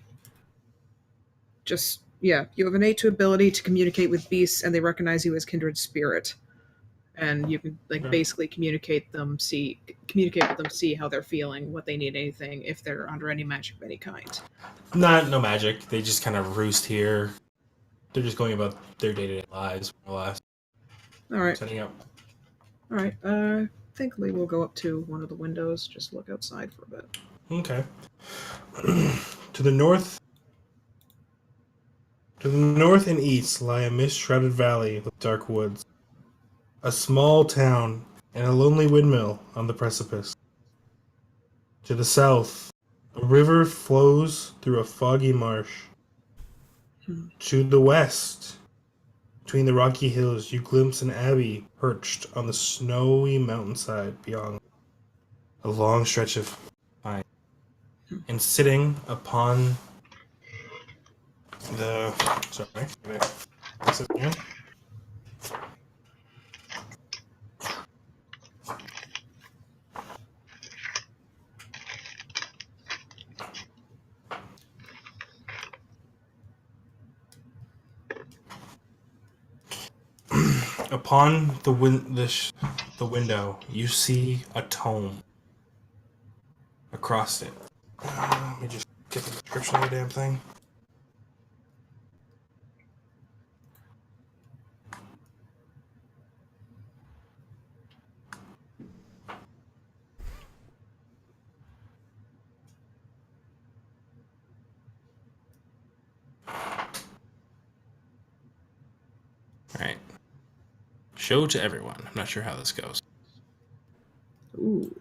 Just yeah, you have an innate ability to communicate with beasts, and they recognize you as kindred spirit, and you can basically communicate with them, see how they're feeling, what they need, anything, if they're under any magic of any kind. No magic. They just kind of roost here. They're just going about their day-to-day lives, more or less. All right. Setting up. All right. I think Lee will go up to one of the windows, just look outside for a bit. Okay. To the north and east lie a mist-shrouded valley with dark woods, a small town, and a lonely windmill on the precipice. To the south, a river flows through a foggy marsh. To the west, between the rocky hills, you glimpse an abbey perched on the snowy mountainside beyond a long stretch of pine. And sitting upon the... Sorry. This is again. Upon the window, you see a tome across it. Let me just get the description of the damn thing. Alright. Show to everyone. I'm not sure how this goes. Ooh.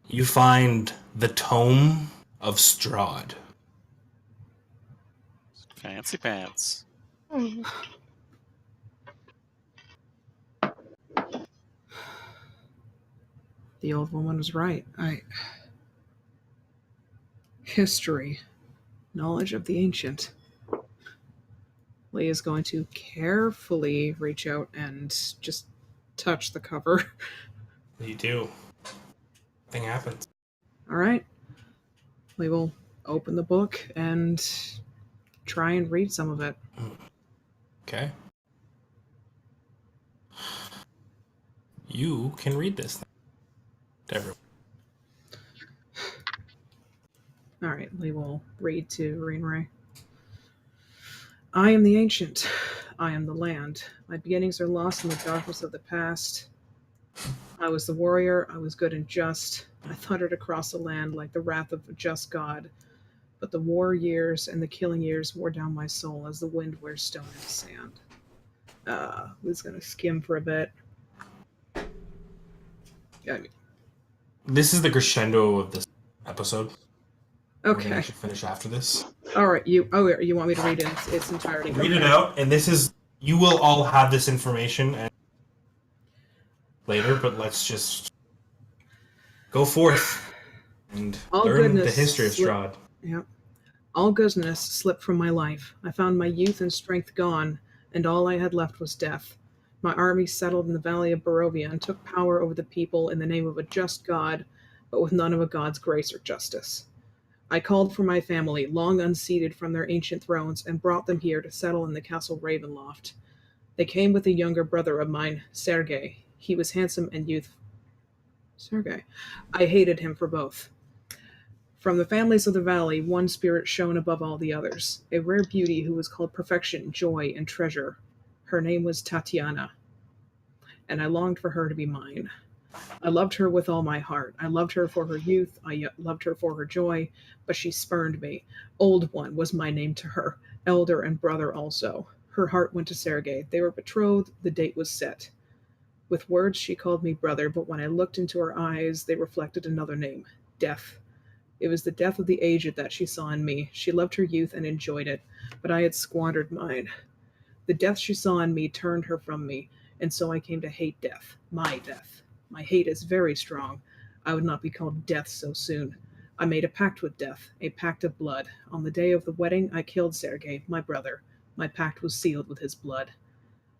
You find the Tome of Strahd. Fancy pants. The old woman was right. History. Knowledge of the ancient. Lee is going to carefully reach out and just touch the cover. You do. Thing happens. All right. We will open the book and try and read some of it. Okay. You can read this thing to everyone. All right, we will read to Rinray. I am the ancient. I am the land. My beginnings are lost in the darkness of the past. I was the warrior. I was good and just. I thundered across the land like the wrath of a just god. But the war years and the killing years wore down my soul as the wind wears stone into sand. Liz gonna skim for a bit. Yeah, This is the crescendo of this episode. We're okay. gonna actually finish after this. All right. You want me to read it in its entirety? Read it out, and this is... You will all have this information later, but let's just go forth and learn the history of Strahd. Yeah. All goodness slipped from my life. I found my youth and strength gone, and all I had left was death. My army settled in the valley of Barovia and took power over the people in the name of a just god, but with none of a god's grace or justice. I called for my family, long unseated from their ancient thrones, and brought them here to settle in the castle Ravenloft. They came with a younger brother of mine, Sergei. He was handsome and youthful. Sergei. I hated him for both. From the families of the valley, one spirit shone above all the others, a rare beauty who was called perfection, joy, and treasure. Her name was Tatiana, and I longed for her to be mine. I loved her with all my heart. I loved her for her youth. I loved her for her joy, but she spurned me. Old One was my name to her, elder and brother also. Her heart went to Sergei. They were betrothed. The date was set. With words, she called me brother, but when I looked into her eyes, they reflected another name, death. It was the death of the aged that she saw in me. She loved her youth and enjoyed it, but I had squandered mine. The death she saw in me turned her from me, and so I came to hate death, my death. My hate is very strong. I would not be called death so soon. I made a pact with death, a pact of blood. On the day of the wedding, I killed Sergei, my brother. My pact was sealed with his blood.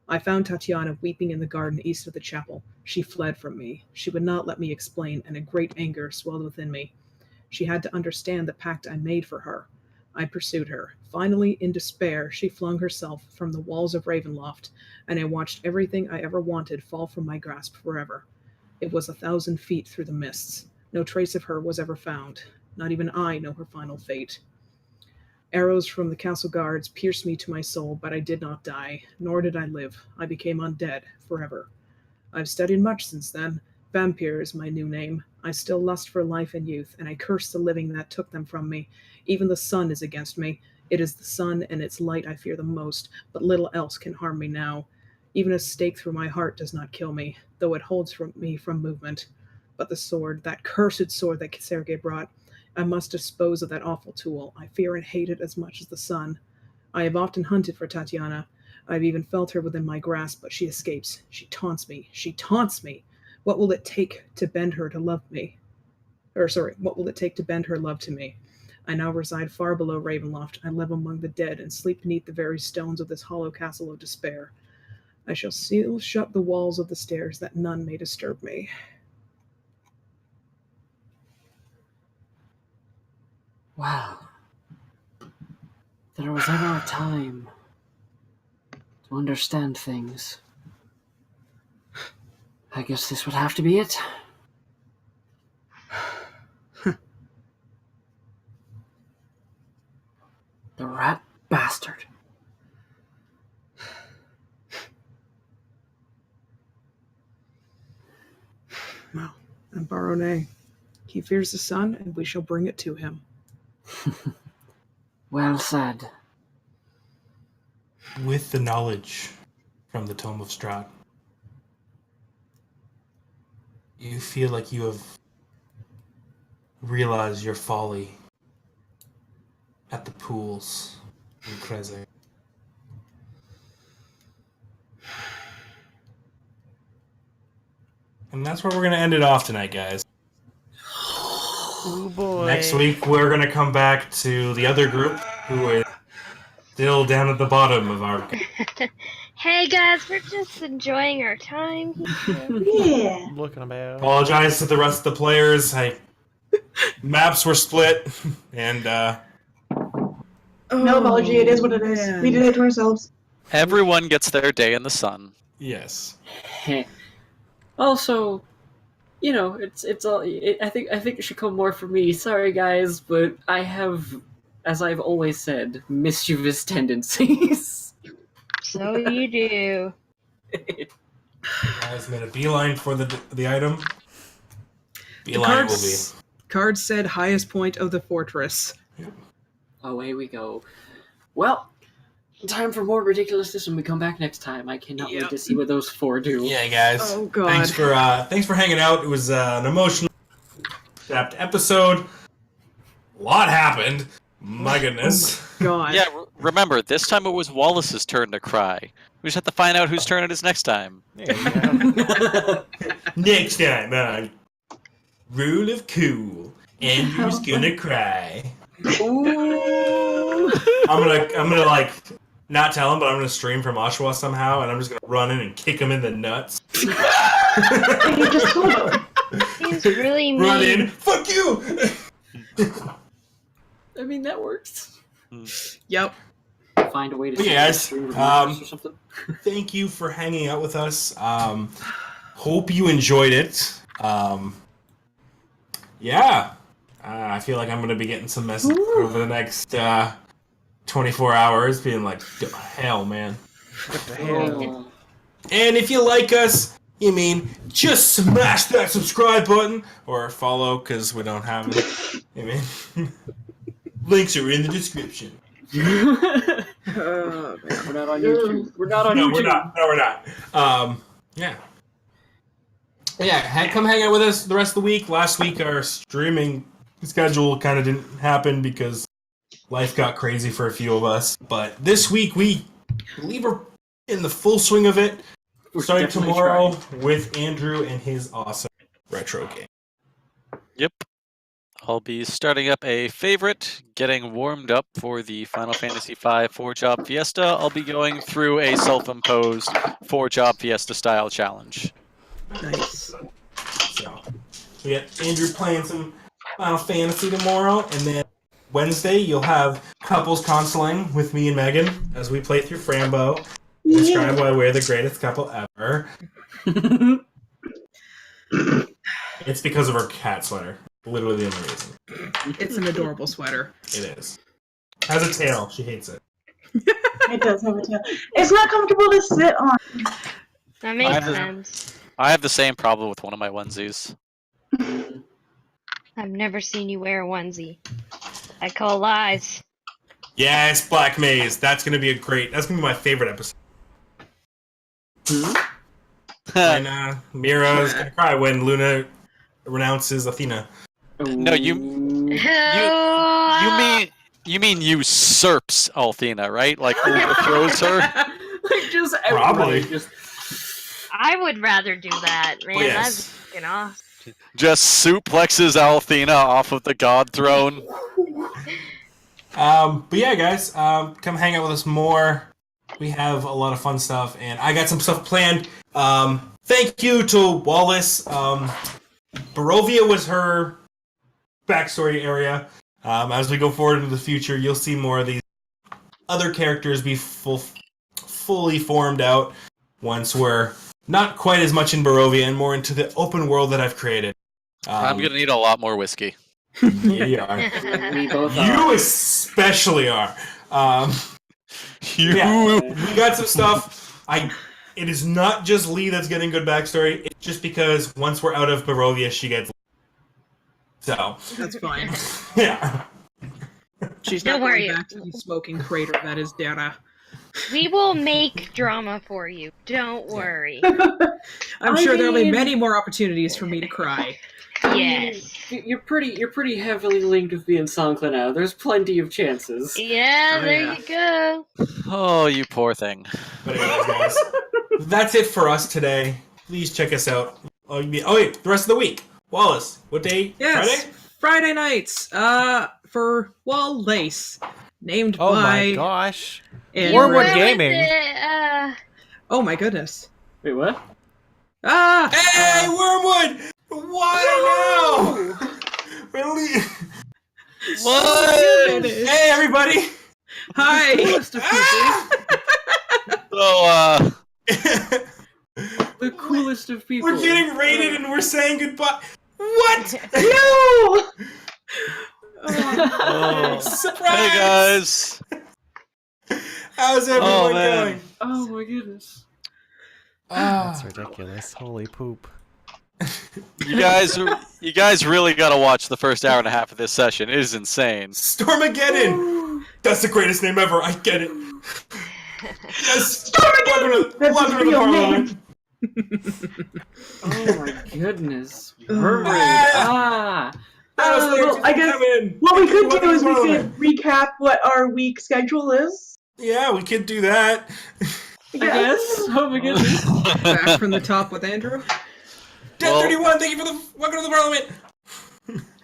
I found Tatiana weeping in the garden east of the chapel. She fled from me. She would not let me explain, and a great anger swelled within me. She had to understand the pact I made for her. I pursued her. Finally, in despair, she flung herself from the walls of Ravenloft, and I watched everything I ever wanted fall from my grasp forever. It was 1,000 feet through the mists. No trace of her was ever found. Not even I know her final fate. Arrows from the castle guards pierced me to my soul, but I did not die, nor did I live. I became undead forever. I've studied much since then. Vampire is my new name. I still lust for life and youth, and I curse the living that took them from me. Even the sun is against me. It is the sun and its light I fear the most, but little else can harm me now. Even a stake through my heart does not kill me, though it holds me from movement. But the sword, that cursed sword that Sergei brought, I must dispose of that awful tool. I fear and hate it as much as the sun. I have often hunted for Tatiana. I have even felt her within my grasp, but she escapes. She taunts me. She taunts me. What will it take to bend her to love me? What will it take to bend her love to me? I now reside far below Ravenloft. I live among the dead and sleep beneath the very stones of this hollow castle of despair. I shall seal shut the walls of the stairs that none may disturb me. Wow. There was ever a time to understand things. I guess this would have to be it. The rat bastard. Well, and Barone, he fears the sun, and we shall bring it to him. Well said. With the knowledge from the Tome of Strahd, you feel like you have realized your folly at the pools in Kreze. And that's where we're going to end it off tonight, guys. Oh boy. Next week, we're going to come back to the other group who is still down at the bottom of our... Hey guys, we're just enjoying our time here. Yeah. Looking about. Apologize to the rest of the players. Maps were split, and No apology, it is what it is. man. We did it to ourselves. Everyone gets their day in the sun. yes. Also, you know, it's all. I think it should come more from me. Sorry, guys, but I have, as I've always said, mischievous tendencies. So you do. You guys made a beeline for the item. The Beeline will be. Card said highest point of the fortress. Away we go. Well, time for more ridiculousness when we come back next time. I cannot wait to see what those four do. Yeah, guys. Oh, God. Thanks for hanging out. It was an emotional episode. A lot happened. My goodness. God. Yeah, remember, this time it was Wallace's turn to cry. We just have to find out whose turn it is next time. There you go. Next time, Rule of Cool. Andrew's gonna cry. Ooh. I'm gonna like not tell him, but I'm gonna stream from Oshawa somehow, and I'm just gonna run in and kick him in the nuts. You just told him. He's really mean. Run in, fuck you. I mean, that works. Yep. Find a way to Yeah, guys, stream or something. Thank you for hanging out with us. Hope you enjoyed it. Yeah. I feel like I'm going to be getting some messages over the next 24 hours, being like, hell, man. What the hell? Oh. And if you like us, just smash that subscribe button or follow, because we don't have it. Links are in the description. Oh, man, we're not on YouTube. We're not on No, YouTube. we're not. No, we're not. Yeah. Yeah, come hang out with us the rest of the week. Last week, our streaming schedule kind of didn't happen because life got crazy for a few of us. But this week, we believe we're in the full swing of it. We're Starting definitely tomorrow trying. with Andrew and his awesome retro game. Yep. I'll be starting up a favorite, getting warmed up for the Final Fantasy V 4-Job Fiesta. I'll be going through a self-imposed 4-Job Fiesta style challenge. Nice. So we got Andrew playing some Final Fantasy tomorrow, and then Wednesday you'll have couples counseling with me and Megan as we play through Frambo. Describe why we're the greatest couple ever. It's because of our cat sweater. Literally the only reason. It's an adorable sweater. It is. Has a tail. She hates it. It does have a tail. It's not comfortable to sit on. That makes sense. I have the same problem with one of my onesies. I've never seen you wear a onesie. I call lies. Yes, Black Maze. That's gonna be my favorite episode. And Mira's gonna cry when Luna renounces Athena. No, you mean usurps Althena, right? Like overthrows her? Like just Probably. Just I would rather do that, man. Yes. That's fucking awesome. Just suplexes Althena off of the god throne. But yeah, guys, come hang out with us more. We have a lot of fun stuff, and I got some stuff planned. Thank you to Wallace. Barovia was her backstory area. As we go forward into the future, you'll see more of these other characters be fully formed out once we're not quite as much in Barovia and more into the open world that I've created. I'm gonna need a lot more whiskey. Yeah, you are. we both are. You especially are. You. Yeah, we got some stuff. It is not just Lee that's getting good backstory. It's just because once we're out of Barovia, she gets. So That's fine. yeah. She's Don't not worry. going back to the smoking crater that is Daire. We will make drama for you. Don't worry. I'm I sure there'll be mean- many more opportunities for me to cry. Yes. You're pretty heavily linked with me and Sankla now. There's plenty of chances. Yeah, Oh, there yeah. you go. Oh, you poor thing. But anyways, guys, that's it for us today. Please check us out. Oh wait, the rest of the week. Wallace, what day? Yes, Friday? Friday nights. For Wall Lace, named Oh by. my gosh. and- Wormwood Where was Gaming. it? Oh my goodness. Wait, what? Ah! Hey, Wormwood! Why now? Really? What? Goodness. Hey, everybody! Hi! Coolest of people. So, The coolest of people. We're getting raided and we're saying goodbye. What? No! oh. Surprise! Hey guys. How's everyone Oh, man. going? Oh my goodness. That's ridiculous. Holy poop. You guys really gotta watch the first hour and a half of this session. It is insane. Stormageddon! That's the greatest name ever. I get it. Yes. Stormageddon! That's Welcome his to the real Parliament. Oh my goodness. Worm raid. Ah! Well, I guess what we could do is we could recap what our week schedule is. Yeah, we could do that. I guess. Oh my goodness. Back from the top with Andrew. 1031, thank you for the welcome to the Parliament.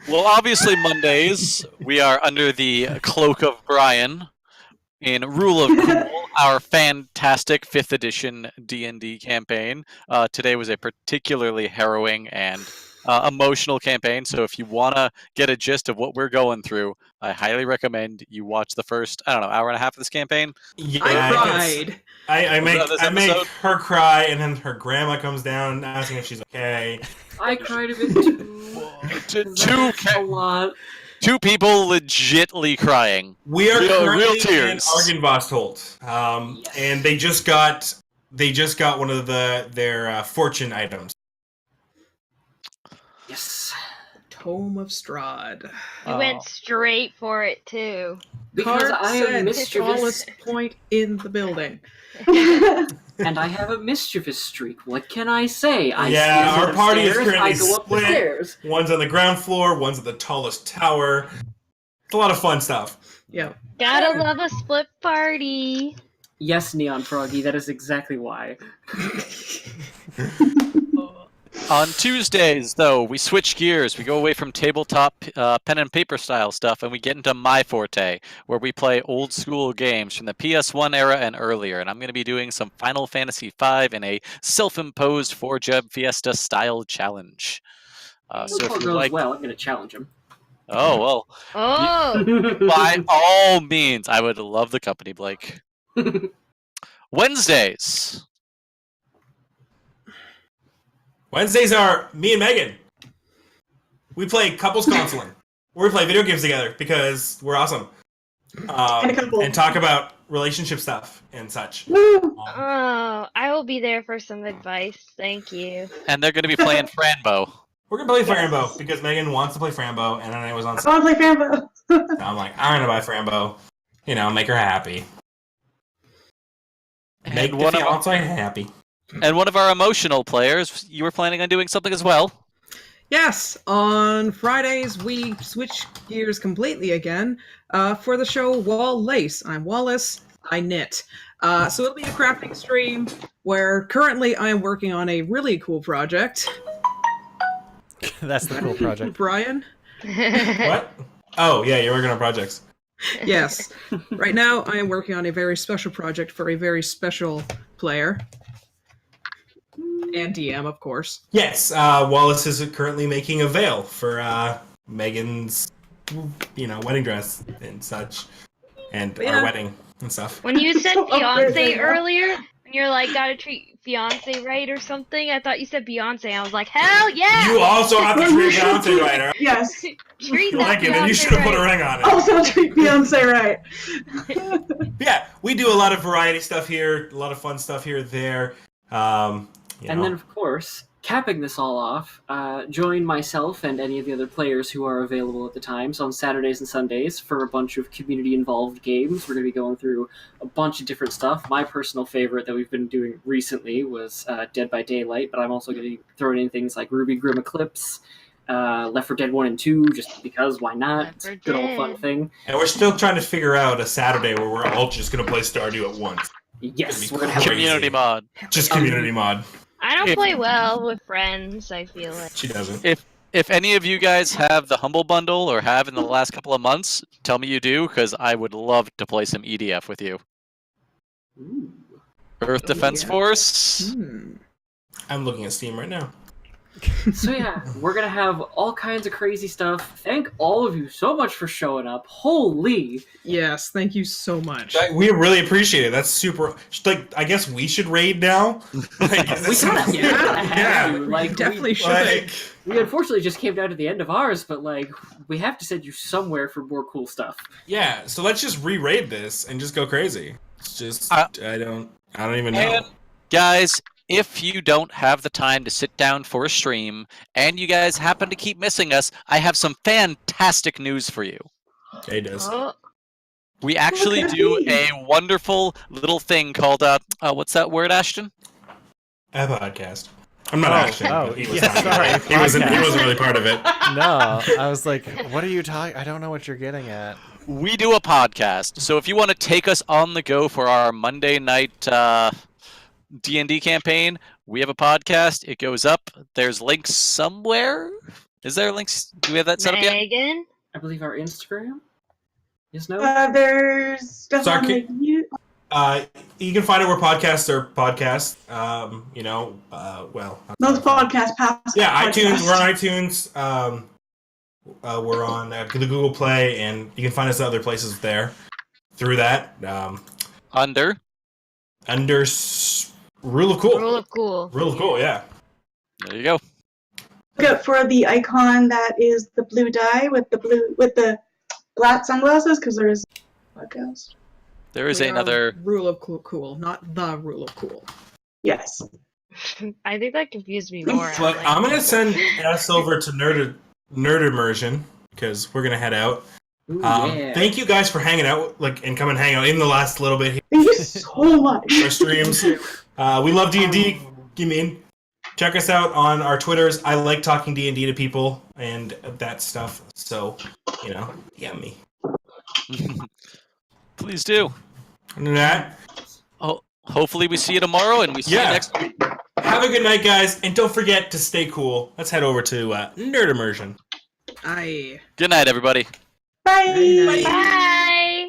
Well, obviously Mondays we are under the cloak of Brian in Rule of Cool, our fantastic 5th edition D&D campaign. Today was a particularly harrowing and emotional campaign, so if you want to get a gist of what we're going through, I highly recommend you watch the first, I don't know, hour and a half of this campaign. Yeah, I guess cried. I make This I make episode? her cry, and then her grandma comes down asking if she's okay. I cried a bit too. That's a lot. Two people legitly crying. We are Real currently in tears. Argynvostholt, Yes. and they just got one of their fortune items. Yes. Tome of Strahd. You went straight for it too. Because Card I am said mischievous, tallest point in the building. and I have a mischievous streak. What can I say? I Yeah, stand our on party is stairs, currently I go up the split. stairs. One's on the ground floor, one's at the tallest tower. It's a lot of fun stuff. Yeah. Gotta love a split party. Yes, Neon Froggy, that is exactly why. On Tuesdays, though, we switch gears. We go away from tabletop pen and paper style stuff, and we get into My Forte, where we play old school games from the PS1 era and earlier. And I'm going to be doing some Final Fantasy V in a self-imposed 4-Jeb Fiesta style challenge. So If if it you goes like, well, I'm going to challenge him. oh well, Oh, by all means, I would love the company, Blake. Wednesdays. Wednesdays are me and Megan. We play couples counseling. We play video games together because we're awesome. And a couple. And talk about relationship stuff and such. Woo! oh, I will be there for some advice. Thank you. And they're going to be playing Franbo. We're gonna play Frambo because Megan wants to play Frambo, and then it was on. I want to play Frambo. So I'm like, I'm gonna buy Frambo. You know, make her happy. Make the one of fiance happy. And one of our emotional players, you were planning on doing something as well. Yes, on Fridays we switch gears completely again for the show Wall Lace. I'm Wallace, I knit. So it'll be a crafting stream where currently I am working on a really cool project. That's the cool project. Brian? What? Oh yeah, you're working on projects. Yes. Right now I am working on a very special project for a very special player. And DM, of course. Yes, Wallace is currently making a veil for Megan's, wedding dress and such, and Yeah. our wedding and stuff. When you said So fiance upgrade right now. earlier, and you're like, gotta treat fiance right or something, I thought you said Beyonce. I was like, hell yeah! You also have to treat Beyonce right, alright? Yes. Treat You that like it, then you Beyonce should have put a right. ring on it. Also treat Beyonce right. Yeah, we do a lot of variety stuff here, a lot of fun stuff here, there. And then, of course, capping this all off, join myself and any of the other players who are available at the times on Saturdays and Sundays for a bunch of community-involved games. We're going to be going through a bunch of different stuff. My personal favorite that we've been doing recently was Dead by Daylight, but I'm also going to be throwing in things like Ruby Grim Eclipse, Left 4 Dead 1 and 2, just because, why not? Left It's a 4 good old fun Dead. thing. And we're still trying to figure out a Saturday where we're all just going to play Stardew at once. Yes, That'd be we're going to have crazy. Community mod. Just community mod. I don't If- play well with friends, I feel like. She doesn't. If any of you guys have the Humble Bundle or have in the last couple of months, tell me you do, because I would love to play some EDF with you. Ooh. Earth Defense yeah. Force. I'm looking at Steam right now. So yeah, we're gonna have all kinds of crazy stuff. Thank all of you so much for showing up. Holy! Yes, thank you so much. We really appreciate it. That's super. Like, I guess we should raid now. Like, is We this kinda something- have Yeah. to. Like, Definitely should. Like, we unfortunately just came down to the end of ours, but like, we have to send you somewhere for more cool stuff. yeah. So let's just re-raid this and just go crazy. It's just Uh, I don't even know. And guys, if you don't have the time to sit down for a stream and you guys happen to keep missing us, I have some fantastic news for you. Jay does. Oh, We actually do a wonderful little thing called what's that word, Ashton? A podcast. I'm not Oh, Ashton. oh, but he was yeah, not. sorry, He wasn't. He podcast. wasn't really part of it. No, I was like, what are you talking? I don't know what you're getting at. We do a podcast. So if you want to take us on the go for our Monday night D&D campaign, we have a podcast. It goes up. There's links somewhere. Is there links? Do we have that set up yet? Megan? I believe our Instagram is no. There's stuff Sorry, on the you. You can find it where podcasts are podcasts. Well. Most podcasts pass. Yeah, podcast. iTunes. We're on iTunes. We're on the Google Play, and you can find us at other places there through that. Under. Rule of Cool. Rule of cool. Rule of Cool, yeah. There you go. Look out for the icon that is the blue dye with the black sunglasses, because there is a podcast. There is We are another. rule of cool, not the rule of cool. Yes. I think that confused me more. But I'm gonna send us over to Nerd Immersion because we're gonna head out. Ooh, yeah. Thank you guys for hanging out, and come and hang out in the last little bit here. Thank you so much. Our streams. We love D&D. You mean? Check us out on our Twitters. I like talking D&D to people and that stuff. So, yeah, me. Please do. And that. Oh, hopefully we see you tomorrow, and we see you next week. Have a good night, guys, and don't forget to stay cool. Let's head over to Nerd Immersion. Aye. Good night, everybody. Bye. Bye. Bye.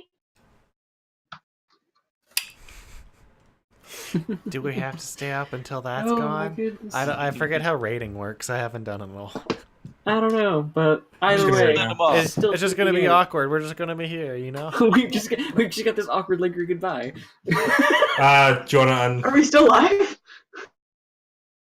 Do we have to stay up until that's Oh my gone? goodness. I forget how rating works. I haven't done it all. I don't know, but either just gonna way, say tomorrow. It's just gonna be awkward. We're just gonna be here, we've just got this awkward lingering goodbye. Do you want to Are we still live?